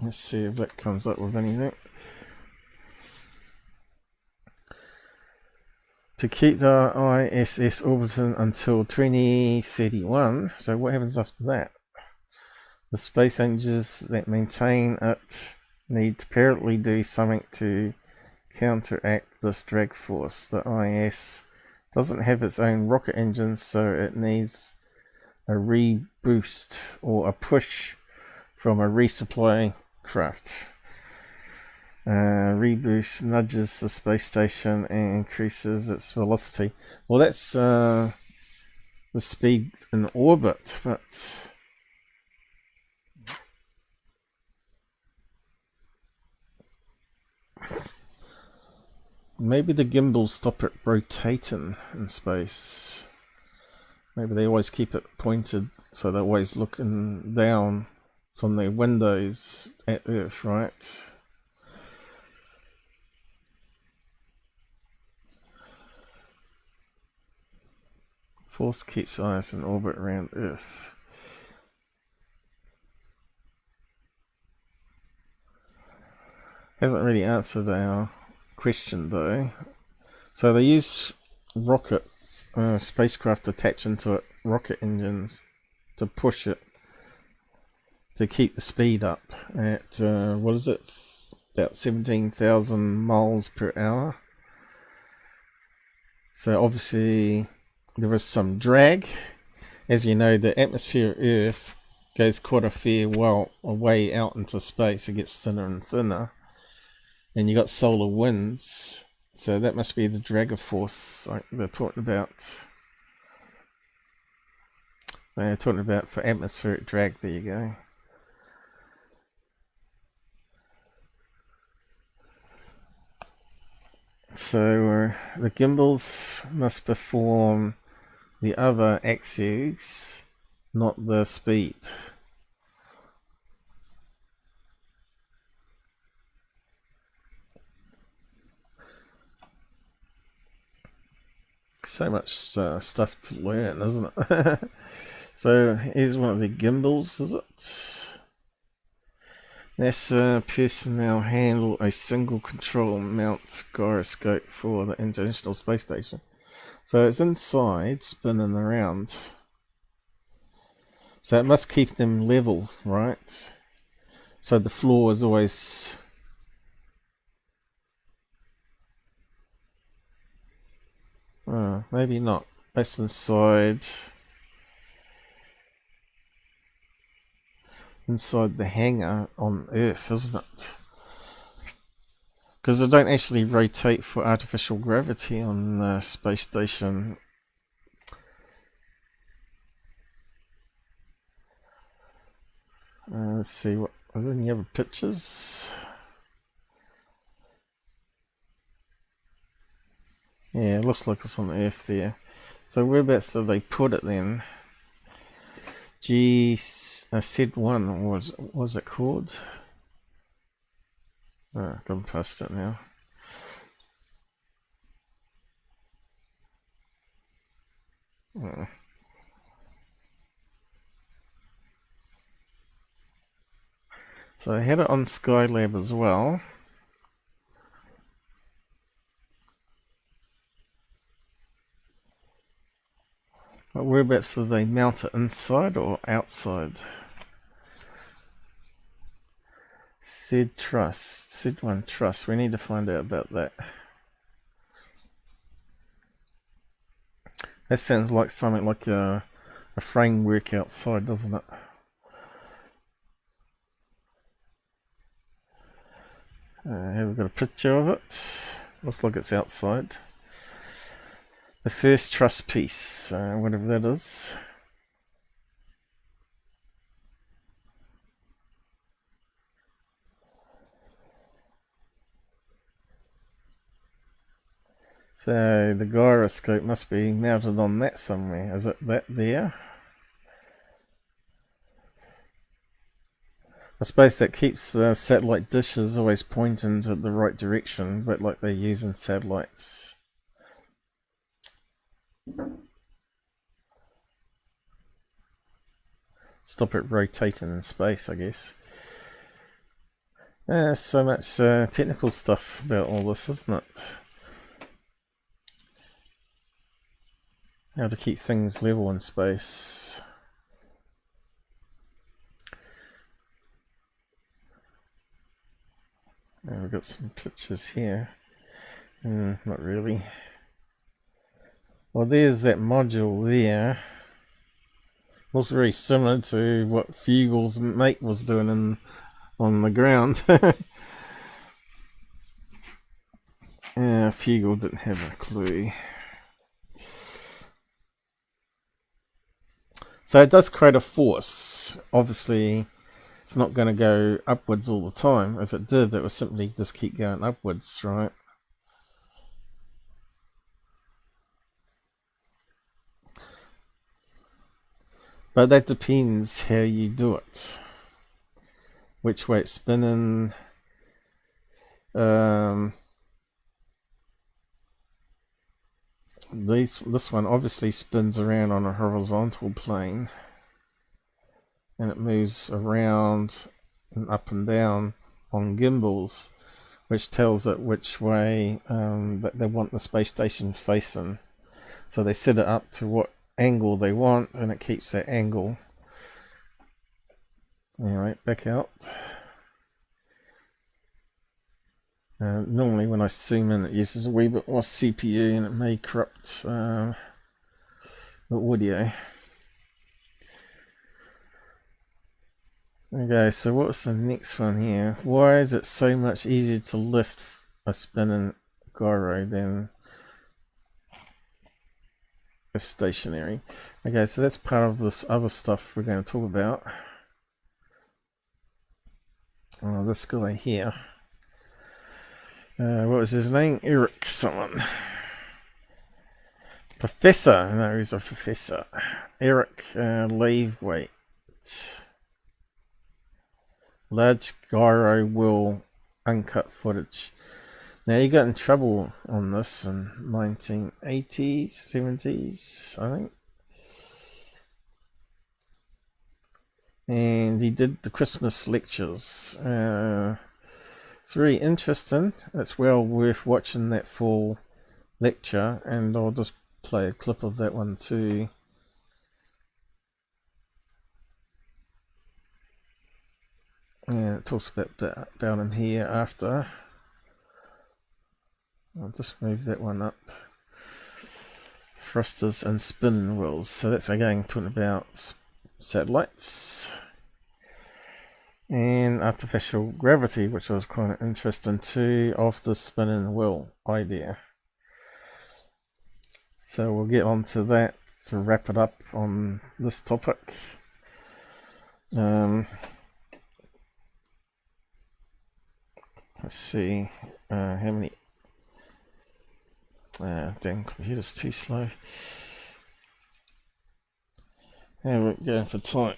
[SPEAKER 1] Let's see if that comes up with anything. To keep the ISS orbiting until 2031. So what happens after that? The space engines that maintain it need to apparently do something to counteract this drag force. The IS doesn't have its own rocket engines, so it needs a reboost or a push from a resupply craft. Reboost nudges the space station and increases its velocity. Well, that's the speed in orbit, but maybe the gimbals stop it rotating in space. Maybe they always keep it pointed so they're always looking down from their windows at Earth, right? Force keeps eyes in orbit around Earth. Hasn't really answered our question though. So they use rockets, spacecraft attaching to it, rocket engines to push it to keep the speed up at what is it, about 17,000 miles per hour. So obviously there is some drag. As you know, the atmosphere of Earth goes quite a fair while away out into space. It gets thinner and thinner. And you got solar winds. So that must be the drag force like they're talking about. They're talking about for atmospheric drag. There you go. So the gimbals must perform the other axes, not the speed. So much stuff to learn, isn't it? So here's one of the gimbals, is it? NASA personnel handle a single control mount gyroscope for the International Space Station. So it's inside, spinning around. So it must keep them level, right? So the floor is always... maybe not. That's inside the hangar on Earth, isn't it? Because they don't actually rotate for artificial gravity on the space station. Let's see, what are there any other pictures? Yeah, it looks like it's on Earth there. So whereabouts did they put it then? Z1, what was it called? Oh, gone past it now. Oh. So I had it on Skylab as well. But whereabouts do they mount it, inside or outside? Z1 Trust, we need to find out about that. That sounds like something like a framework outside, doesn't it? Have we got a picture of it? Looks like it's outside. The first truss piece, whatever that is. So the gyroscope must be mounted on that somewhere. Is it that there? I suppose that keeps the satellite dishes always pointing to the right direction, but like they use in satellites. Stop it rotating in space, I guess. So much technical stuff about all this, isn't it? How to keep things level in space. We've got some pictures here. Not really. Well, there's that module there. Looks very similar to what Fugal's mate was doing on the ground. Fugal didn't have a clue. So it does create a force. Obviously, it's not going to go upwards all the time. If it did, it would simply just keep going upwards, right? But that depends how you do it. Which way it's spinning. This one obviously spins around on a horizontal plane. And it moves around and up and down on gimbals, which tells it which way that they want the space station facing. So they set it up to what angle they want, and it keeps that angle. Alright, back out. Normally when I zoom in it uses a wee bit more CPU and it may corrupt the audio. Okay, so what's the next one here? Why is it so much easier to lift a spinning gyro than if stationary? Okay, so that's part of this other stuff we're going to talk about. Oh, this guy here. What was his name? Eric someone. Professor. No, he's a professor. Eric LaithWaite. Large gyro wheel uncut footage. Now he got in trouble on this in 1980s, 70s, I think. And he did the Xmas Lectures. It's really interesting. It's well worth watching that full lecture, and I'll just play a clip of that one too. And it talks about him here after. I'll just move that one up. Thrusters and spinning wheels. So that's again talking about satellites. And artificial gravity, which was kind of interesting too, of the spinning wheel idea. So we'll get on to that to wrap it up on this topic. Let's see how many. Damn, computer's too slow. Yeah, we're going for time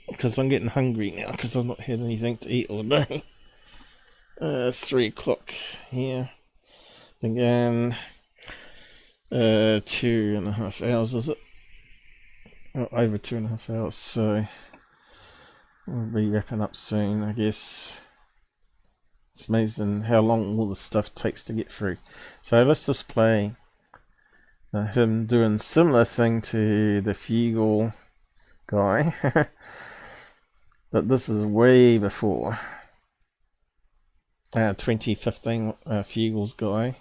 [SPEAKER 1] because I'm getting hungry now because I've not had anything to eat all day. It's 3 o'clock here. Been going 2.5 hours, is it? Oh, over 2.5 hours, so we'll be wrapping up soon, I guess. It's amazing how long all this stuff takes to get through. So let's just play him doing similar thing to the Fugal guy. But this is way before 2015 Fugal's guy.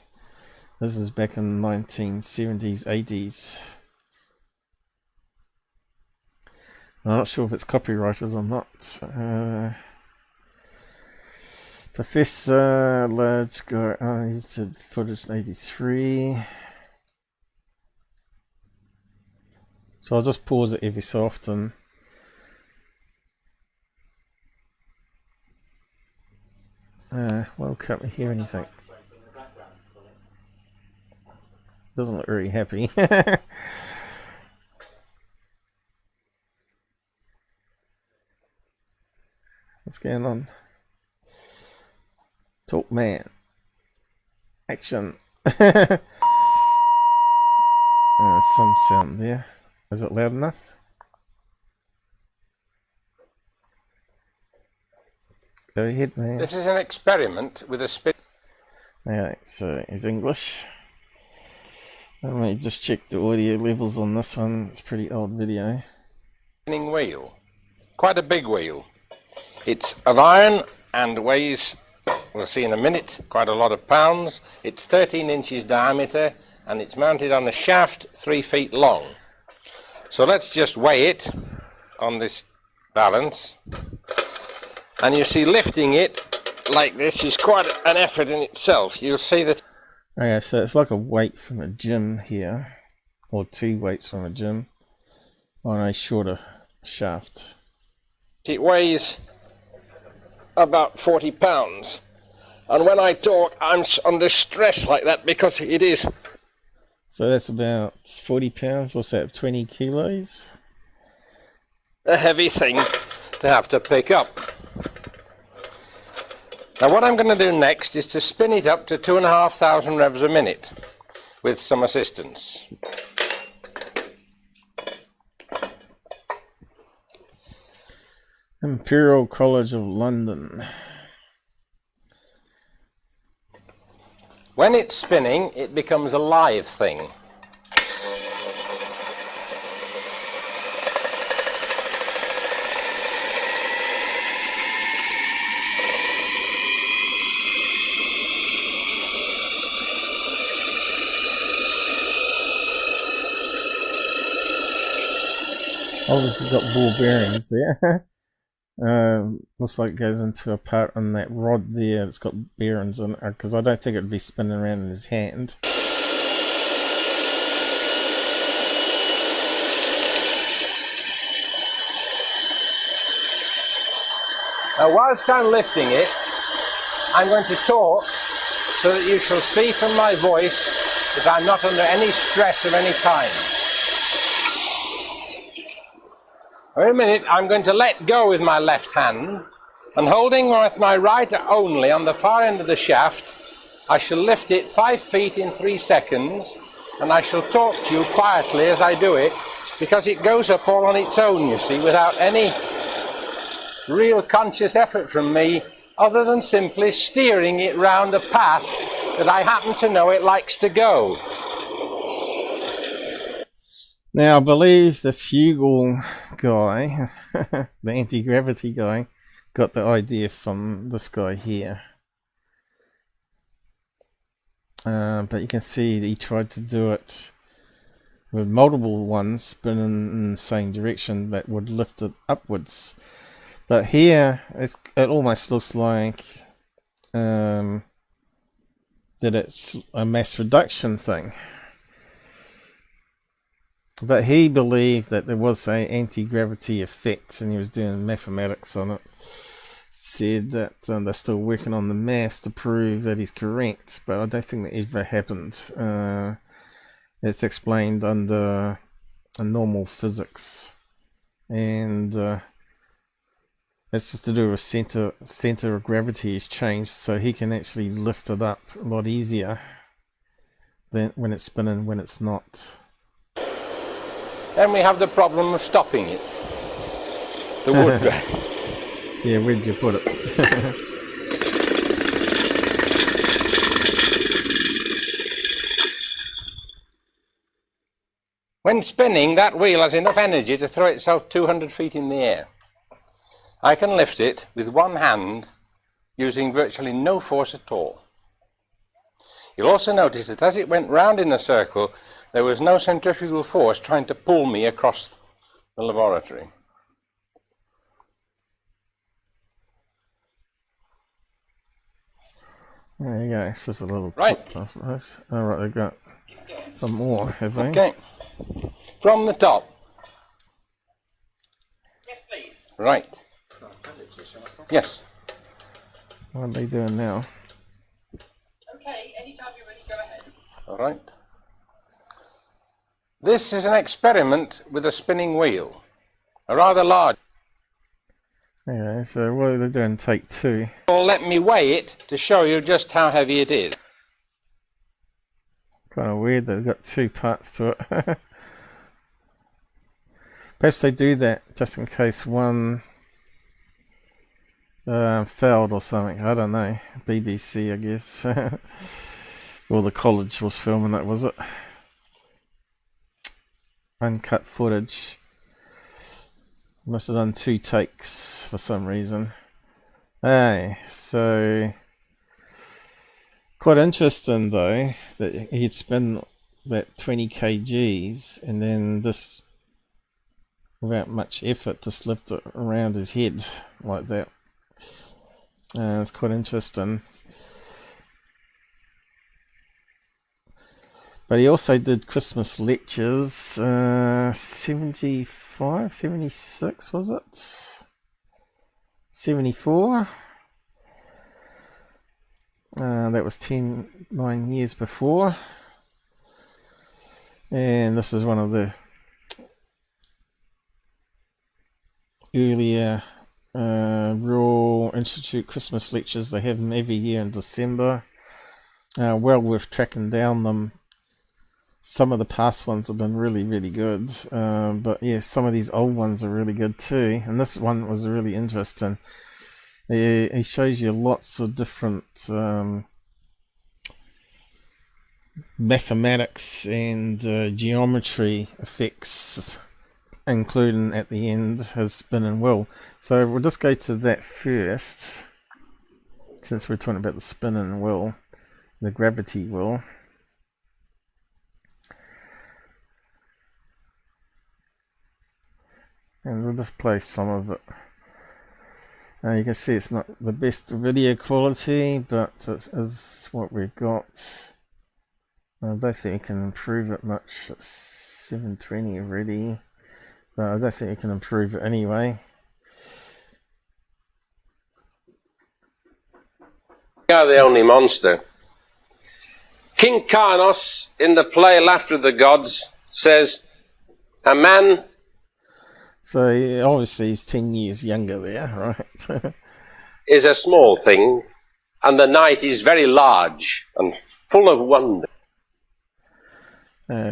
[SPEAKER 1] This is back in 1970s, 80s. I'm not sure if it's copyrighted or not. Professor, large guy, he said footage in 83. So I'll just pause it every so often. Well, can't we hear anything? Doesn't look very happy. What's going on? Talk man. Action. Some sound there. Is it loud enough? Go ahead, man.
[SPEAKER 12] This is an experiment with a spin.
[SPEAKER 1] Alright, so he's English. Let me just check the audio levels on this one. It's a pretty old video.
[SPEAKER 12] Spinning wheel. Quite a big wheel. It's of iron and weighs, we'll see in a minute, quite a lot of pounds. It's 13 inches diameter and it's mounted on a shaft 3 feet long. So let's just weigh it on this balance. And you see lifting it like this is quite an effort in itself. You'll see that.
[SPEAKER 1] Okay, so it's like a weight from a gym here, or 2 weights from a gym on a shorter shaft.
[SPEAKER 12] It weighs about 40 pounds. And when I talk, I'm under stress like that because it is.
[SPEAKER 1] So that's about 40 pounds, what's that, 20 kilos?
[SPEAKER 12] A heavy thing to have to pick up. Now what I'm going to do next is to spin it up to 2,500 revs a minute with some assistance.
[SPEAKER 1] Imperial College of London.
[SPEAKER 12] When it's spinning, it becomes a live thing.
[SPEAKER 1] Obviously got ball bearings there. Looks like it goes into a part on that rod there. It's got bearings in it, because I don't think it would be spinning around in his hand.
[SPEAKER 12] Whilst I'm lifting it, I'm going to talk so that you shall see from my voice that I'm not under any stress of any kind. For a minute, I'm going to let go with my left hand, and holding with my right only on the far end of the shaft, I shall lift it 5 feet in 3 seconds, and I shall talk to you quietly as I do it, because it goes up all on its own, you see, without any real conscious effort from me, other than simply steering it round a path that I happen to know it likes to go.
[SPEAKER 1] Now, I believe the Fugal guy, the anti-gravity guy, got the idea from this guy here. But you can see that he tried to do it with multiple ones spinning in the same direction that would lift it upwards. But here, it almost looks like that it's a mass reduction thing. But he believed that there was an anti-gravity effect, and he was doing mathematics on it. Said that they're still working on the maths to prove that he's correct, but I don't think that ever happened. It's explained under a normal physics, and it's just to do with center of gravity is changed, so he can actually lift it up a lot easier than when it's spinning when it's not.
[SPEAKER 12] Then we have the problem of stopping it. The wood drag.
[SPEAKER 1] Yeah, where'd you put it?
[SPEAKER 12] When spinning, that wheel has enough energy to throw itself 200 feet in the air. I can lift it with one hand using virtually no force at all. You'll also notice that as it went round in a circle, there was no centrifugal force trying to pull me across the laboratory.
[SPEAKER 1] There you go, it's just a little
[SPEAKER 12] right.
[SPEAKER 1] clip, I suppose. Oh, right, they've got some more, have they?
[SPEAKER 12] Okay. From the top. Yes, please. Right. Yes.
[SPEAKER 1] What are they doing now?
[SPEAKER 12] Okay, anytime you're ready, go ahead. All right. This is an experiment with a spinning wheel, a rather large.
[SPEAKER 1] Okay, so what are they doing? Take 2.
[SPEAKER 12] Well, let me weigh it to show you just how heavy it is.
[SPEAKER 1] Kind of weird that they've got 2 parts to it. Perhaps they do that just in case one failed or something. I don't know. BBC, I guess. Or the college was filming it, was it? Uncut footage. Must have done 2 takes for some reason. Hey, so quite interesting though that he'd spin that 20 kgs and then just without much effort just lift it around his head like that. It's quite interesting. But he also did Christmas lectures, 75, 76 was it? 74? That was 9 years before. And this is one of the earlier Royal Institute Christmas lectures. They have them every year in December. Well worth tracking down them. Some of the past ones have been really, really good. But yeah, some of these old ones are really good too. And this one was really interesting. He shows you lots of different mathematics and geometry effects, including at the end his spinning wheel. So we'll just go to that first, since we're talking about the spinning wheel, the gravity wheel. and we'll just play some of it. You can see it's not the best video quality, but it is what we've got. I don't think we can improve it much. It's 720 already, but I don't think we can improve it anyway.
[SPEAKER 12] We are the only monster. King Karnos in the play Laughter of the Gods says, a man...
[SPEAKER 1] So obviously he's 10 years younger there, right?
[SPEAKER 12] is a small thing, and the night is very large and full of wonder.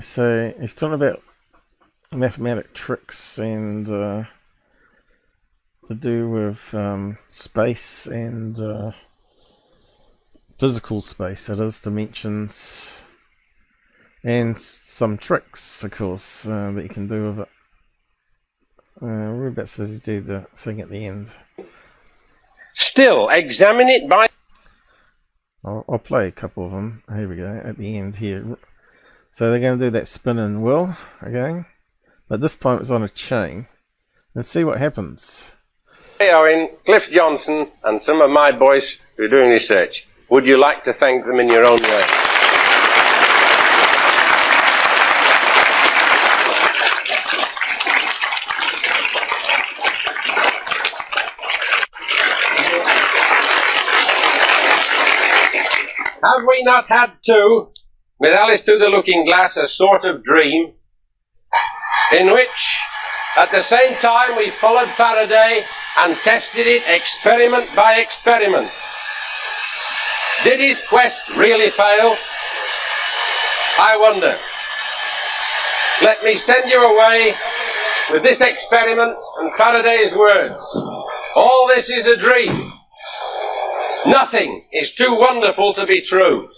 [SPEAKER 1] So he's talking about mathematic tricks and to do with space and physical space, that is, dimensions, and some tricks, of course, that you can do with it. Whereabouts does he do the thing at the end?
[SPEAKER 12] Still, examine it by...
[SPEAKER 1] I'll play a couple of them. Here we go, at the end here. So they're going to do that spinning wheel again, but this time it's on a chain. Let's see what happens.
[SPEAKER 12] Hey Owen, Cliff Johnson and some of my boys who are doing research. Would you like to thank them in your own way? Have we not had too, with Alice Through the Looking Glass, a sort of dream in which at the same time we followed Faraday and tested it experiment by experiment? Did his quest really fail? I wonder. Let me send you away with this experiment and Faraday's words. All this is a dream. Nothing is too wonderful to be true.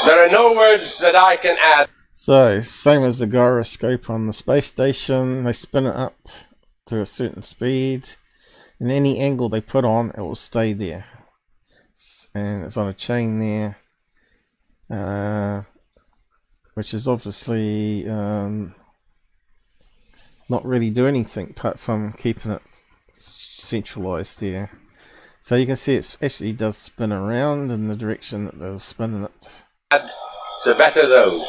[SPEAKER 12] There are no words that I can add.
[SPEAKER 1] So, same as the gyroscope on the space station, they spin it up to a certain speed, and any angle they put on, it will stay there. And it's on a chain there, which is obviously not really do anything apart from keeping it centralized there. So you can see it actually does spin around in the direction that they're spinning it.
[SPEAKER 12] Add to better those.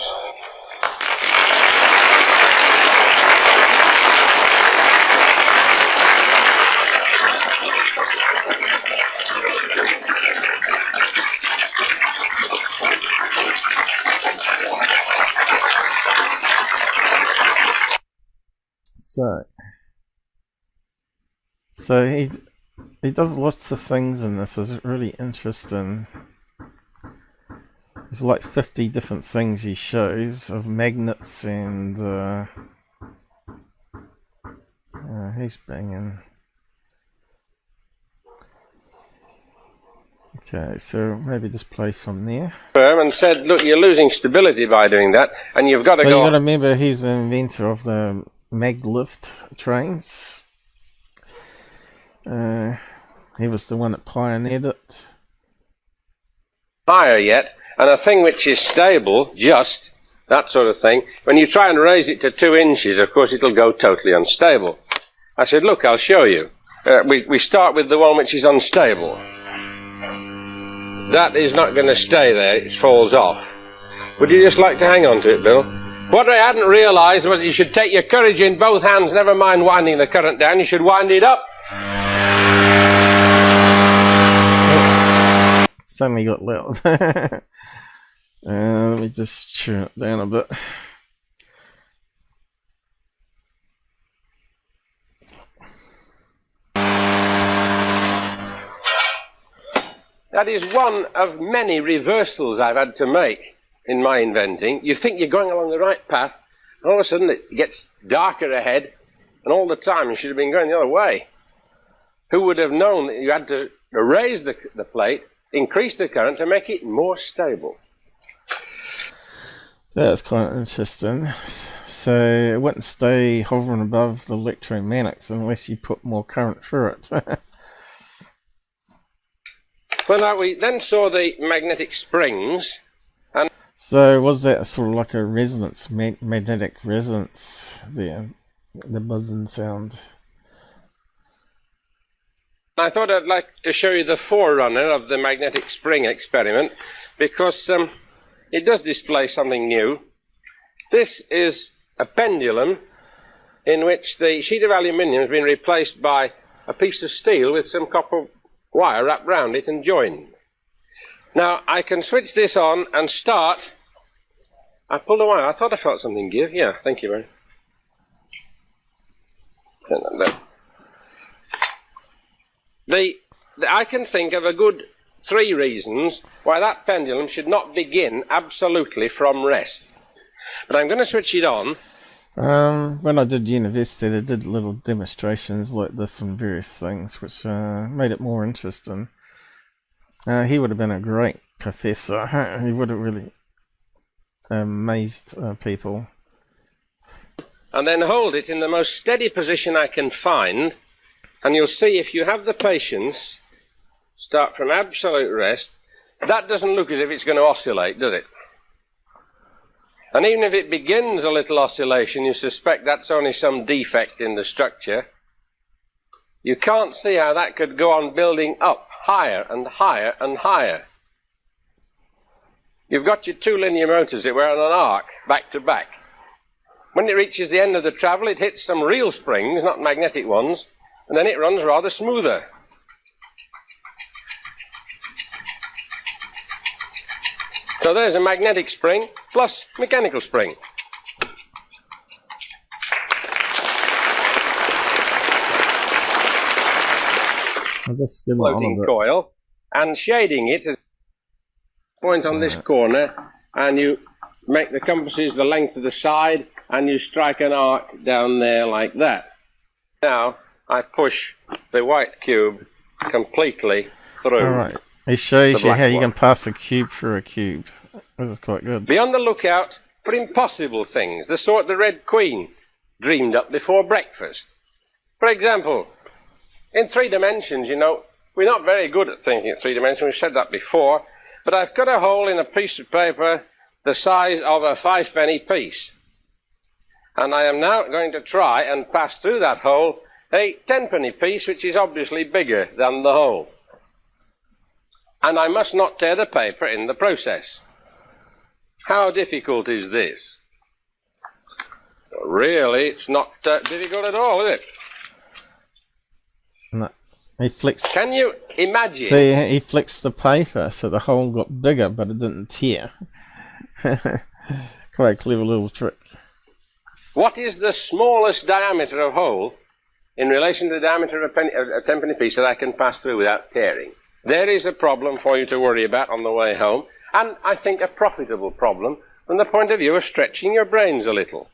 [SPEAKER 1] So he does lots of things in this. It's really interesting. There's like 50 different things he shows of magnets and he's banging. Okay, so maybe just play from there.
[SPEAKER 12] And said, look, you're losing stability by doing that, and you've got to
[SPEAKER 1] go. So
[SPEAKER 12] you
[SPEAKER 1] got to remember he's the inventor of the maglift trains. He was the one that pioneered it.
[SPEAKER 12] Higher yet, and a thing which is stable, just that sort of thing, when you try and raise it to 2 inches, of course it'll go totally unstable. I said, look, I'll show you. We start with the one which is unstable. That is not going to stay there, it falls off. Would you just like to hang on to it, Bill? What I hadn't realised was you should take your courage in both hands, never mind winding the current down, you should wind it up.
[SPEAKER 1] Suddenly got loud. Let me just turn it down a bit.
[SPEAKER 12] That is one of many reversals I've had to make in my inventing. You think you're going along the right path, and all of a sudden it gets darker ahead, and all the time you should have been going the other way. Who would have known that you had to raise the plate, increase the current to make it more stable?
[SPEAKER 1] That's quite interesting. So it wouldn't stay hovering above the electromagnets unless you put more current through it.
[SPEAKER 12] Well, now we then saw the magnetic springs. And
[SPEAKER 1] So was that sort of like a resonance, magnetic resonance there, the buzzing sound?
[SPEAKER 12] I thought I'd like to show you the forerunner of the magnetic spring experiment, because it does display something new. This is a pendulum in which the sheet of aluminium has been replaced by a piece of steel with some copper wire wrapped round it and joined. Now I can switch this on and start. I pulled the wire. I thought I felt something give. Yeah, thank you, Mary. Turn that down. I can think of a good 3 reasons why that pendulum should not begin absolutely from rest. But I'm going to switch it on.
[SPEAKER 1] When I did university, they did little demonstrations like this and various things, which made it more interesting. He would have been a great professor. He would have really amazed people.
[SPEAKER 12] And then hold it in the most steady position I can find, and you'll see if you have the patience, start from absolute rest, that doesn't look as if it's going to oscillate, does it? And even if it begins a little oscillation, you suspect that's only some defect in the structure. You can't see how that could go on building up higher and higher and higher. You've got your 2 linear motors that were on an arc, back to back. When it reaches the end of the travel, it hits some real springs, not magnetic ones, and then it runs rather smoother. So there's a magnetic spring plus mechanical spring. Floating coil, and shading it at a point on this corner, and you make the compasses the length of the side, and you strike an arc down there like that. Now I push the white cube completely through.
[SPEAKER 1] All right. He shows you how you can pass a cube through a cube. This is quite good.
[SPEAKER 12] Be on the lookout for impossible things, the sort the Red Queen dreamed up before breakfast. For example, in 3 dimensions, you know, we're not very good at thinking in 3 dimensions, we've said that before, but I've cut a hole in a piece of paper the size of a 5-penny piece. And I am now going to try and pass through that hole a 10-penny piece, which is obviously bigger than the hole. And I must not tear the paper in the process. How difficult is this? Really, it's not difficult at all, is it?
[SPEAKER 1] No. He flicks.
[SPEAKER 12] Can you imagine?
[SPEAKER 1] See, he flicks the paper so the hole got bigger, but it didn't tear. Quite a clever little trick.
[SPEAKER 12] What is the smallest diameter of hole in relation to the diameter of a 10-penny piece that I can pass through without tearing? There is a problem for you to worry about on the way home, and I think a profitable problem from the point of view of stretching your brains a little.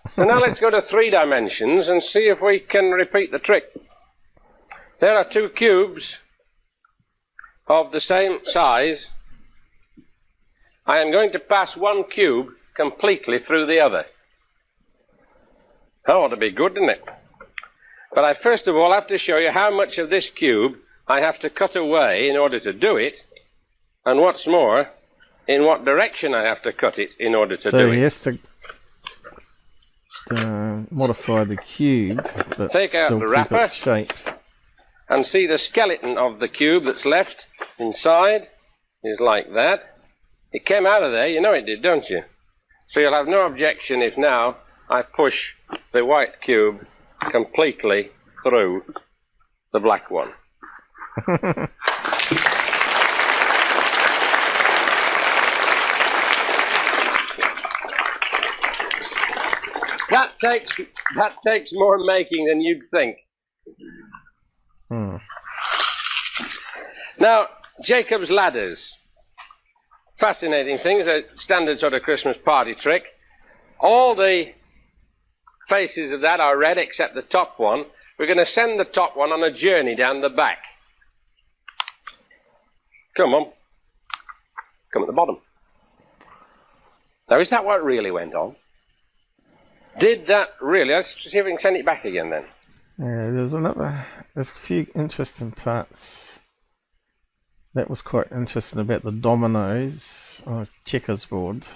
[SPEAKER 12] So now let's go to 3 dimensions and see if we can repeat the trick. There are 2 cubes of the same size. I am going to pass one cube completely through the other. That ought to be good, doesn't it? But I first of all have to show you how much of this cube I have to cut away in order to do it, and what's more, in what direction I have to cut it in order to do it.
[SPEAKER 1] So he has to modify the cube, but
[SPEAKER 12] take out
[SPEAKER 1] still
[SPEAKER 12] the
[SPEAKER 1] keep
[SPEAKER 12] wrapper
[SPEAKER 1] its shape.
[SPEAKER 12] and see the skeleton of the cube that's left inside is like that. It came out of there, you know it did, don't you? So you'll have no objection if now I push the white cube completely through the black one. That takes more making than you'd think. Now, Jacob's ladders. Fascinating things, a standard sort of Christmas party trick. All the faces of that are red except the top one. We're going to send the top one on a journey down the back. Come on. Come at the bottom. Now, is that what really went on? Did that really? Let's see if we can send it back again then.
[SPEAKER 1] Yeah, there's a few interesting parts That was quite interesting about the dominoes on a checkers board.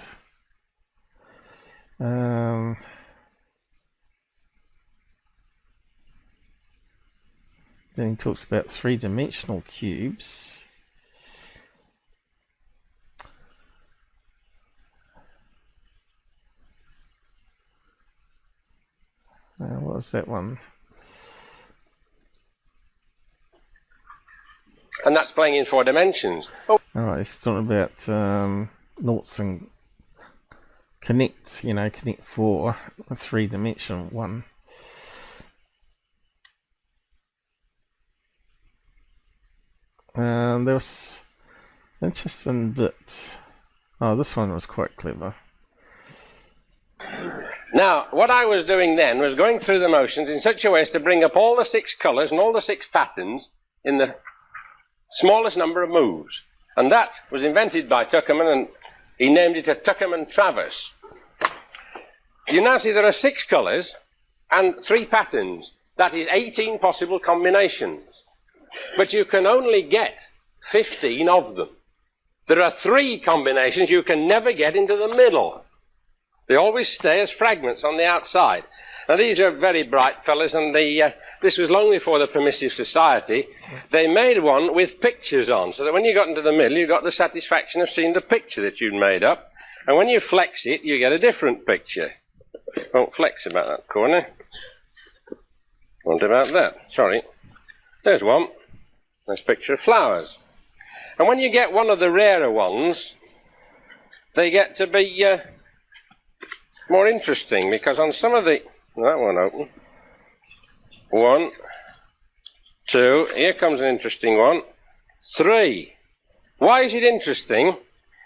[SPEAKER 1] Then he talks about three-dimensional cubes. What was that one?
[SPEAKER 12] And that's playing in 4 dimensions. Oh.
[SPEAKER 1] Alright, he's talking about noughts and connect, connect 4, a 3-dimensional one. There was an interesting bit. Oh, this one was quite clever.
[SPEAKER 12] Now, what I was doing then was going through the motions in such a way as to bring up all the 6 colours and all the 6 patterns in the smallest number of moves. And that was invented by Tuckerman, and he named it a Tuckerman Traverse. You now see there are 6 colours and 3 patterns. That is 18 possible combinations. But you can only get 15 of them. There are 3 combinations you can never get into the middle. They always stay as fragments on the outside. Now, these are very bright fellas, and this was long before the Permissive Society. They made one with pictures on, so that when you got into the middle, you got the satisfaction of seeing the picture that you'd made up. And when you flex it, you get a different picture. Won't flex about that corner. What about that? Sorry. There's one. Nice picture of flowers. And when you get one of the rarer ones, they get to be more interesting, because on some of the... That one open. 1, 2, here comes an interesting one. 3. Why is it interesting?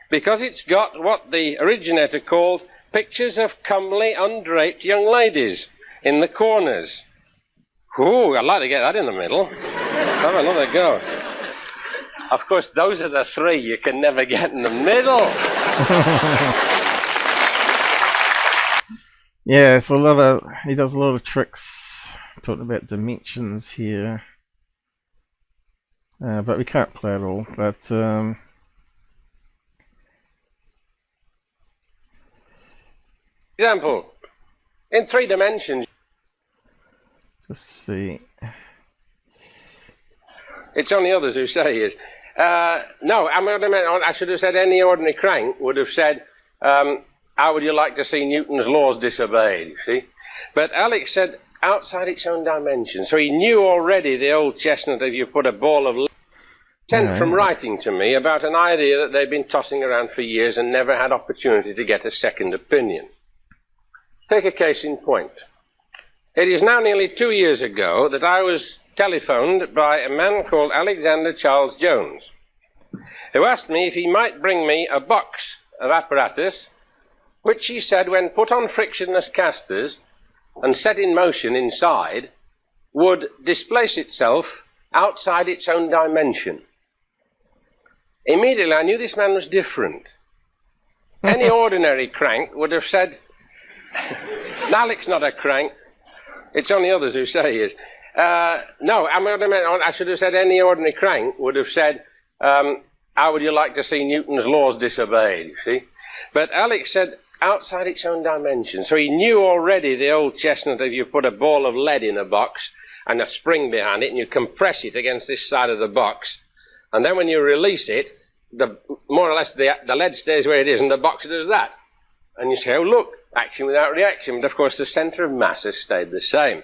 [SPEAKER 12] Because it's got what the originator called pictures of comely, undraped young ladies in the corners. Ooh, I'd like to get that in the middle. Have another go. Of course, those are the 3 you can never get in the middle.
[SPEAKER 1] Yeah, he does a lot of tricks, talking about dimensions here. But we can't play it all, but
[SPEAKER 12] example, in 3 dimensions.
[SPEAKER 1] Just see.
[SPEAKER 12] It's only others who say it. No, I should have said any ordinary crank would have said, how would you like to see Newton's laws disobeyed, you see? But Alex said, outside its own dimension. So he knew already the old chestnut, if you put a ball of... Sent from writing to me about an idea that they've been tossing around for years and never had opportunity to get a second opinion. Take a case in point. It is now nearly 2 years ago that I was telephoned by a man called Alexander Charles Jones, who asked me if he might bring me a box of apparatus which he said, when put on frictionless casters and set in motion inside, would displace itself outside its own dimension. Immediately I knew this man was different. Any ordinary crank would have said, Alex, not a crank. It's only others who say it. No, I should have said any ordinary crank would have said, how would you like to see Newton's laws disobeyed, you see? But Alex said, outside its own dimension. So he knew already the old chestnut, if you put a ball of lead in a box and a spring behind it and you compress it against this side of the box, and then when you release it, more or less the lead stays where it is and the box does that. And you say, oh look, action without reaction. But of course the centre of mass has stayed the same.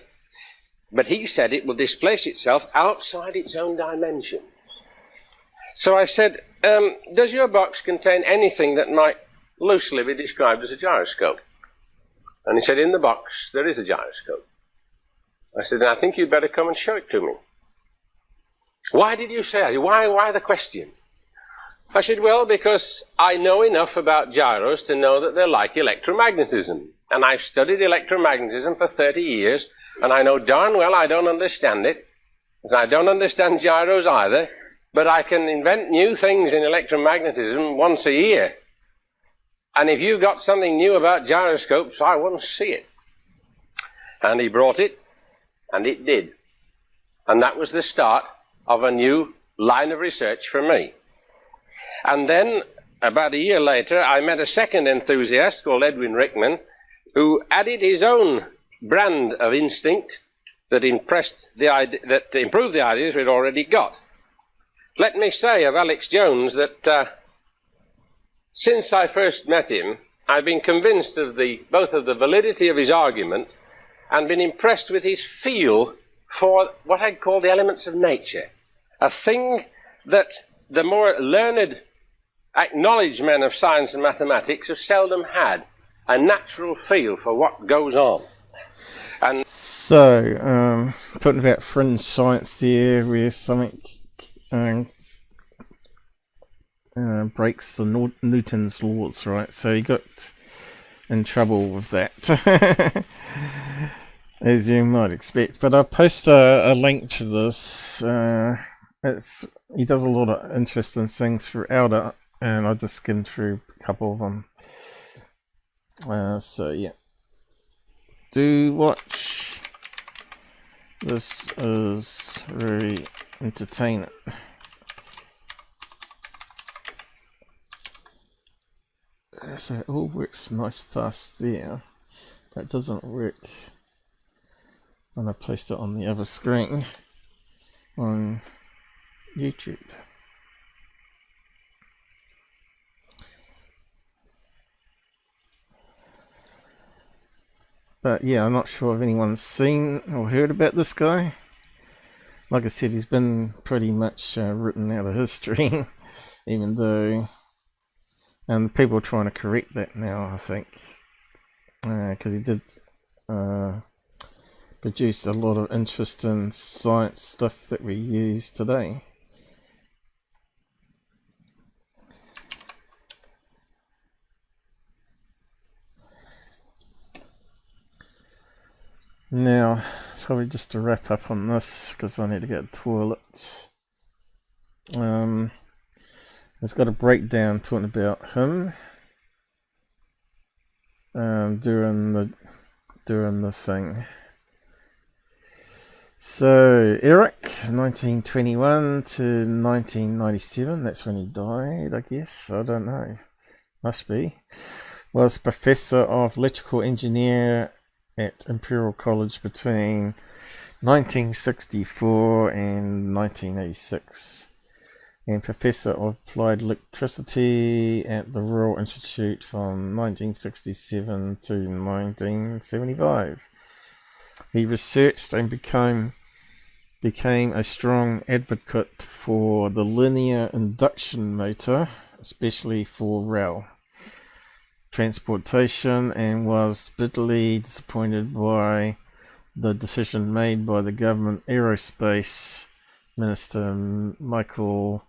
[SPEAKER 12] But he said it will displace itself outside its own dimension. So I said, does your box contain anything that might loosely be described as a gyroscope? And he said, in the box there is a gyroscope. I said, then I think you'd better come and show it to me. Why did you say that? Why the question? I said, well, because I know enough about gyros to know that they're like electromagnetism. And I've studied electromagnetism for 30 years, and I know darn well I don't understand it. And I don't understand gyros either, but I can invent new things in electromagnetism once a year. And if you've got something new about gyroscopes, I want to see it. And he brought it, and it did. And that was the start of a new line of research for me. And then, about a year later, I met a second enthusiast called Edwin Rickman, who added his own brand of instinct that improved the ideas we'd already got. Let me say of Alex Jones that since I first met him, I've been convinced of both of the validity of his argument and been impressed with his feel for what I'd call the elements of nature, a thing that the more learned acknowledged men of science and mathematics have seldom had, a natural feel for what goes on. And
[SPEAKER 1] so, talking about fringe science there, where something breaks the Newton's laws, right? So he got in trouble with that, as you might expect. But I'll post a link to this. He does a lot of interesting things throughout it, and I just skimmed through a couple of them. So yeah, do watch. This is very entertaining. So it all works nice fast there, but it doesn't work when I post it on the other screen on YouTube. But yeah, I'm not sure if anyone's seen or heard about this guy. Like I said, he's been pretty much written out of history, even though, and people are trying to correct that now, I think, because he did produce a lot of interesting science stuff that we use today. Now, probably just to wrap up on this, because I need to get a toilet. It's got a breakdown talking about him during the thing. So Eric, 1921 to 1997. That's when he died, I guess. I don't know. Must be. Was professor of electrical engineer at Imperial College between 1964 and 1986, and professor of applied electricity at the Royal Institute from 1967 to 1975. He researched and became a strong advocate for the linear induction motor, especially for rail transportation, and was bitterly disappointed by the decision made by the government aerospace minister Michael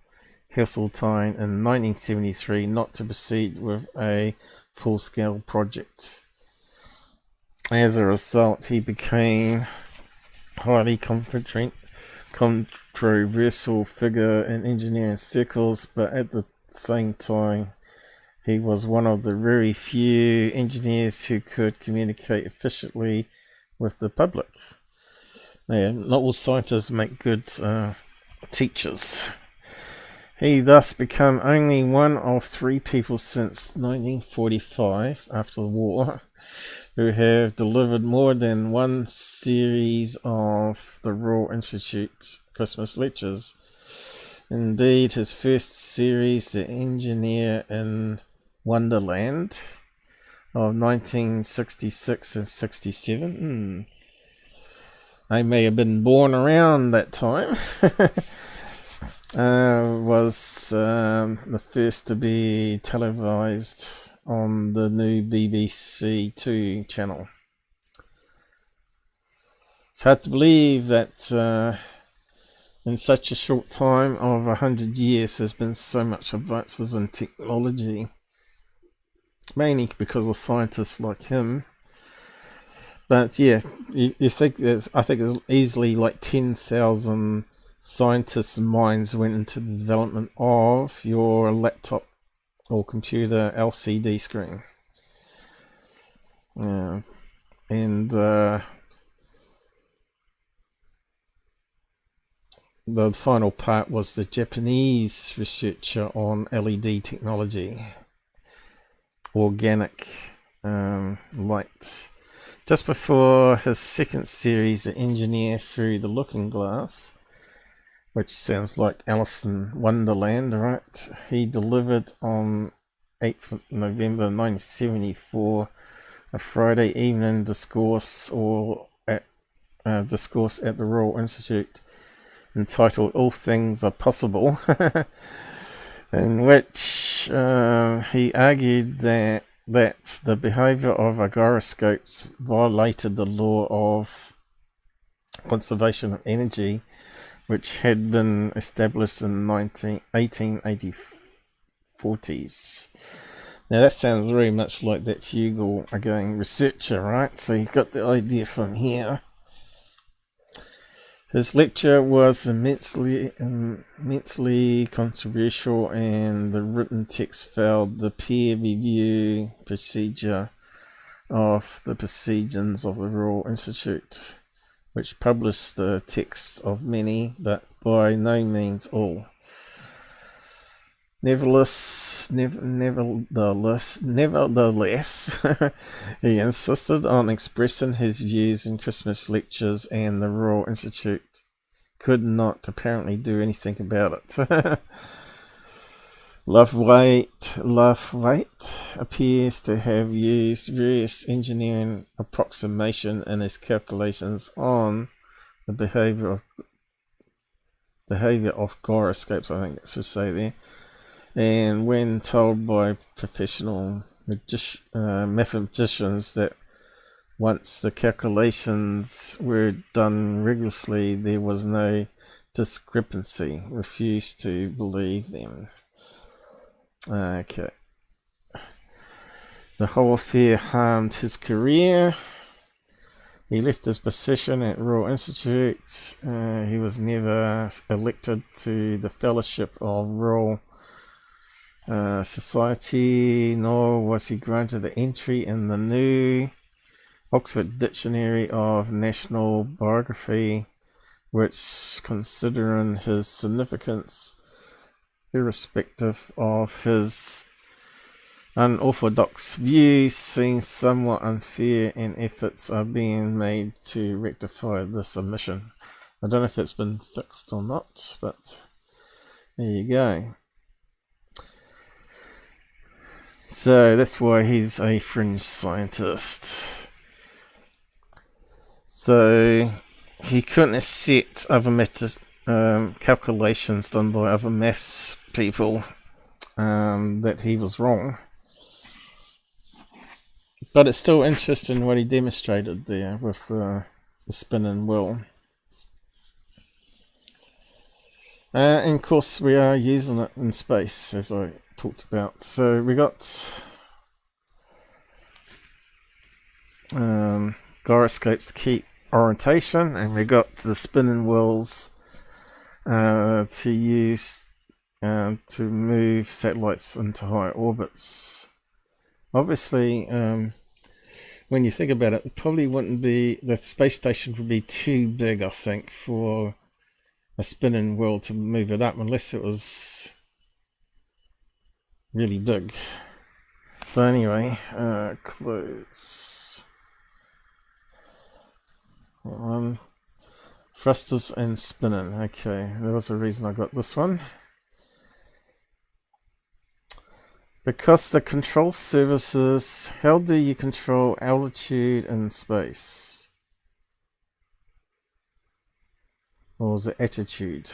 [SPEAKER 1] Heseltine in 1973 not to proceed with a full-scale project. As a result, he became highly controversial figure in engineering circles, but at the same time he was one of the very few engineers who could communicate efficiently with the public. Yeah, not all scientists make good teachers. He thus became only one of 3 people since 1945, after the war, who have delivered more than one series of the Royal Institute Xmas Lectures. Indeed, his first series, The Engineer in Wonderland, of 1966 and 67. I may have been born around that time. Was the first to be televised on the new BBC 2 channel. It's hard to believe that in such a short time of 100 years there's been so much advances in technology, mainly because of scientists like him. But yeah, you think I think it's easily like 10,000 scientists' minds went into the development of your laptop or computer LCD screen. And the final part was the Japanese researcher on LED technology, organic light. Just before his second series, The Engineer Through the Looking Glass, which sounds like Alice in Wonderland, right? He delivered on 8th of November 1974 a Friday evening discourse at the Royal Institute entitled All Things Are Possible, in which he argued that the behavior of our gyroscopes violated the law of conservation of energy, which had been established in 1840s. Now that sounds very much like that Fugal, again, researcher, right? So you got the idea from here. His lecture was immensely controversial, and the written text failed the peer review procedure of the Proceedings of the Royal Institute, which published the texts of many, but by no means all. Nevertheless, he insisted on expressing his views in Christmas lectures, and the Royal Institute could not apparently do anything about it. LaithWaite appears to have used various engineering approximation in his calculations on the behavior of gyroscopes, I think it should say there. And when told by professional mathematicians that once the calculations were done rigorously, there was no discrepancy, refused to believe them. Okay. The whole affair harmed his career. He left his position at Royal Institute. He was never elected to the Fellowship of Royal Society, nor was he granted an entry in the new Oxford Dictionary of National Biography, which, considering his significance, irrespective of his unorthodox views, seems somewhat unfair, and efforts are being made to rectify this omission. I don't know if it's been fixed or not, but there you go. So that's why he's a fringe scientist. So he couldn't accept other calculations done by other maths people, that he was wrong. But it's still interesting what he demonstrated there with the spinning wheel. And of course we are using it in space, as I talked about. So we got gyroscopes to keep orientation, and we got the spinning wheels to use to move satellites into high orbits. Obviously, when you think about it, it probably wouldn't be, the space station would be too big, I think, for a spinning wheel to move it up, unless it was really big. But anyway, close. Thrusters and spinning. Okay, there was a reason I got this one. Because the control surfaces, how do you control altitude in space? Or was it attitude?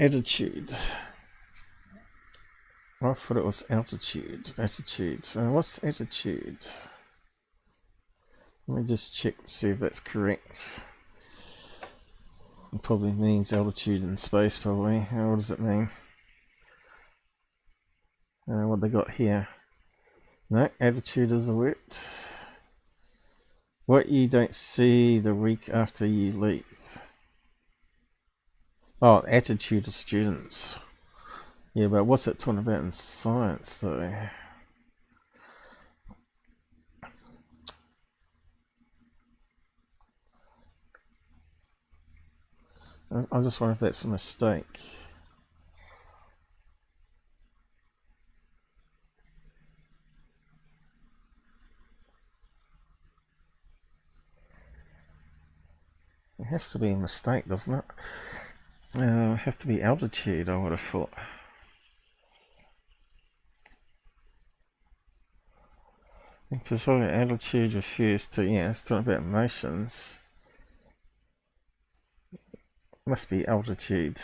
[SPEAKER 1] Attitude. I thought it was altitude. Attitude. So what's attitude? Let me just check to see if that's correct. It probably means altitude in space, probably. What does it mean? What they got here? No, attitude is a word. What you don't see the week after you leave. Oh, attitude of students. Yeah, but what's it talking about in science, though? I just wonder if that's a mistake. It has to be a mistake, doesn't it? Have to be altitude, I would have thought. Because altitude refers to, yeah, it's talking about motions. Must be altitude.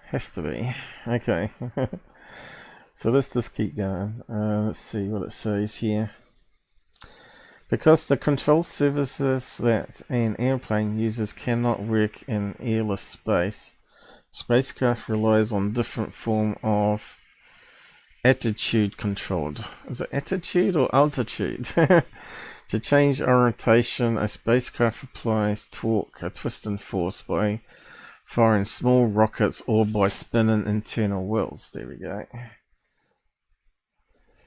[SPEAKER 1] Has to be. Okay. So let's just keep going. Let's see what it says here. Because the control services that an airplane uses cannot work in airless space, spacecraft relies on different form of attitude controlled. Is it attitude or altitude? To change orientation, a spacecraft applies torque, a twist and force, by firing small rockets or by spinning internal wheels. There we go.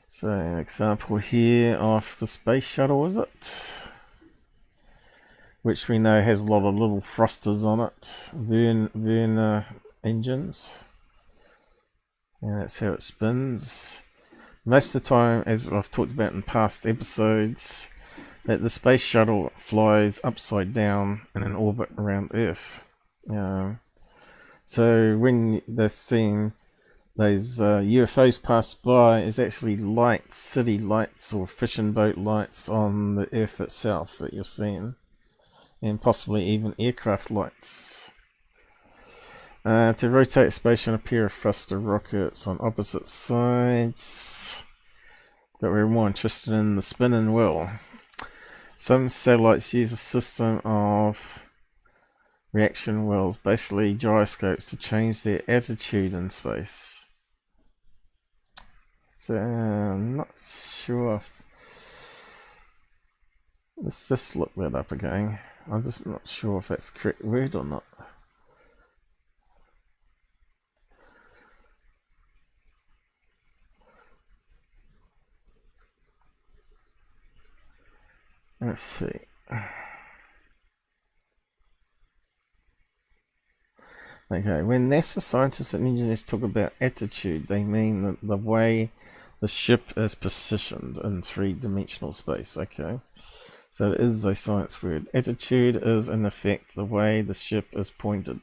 [SPEAKER 1] So an example here of the space shuttle, is it? Which we know has a lot of little thrusters on it, Verne engines. And that's how it spins. Most of the time, as I've talked about in past episodes, that the space shuttle flies upside down in an orbit around Earth. So when they're seeing those UFOs pass by, is actually lights, city lights or fishing boat lights on the Earth itself that you're seeing, and possibly even aircraft lights. To rotate a space on a pair of thruster rockets on opposite sides, but we're more interested in the spinning wheel. Some satellites use a system of reaction wheels, basically gyroscopes, to change their attitude in space. So I'm not sure. Let's just look that up again. I'm just not sure if that's the correct word or not. Let's see. Okay, when NASA scientists and engineers talk about attitude, they mean the way the ship is positioned in three-dimensional space. Okay, so it is a science word. Attitude is, in effect, the way the ship is pointed.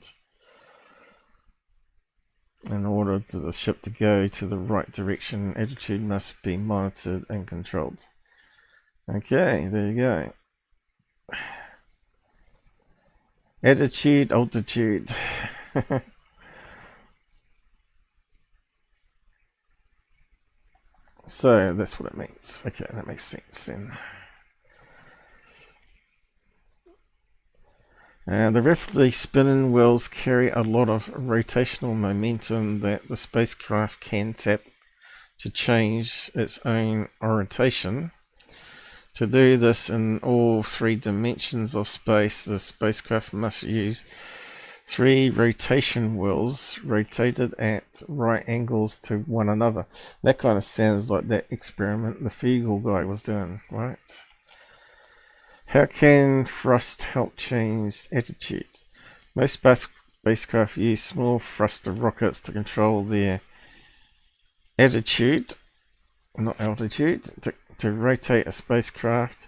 [SPEAKER 1] In order for the ship to go to the right direction, attitude must be monitored and controlled. Okay, there you go. Attitude, altitude. So that's what it means. Okay, that makes sense then. The rapidly spinning wheels carry a lot of rotational momentum that the spacecraft can tap to change its own orientation. To do this in all three dimensions of space, the spacecraft must use 3 rotation wheels rotated at right angles to one another. That kind of sounds like that experiment the Fugal guy was doing, right? How can thrust help change attitude? Most spacecraft use small thruster rockets to control their attitude, not altitude, to rotate a spacecraft,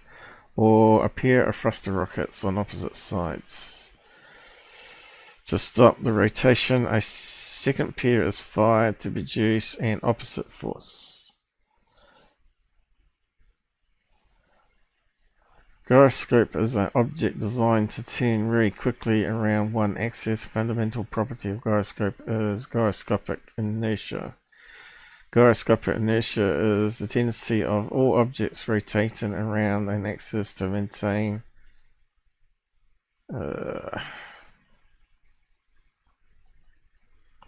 [SPEAKER 1] or a pair of thruster rockets on opposite sides. To stop the rotation, a second pair is fired to produce an opposite force. Gyroscope is an object designed to turn very quickly around one axis. Fundamental property of gyroscope is gyroscopic inertia. Gyroscopic inertia is the tendency of all objects rotating around an axis to maintain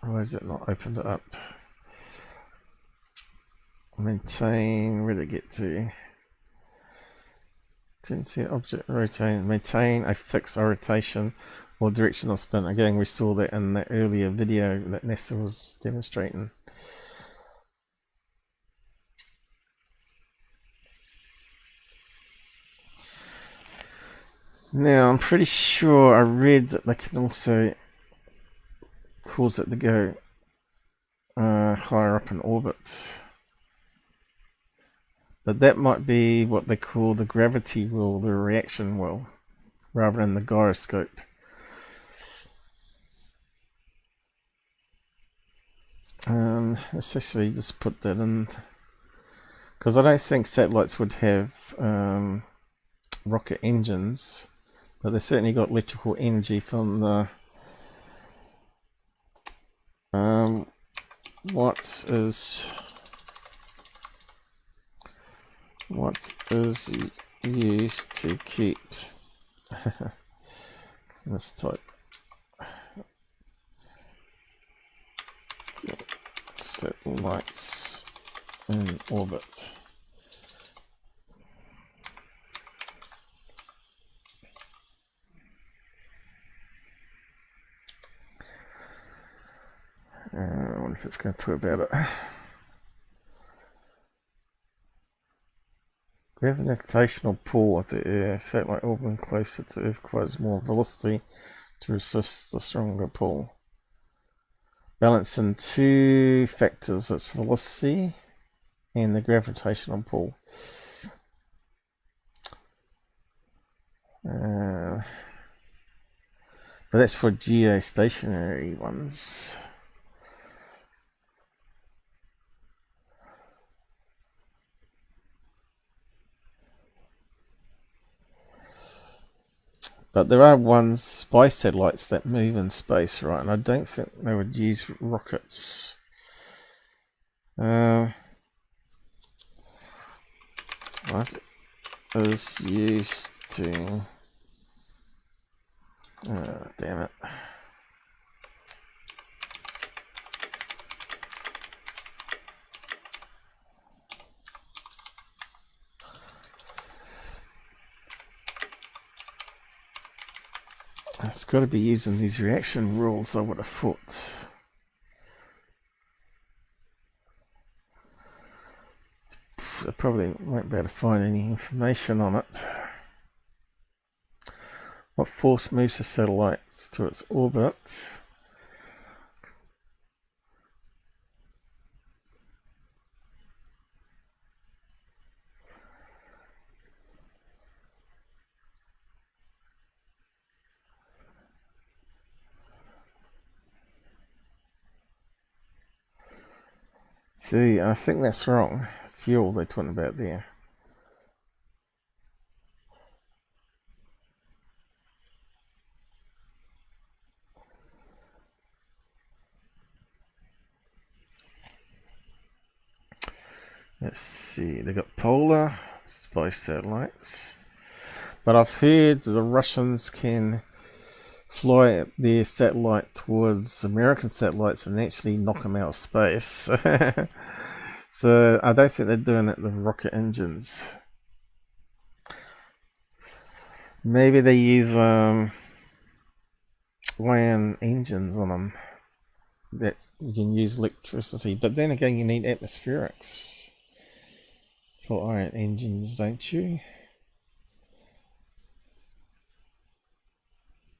[SPEAKER 1] why is it not opened it up? Maintain, where did it get to? Tendency of object rotating, maintain a fixed rotation or direction of spin. Again, we saw that in the earlier video that NASA was demonstrating. Now, I'm pretty sure I read that they can also cause it to go higher up in orbit. But that might be what they call the gravity wheel, the reaction wheel, rather than the gyroscope. Let's actually just put that in, because I don't think satellites would have rocket engines, but they certainly got electrical energy from the what is used to keep let's type satellites in orbit. I wonder if it's going to talk about it. Gravitational pull of the Earth. Satellite orbiting closer to Earth requires more velocity to resist the stronger pull. Balancing two factors, that's velocity and the gravitational pull. But that's for geostationary ones. But there are ones, spy satellites, that move in space, right? And I don't think they would use rockets. What is used to... damn it. It's got to be using these reaction rules, I would have thought. I probably won't be able to find any information on it. What force moves the satellites to its orbit? See, I think that's wrong. Fuel they're talking about there. Let's see, they got polar spy satellites. But I've heard the Russians can fly their satellite towards American satellites and actually knock them out of space. So I don't think they're doing it with rocket engines. Maybe they use ion engines on them that you can use electricity. But then again, you need atmospherics for ion engines, don't you?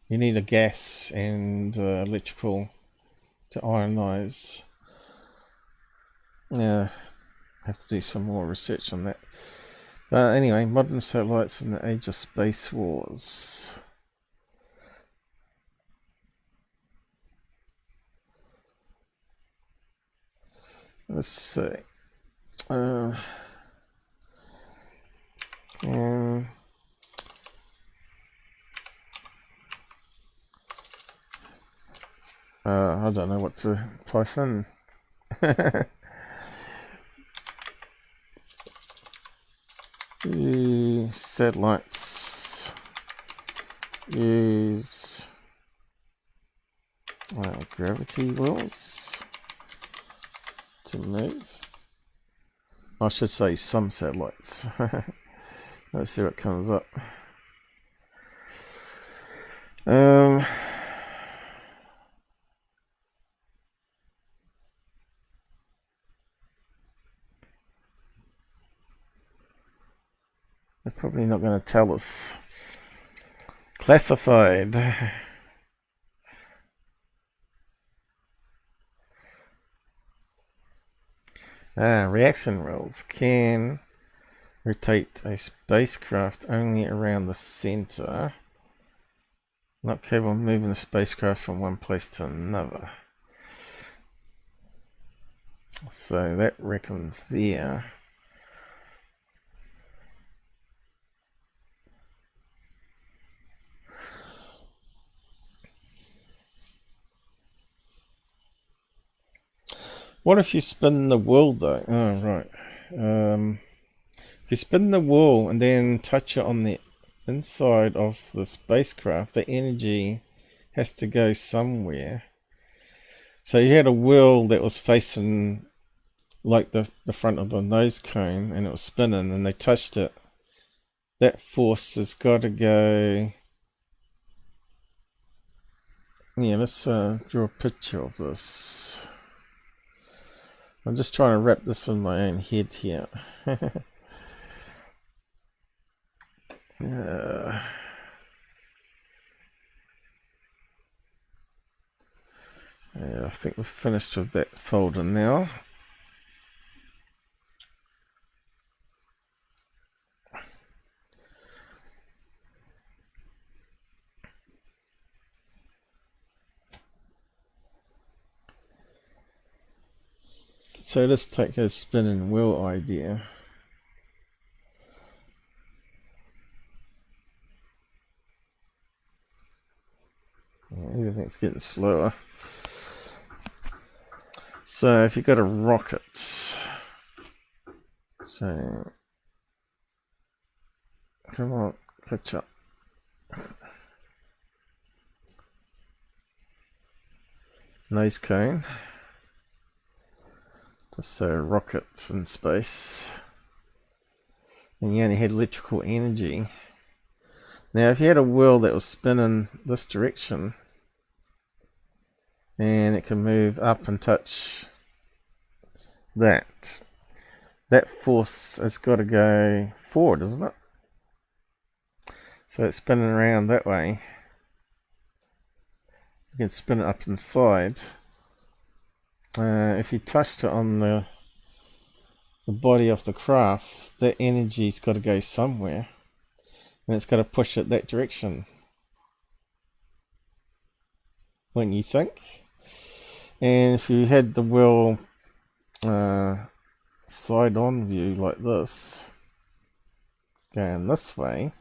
[SPEAKER 1] You need a gas and electrical to ionize. Yeah, have to do some more research on that. But anyway, modern satellites in the age of space wars. Let's see. I don't know what to type in. Satellites use gravity wheels to move. I should say some satellites. Let's see what comes up. They're probably not going to tell us. Classified. Reaction rules. Can rotate a spacecraft only around the center. Not capable of moving the spacecraft from one place to another. So that reckons there. What if you spin the wheel though? Oh, right. If you spin the wheel and then touch it on the inside of the spacecraft, the energy has to go somewhere. So you had a wheel that was facing like the front of the nose cone and it was spinning and they touched it. That force has got to go... Yeah, let's draw a picture of this. I'm just trying to wrap this in my own head here. Yeah, I think we've finished with that folder now. So let's take a spinning wheel idea. Everything's getting slower. So if you've got a rocket, so come on, catch up. Nose cone. Just so rockets in space. And you only had electrical energy. Now if you had a wheel that was spinning this direction and it can move up and touch that force has got to go forward, isn't it? So it's spinning around that way. You can spin it up inside. If you touched it on the body of the craft, that energy's got to go somewhere. And it's got to push it that direction. Wouldn't you think? And if you had the wheel side-on view like this, going this way,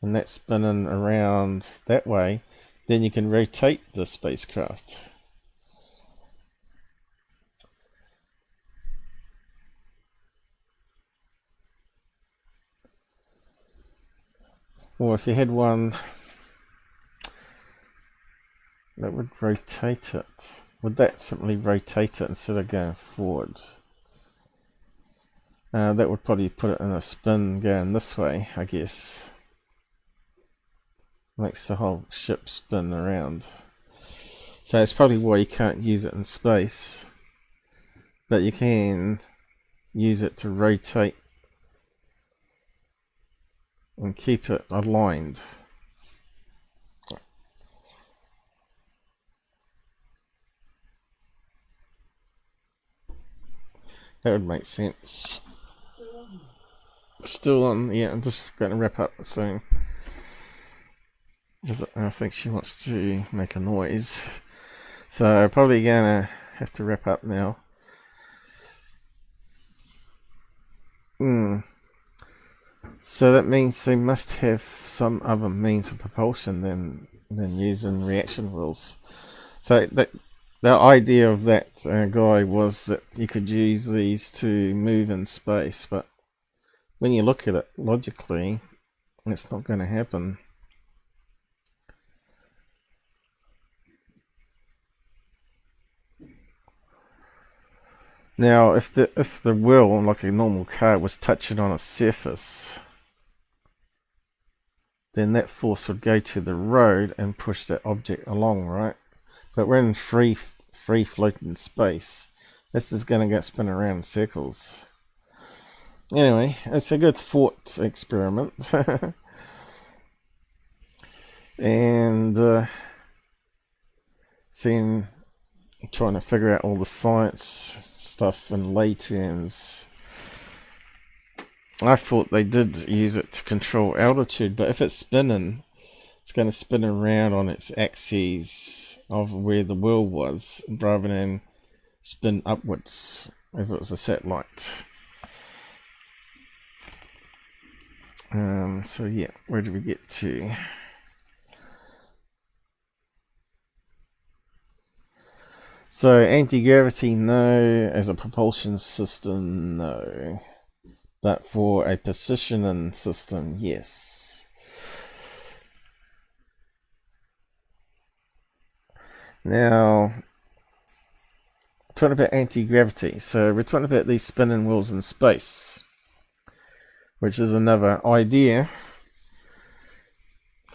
[SPEAKER 1] and that's spinning around that way, then you can rotate the spacecraft. Or if you had one that would rotate it, would that simply rotate it instead of going forward? That would probably put it in a spin going this way, I guess. Makes the whole ship spin around. So it's probably why you can't use it in space. But you can use it to rotate and keep it aligned. That would make sense. Still on, yeah, I'm just going to wrap up soon. I think she wants to make a noise. So I'm probably going to have to wrap up now. So that means they must have some other means of propulsion than using reaction wheels. So the idea of that guy was that you could use these to move in space, but when you look at it logically, it's not going to happen. Now, if the wheel, like a normal car, was touching on a surface, then that force would go to the road and push that object along, right? But we're in free floating space. This is going to get spin around in circles. Anyway, it's a good thought experiment. and trying to figure out all the science stuff in lay terms. I thought they did use it to control altitude, but if it's spinning, it's going to spin around on its axis of where the world was, rather than spin upwards if it was a satellite. So yeah, where did we get to? So anti-gravity, no. As a propulsion system, no. But for a positioning system, yes. Now, talking about anti-gravity. So we're talking about these spinning wheels in space, which is another idea.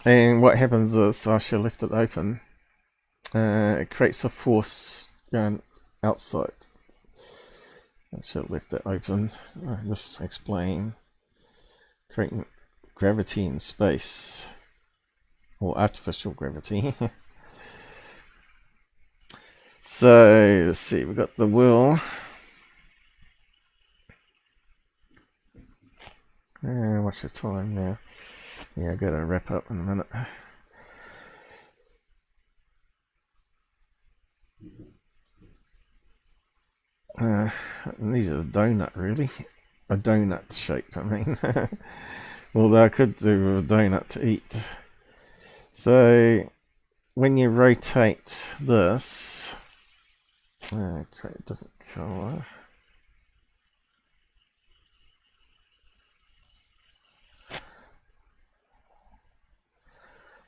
[SPEAKER 1] And what happens is, I should have left it open. It creates a force going outside. I should have left it open. Just explain. Creating gravity in space, or artificial gravity. So let's see, we've got the wheel. What's the time now? Yeah, I've got to wrap up in a minute. These are a donut, really. A donut shape, I mean. Although I could do a donut to eat. So, when you rotate this, create a different colour.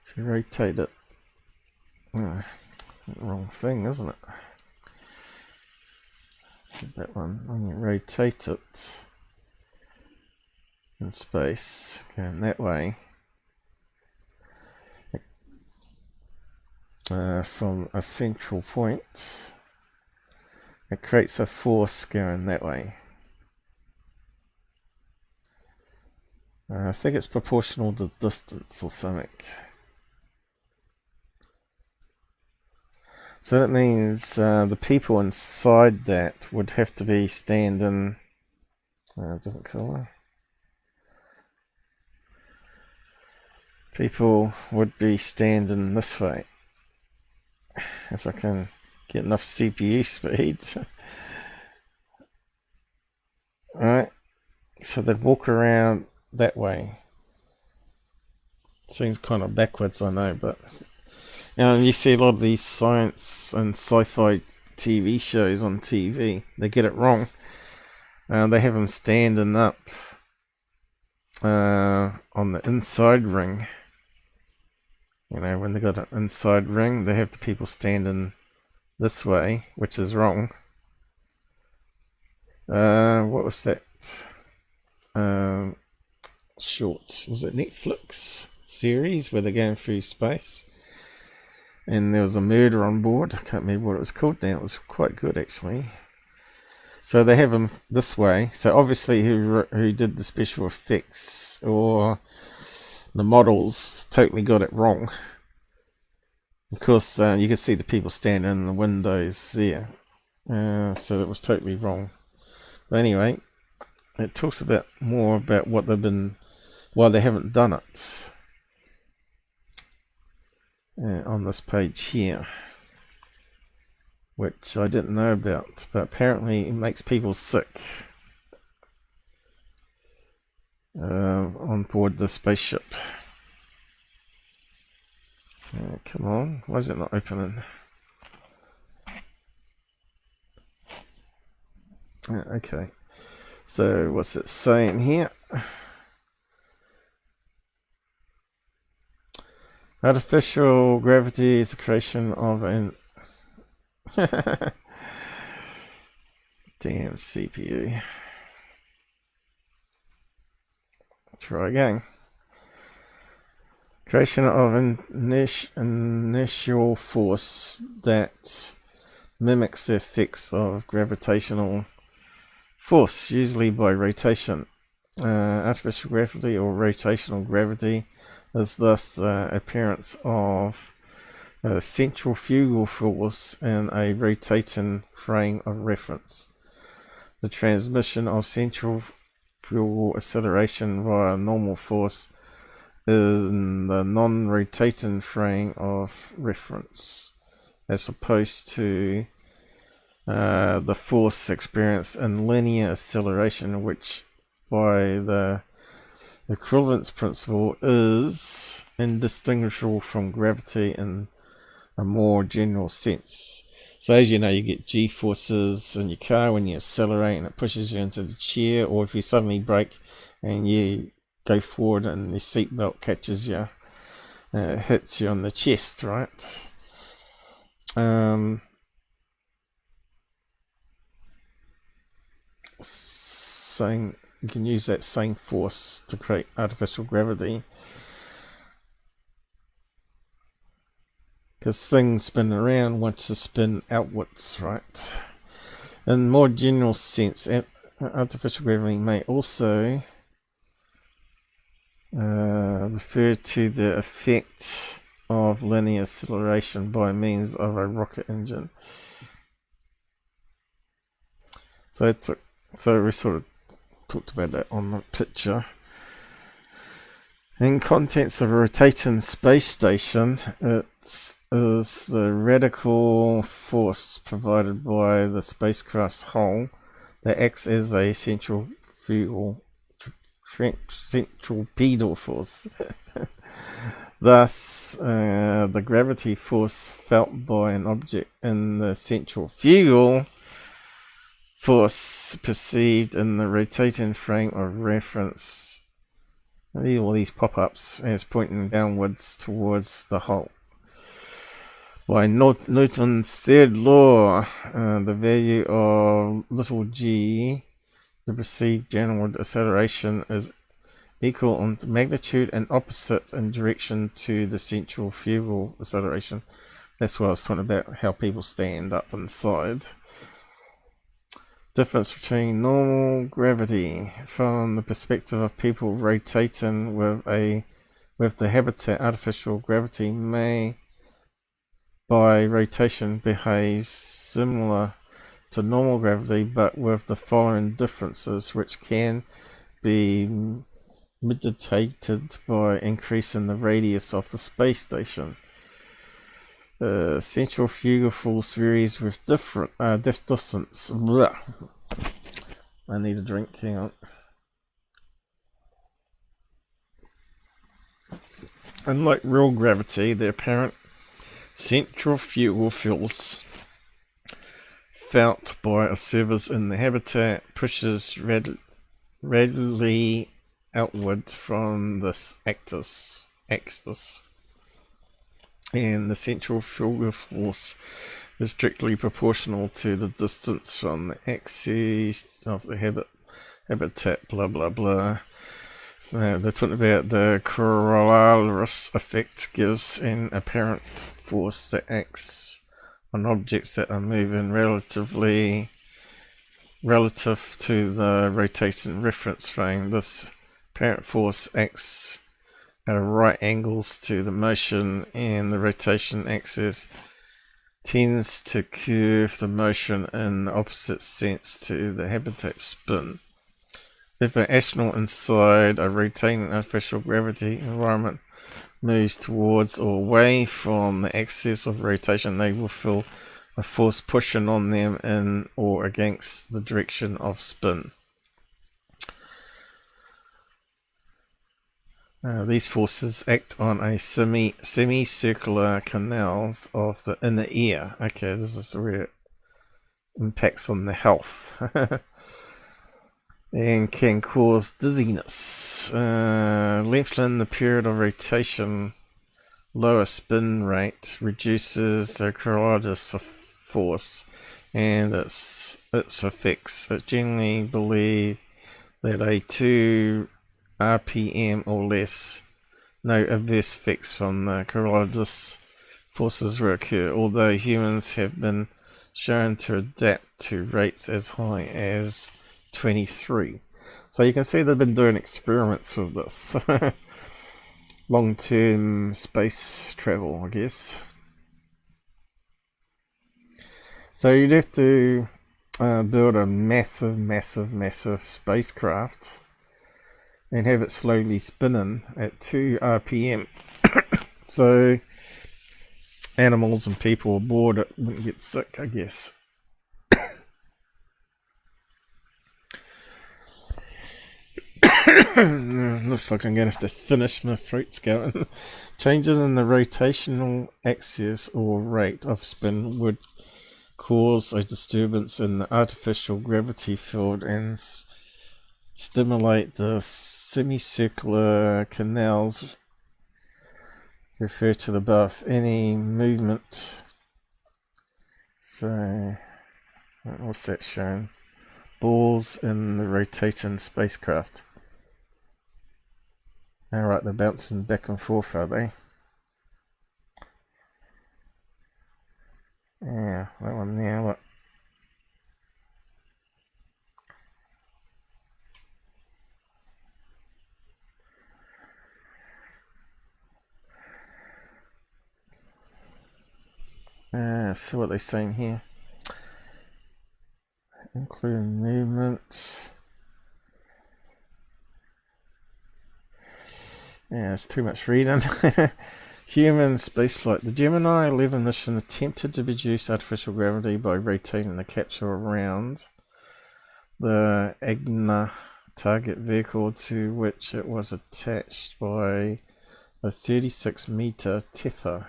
[SPEAKER 1] If you rotate it, wrong thing, isn't it? That one, when you rotate it in space, going that way, from a central point, it creates a force going that way. I think it's proportional to distance or something. So that means the people inside that would have to be standing, different colour. People would be standing this way. If I can get enough CPU speed. Alright, so they'd walk around that way. Seems kind of backwards, I know, but you see a lot of these science and sci-fi TV shows on TV. They get it wrong. They have them standing up on the inside ring. You know, when they got an inside ring, they have the people standing this way, which is wrong. What was that? Short, was it Netflix series where they're going through space? And there was a murder on board. I can't remember what it was called now. It was quite good, actually. So they have them this way. So obviously who did the special effects or the models totally got it wrong. Of course, you can see the people standing in the windows there. So it was totally wrong. But anyway, it talks about more about what they've been, why they haven't done it. On this page here, which I didn't know about, but apparently it makes people sick on board the spaceship. Come on, why is it not opening? Okay, so what's it saying here? Artificial gravity is the creation of an damn CPU. Try again. Creation of an inertial force that mimics the effects of gravitational force, usually by rotation. Artificial gravity or rotational gravity is thus the appearance of a central fugal force in a rotating frame of reference. The transmission of central fugal acceleration via normal force is in the non-rotating frame of reference, as opposed to the force experienced in linear acceleration, which by the equivalence principle is indistinguishable from gravity in a more general sense. So as you know, you get G-forces in your car when you accelerate and it pushes you into the chair, or if you suddenly brake and you go forward and the seatbelt catches you, it hits you on the chest, right? Same, you can use that same force to create artificial gravity, because things spin around once they spin outwards, right? In more general sense, artificial gravity may also refer to the effect of linear acceleration by means of a rocket engine. So we sort of talked about that on the picture. In contents of a rotating space station, it is the radical force provided by the spacecraft's hull that acts as a centripetal force. Thus, the gravity force felt by an object in the centrifugal force perceived in the rotating frame of reference. All these pop-ups as pointing downwards towards the hull. By Newton's third law, the value of little g, the perceived downward acceleration, is equal in magnitude and opposite in direction to the centrifugal acceleration. That's what I was talking about, how people stand up inside. Difference between normal gravity from the perspective of people rotating with the habitat. Artificial gravity may, by rotation, behave similar to normal gravity, but with the following differences, which can be mitigated by increasing the radius of the space station. Centrifugal force varies with different distance. Blah. I need a drink, hang on. Unlike real gravity, the apparent centrifugal force felt by observers in the habitat pushes radially outward from this axis, and the centrifugal force is strictly proportional to the distance from the axis of the habitat, blah blah blah. So they're talking about the Coriolis effect gives an apparent force that acts on objects that are moving relative to the rotating reference frame. This apparent force acts at right angles to the motion, and the rotation axis tends to curve the motion in the opposite sense to the habitat spin. If an astronaut inside a rotating artificial gravity environment moves towards or away from the axis of rotation, they will feel a force pushing on them in or against the direction of spin. These forces act on a semicircular canals of the inner ear. Okay, this is where it impacts on the health. And can cause dizziness. Lengthen the period of rotation. Lower spin rate reduces the Coriolis force and its effects. It generally believed that a 2 RPM or less, no adverse effects from the Coriolis forces will occur, although humans have been shown to adapt to rates as high as 23. So you can see they've been doing experiments with this. long-term space travel, I guess. So you'd have to build a massive spacecraft and have it slowly spinning at 2 RPM. So animals and people aboard it wouldn't get sick, I guess. Looks like I'm going to have to finish my fruits going. Changes in the rotational axis or rate of spin would cause a disturbance in the artificial gravity field and stimulate the semicircular canals referred to above. Any movement. So, what's that showing? Balls in the rotating spacecraft. Alright, they're bouncing back and forth, are they? Yeah, that one there, look. See what they're saying here. Including movement. Yeah, it's too much reading. Human spaceflight. The Gemini 11 mission attempted to reduce artificial gravity by rotating the capsule around the Agna target vehicle to which it was attached by a 36-meter Teffer.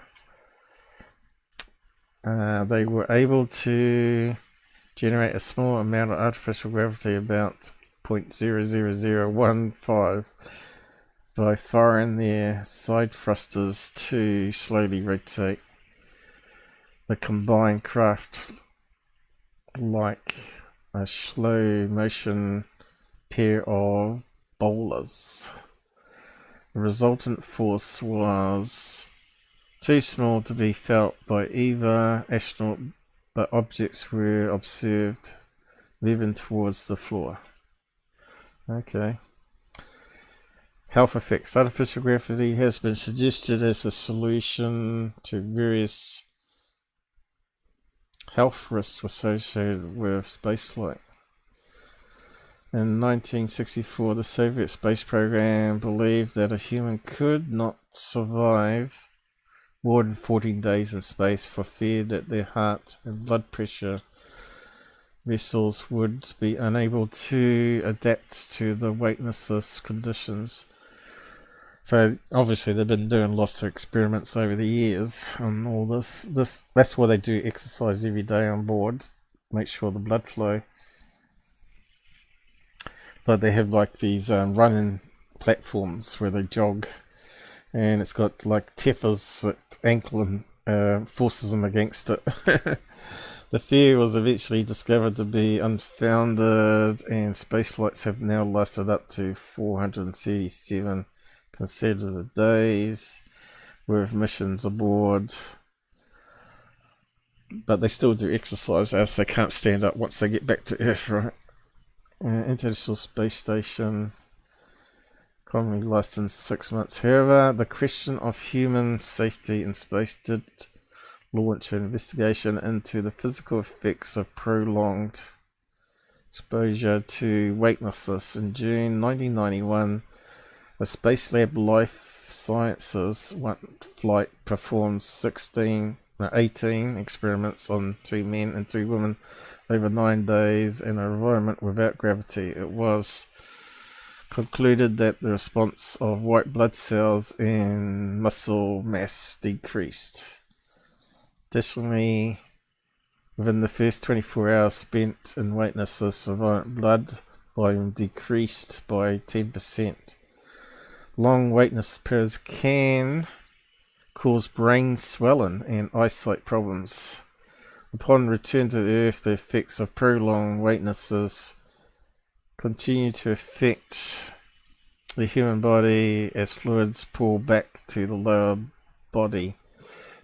[SPEAKER 1] They were able to generate a small amount of artificial gravity, about 0.00015, by firing their side thrusters to slowly rotate the combined craft like a slow motion pair of bowlers. The resultant force was too small to be felt by either astronaut, but objects were observed moving towards the floor. Okay. Health effects. Artificial gravity has been suggested as a solution to various health risks associated with spaceflight. In 1964, the Soviet space program believed that a human could not survive more than 14 days in space for fear that their heart and blood pressure vessels would be unable to adapt to the weightlessness conditions. So obviously they've been doing lots of experiments over the years on all this. That's why they do exercise every day on board, make sure the blood flow. But they have like these running platforms where they jog, and it's got like tethers at ankle and forces them against it. The fear was eventually discovered to be unfounded, and space flights have now lasted up to 437 consecutive days with missions aboard. But they still do exercise as they can't stand up once they get back to Earth, right? International Space Station commonly lasting 6 months. However, the question of human safety in space did launch an investigation into the physical effects of prolonged exposure to weightlessness. In June 1991, the Spacelab Life Sciences flight performed 18 experiments on 2 men and 2 women over 9 days in an environment without gravity. It was concluded that the response of white blood cells and muscle mass decreased. Additionally, within the first 24 hours spent in weightlessness, blood volume decreased by 10%. Long weightless periods can cause brain swelling and eyesight problems. Upon return to Earth, the effects of prolonged weightlessness continue to affect the human body as fluids pull back to the lower body.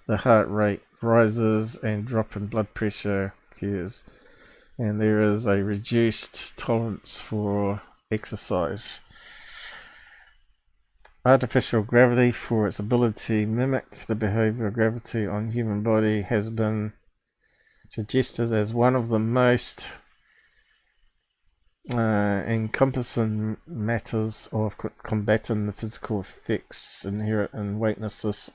[SPEAKER 1] The heart rate rises and drop in blood pressure occurs, and there is a reduced tolerance for exercise. Artificial gravity, for its ability to mimic the behavior of gravity on human body, has been suggested as one of the most encompassing matters of combating the physical effects inherent in weightless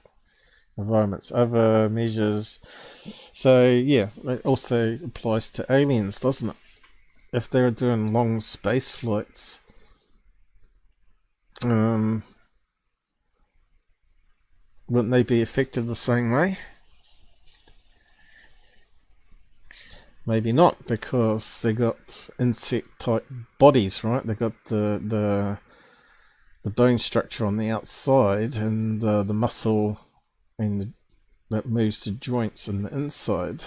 [SPEAKER 1] environments. Other measures, so yeah, it also applies to aliens, doesn't it? If they're doing long space flights, wouldn't they be affected the same way? Maybe not, because they got insect type bodies, right? They got the bone structure on the outside and the muscle and that moves to joints in the inside.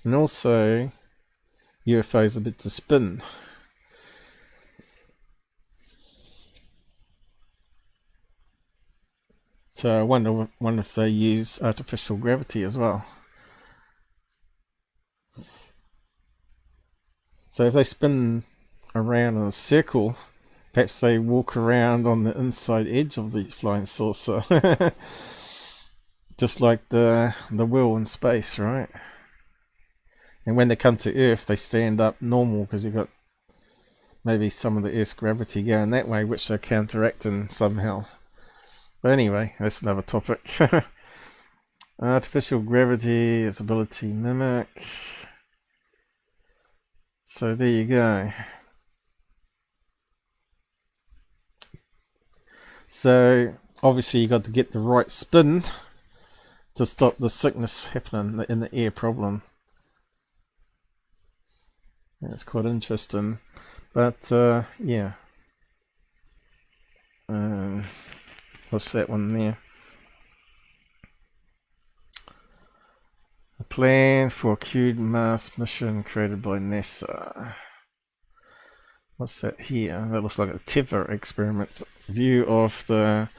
[SPEAKER 1] And also UFOs are a bit to spin. So I wonder if they use artificial gravity as well. So if they spin around in a circle, perhaps they walk around on the inside edge of the flying saucer. Just like the wheel in space, right? And when they come to Earth, they stand up normal because you've got maybe some of the Earth's gravity going that way, which they're counteracting somehow. But anyway, that's another topic. Artificial gravity, its ability to mimic. So there you go. So obviously you got to get the right spin to stop the sickness happening in the air problem. That's quite interesting. But yeah. What's that one there? A plan for a crewed Mars mission created by NASA. What's that here? That looks like a Tether experiment. View of the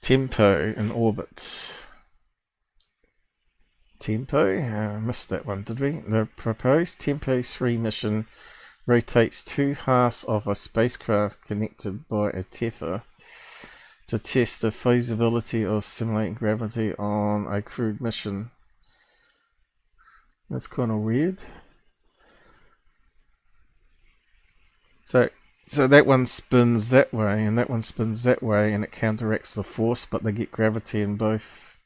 [SPEAKER 1] tempo in orbit. Tempo? Missed that one, did we? The proposed Tempo 3 mission rotates 2 halves of a spacecraft connected by a tether to test the feasibility of simulating gravity on a crewed mission. That's kind of weird. So that one spins that way and that one spins that way and it counteracts the force, but they get gravity in both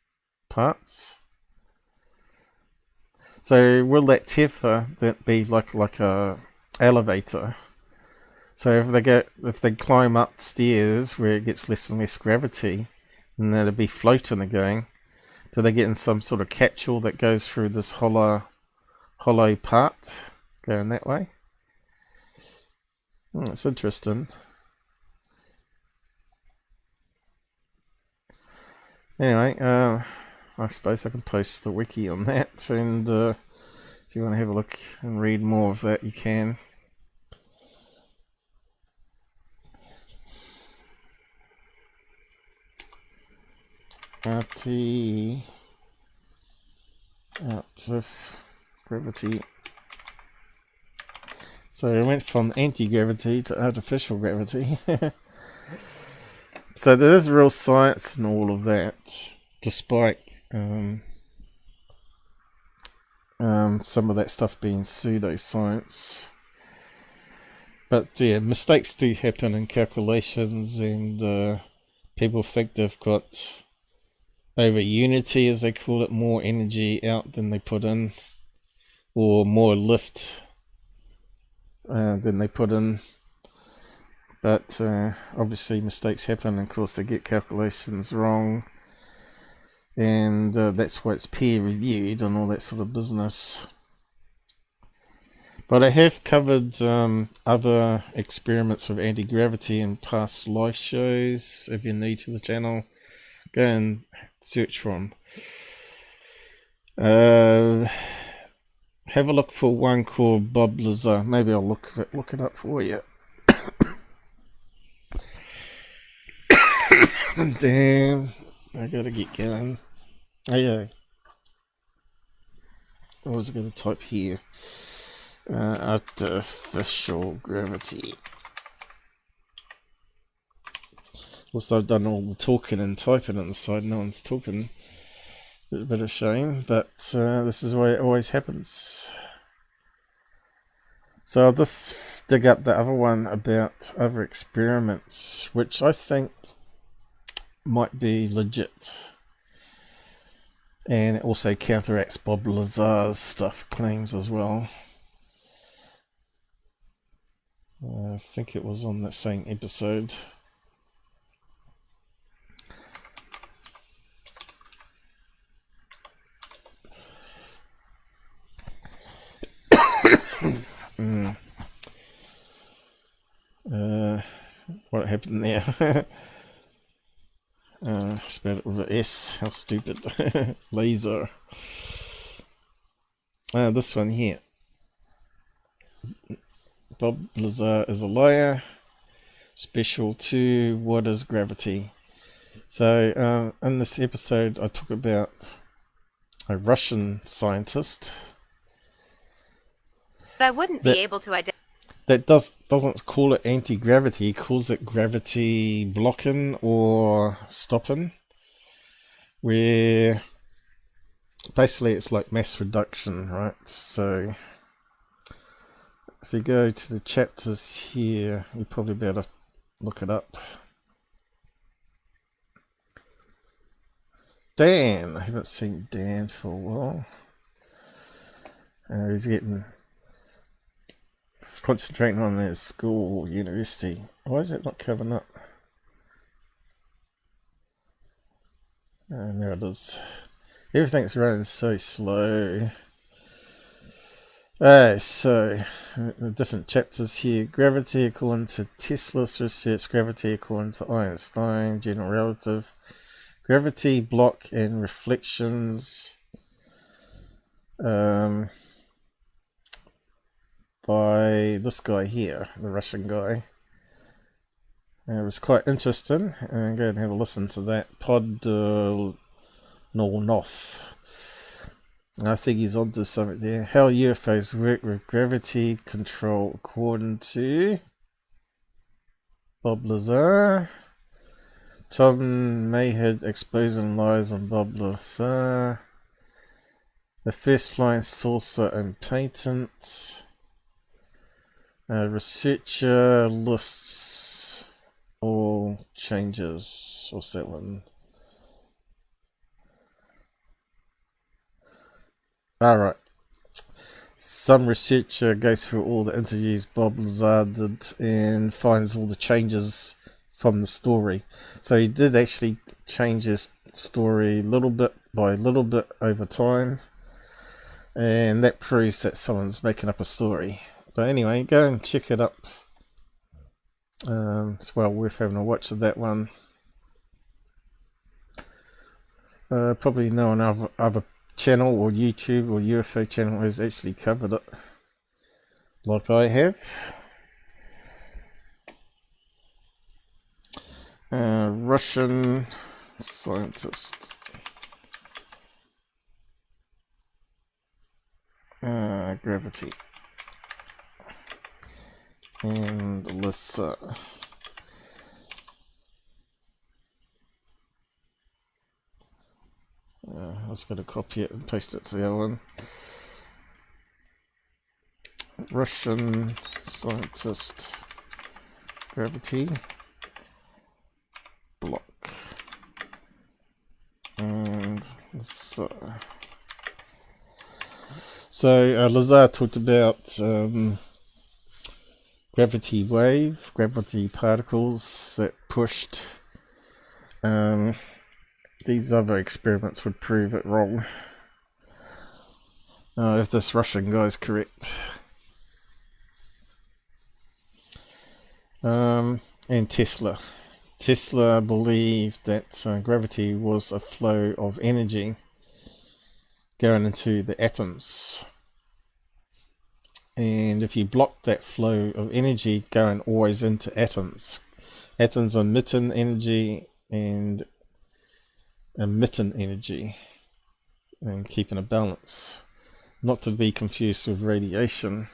[SPEAKER 1] parts. So will that tether that be like a elevator? So if they climb upstairs where it gets less and less gravity, and they'll be floating again, do they get in some sort of capsule that goes through this hollow part going that way? That's interesting. Anyway, I suppose I can post the wiki on that, and if you want to have a look and read more of that, you can. Out of gravity. So it went from anti-gravity to artificial gravity. So there is real science in all of that, despite some of that stuff being pseudoscience. But yeah, mistakes do happen in calculations, and people think they've got over unity, as they call it, more energy out than they put in, or more lift than they put in. But obviously mistakes happen, and of course they get calculations wrong, and that's why it's peer reviewed and all that sort of business. But I have covered other experiments with anti-gravity in past live shows. If you're new to the channel, go and search for them. Have a look for one called Bob Lazar. Maybe I'll look it up for you. Damn, I gotta get going. Oh yeah. What was I gonna type here? Artificial gravity. Also, I've done all the talking and typing on the side. No one's talking. A bit of a shame, but this is why it always happens. So I'll just dig up the other one about other experiments, which I think might be legit. And it also counteracts Bob Lazar's stuff claims as well. I think it was on that same episode. What happened there? Spelled it with an S. How stupid. Laser. This one here. Bob Lazar is a liar. Special 2. What is gravity? So, in this episode, I talk about a Russian scientist.
[SPEAKER 13] But I wouldn't be able to identify.
[SPEAKER 1] That doesn't call it anti-gravity, calls it gravity blocking or stopping, where basically it's like mass reduction, right? So if you go to the chapters here, you probably better look it up. Dan, I haven't seen Dan for a while. He's concentrating on his school or university. Why is it not coming up? And there it is. Everything's running so slow. So the different chapters here. Gravity according to Tesla's research. Gravity according to Einstein. General relative. Gravity, block and reflections. By this guy here, the Russian guy. It was quite interesting. Go and have a listen to that. Podolnov. I think he's onto something there. How UFOs work with gravity control according to Bob Lazar. Tom Mayhead exposing lies on Bob Lazar. The first flying saucer and patent. Researcher lists all changes. What's that one? Alright. Some researcher goes through all the interviews Bob Lazar did and finds all the changes from the story. So he did actually change his story little bit by little bit over time. And that proves that someone's making up a story. But anyway, go and check it up. It's well worth having a watch of that one. Probably no one other channel or YouTube or UFO channel has actually covered it like I have. Russian scientist. Gravity. And let's I was going to copy it and paste it to the other one. Russian scientist, gravity, block, and so Lazar talked about gravity wave, gravity particles that pushed. These other experiments would prove it wrong. If this Russian guy is correct. And Tesla. Tesla believed that gravity was a flow of energy going into the atoms. And if you block that flow of energy going always into atoms, atoms emitting energy and emitting energy and keeping a balance, not to be confused with radiation.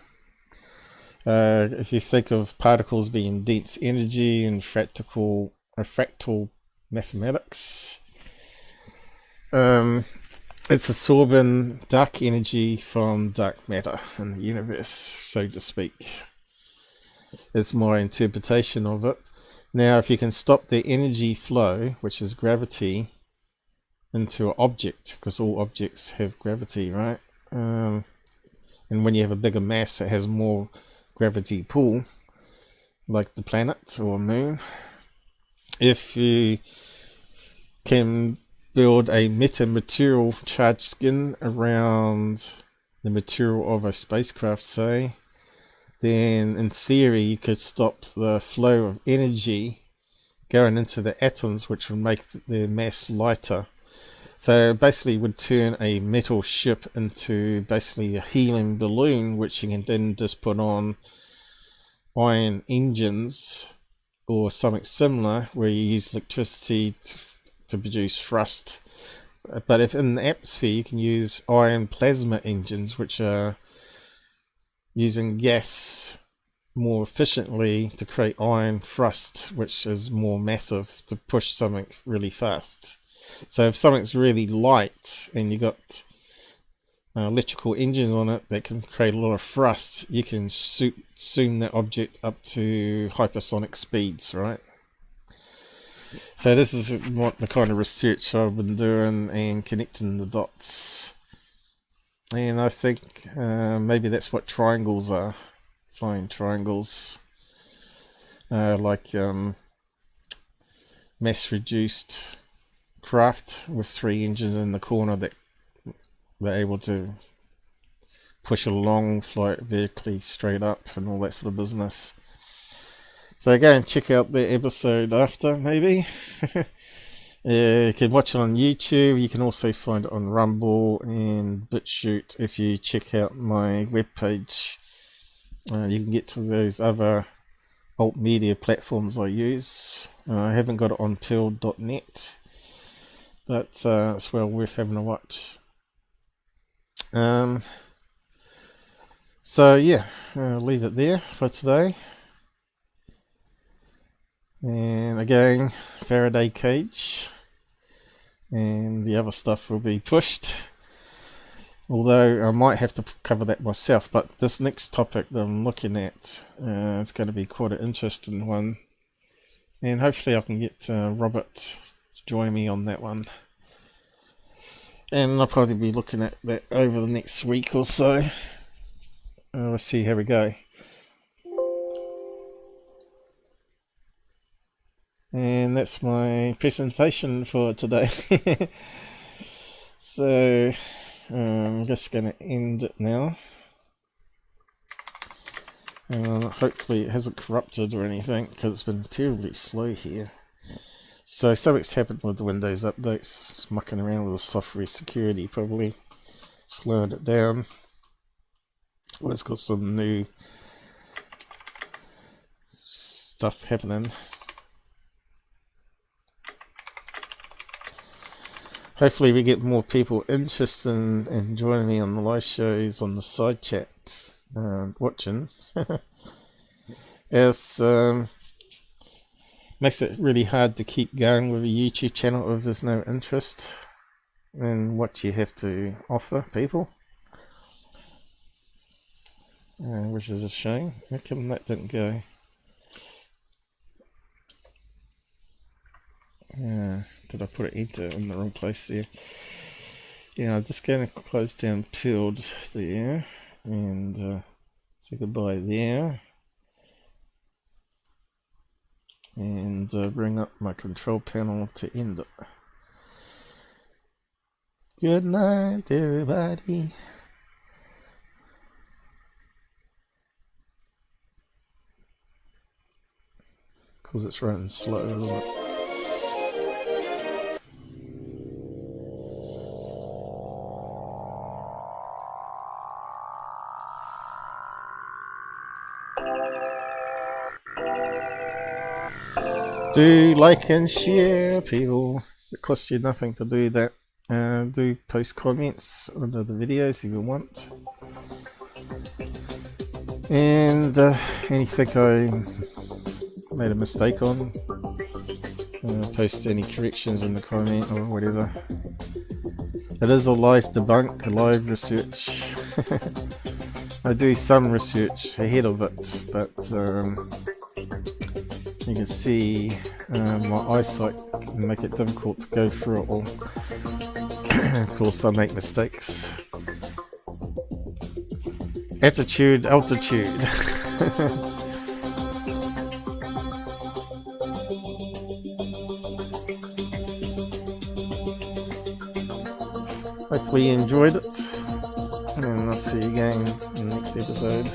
[SPEAKER 1] If you think of particles being dense energy and fractal fractal mathematics. It's absorbing dark energy from dark matter in the universe, so to speak. It's my interpretation of it. Now, if you can stop the energy flow, which is gravity, into an object, because all objects have gravity, right? And when you have a bigger mass, it has more gravity pull, like the planet or moon. If you can build a metamaterial charged skin around the material of a spacecraft, say, then in theory you could stop the flow of energy going into the atoms, which would make their mass lighter. So basically would turn a metal ship into basically a helium balloon, which you can then just put on iron engines or something similar, where you use electricity to produce thrust. But if in the atmosphere, you can use iron plasma engines, which are using gas more efficiently to create iron thrust, which is more massive to push something really fast. So if something's really light and you got electrical engines on it that can create a lot of thrust, you can zoom that object up to hypersonic speeds, right? So this is what the kind of research I've been doing and connecting the dots. And I think maybe that's what triangles are. Flying triangles. Like mass-reduced craft with 3 engines in the corner that they're able to push along, fly it vertically straight up and all that sort of business. So go and check out the episode after, maybe. You can watch it on YouTube. You can also find it on Rumble and BitChute if you check out my webpage. You can get to those other alt media platforms I use. I haven't got it on pill.net, but it's well worth having a watch. So yeah, I'll leave it there for today. And again, Faraday cage and the other stuff will be pushed, although I might have to cover that myself. But this next topic that I'm looking at is going to be quite an interesting one, and hopefully I can get Robert to join me on that one, and I'll probably be looking at that over the next week or so. We'll see how we go. And that's my presentation for today. So I'm just going to end it now. Hopefully it hasn't corrupted or anything, because it's been terribly slow here. So something's happened with the Windows updates, mucking around with the software security, probably slowed it down. Well, it's got some new stuff happening. Hopefully we get more people interested in joining me on the live shows on the side chat, watching. It's makes it really hard to keep going with a YouTube channel if there's no interest in what you have to offer people, which is a shame. How come that didn't go? Did I put an enter in the wrong place there? Yeah, I'm just going to close down Peeled there and say goodbye there, and bring up my control panel to end it. Good night, everybody. Because it's running slow, isn't it? Do like and share, people. It costs you nothing to do that. Do post comments under the videos if you want. And anything I made a mistake on, Post any corrections in the comment or whatever. It is a live debunk, a live research. I do some research ahead of it, but you can see my eyesight can make it difficult to go through it all. Of course I make mistakes. Attitude, altitude. Hopefully you enjoyed it, and I'll see you again in the next episode.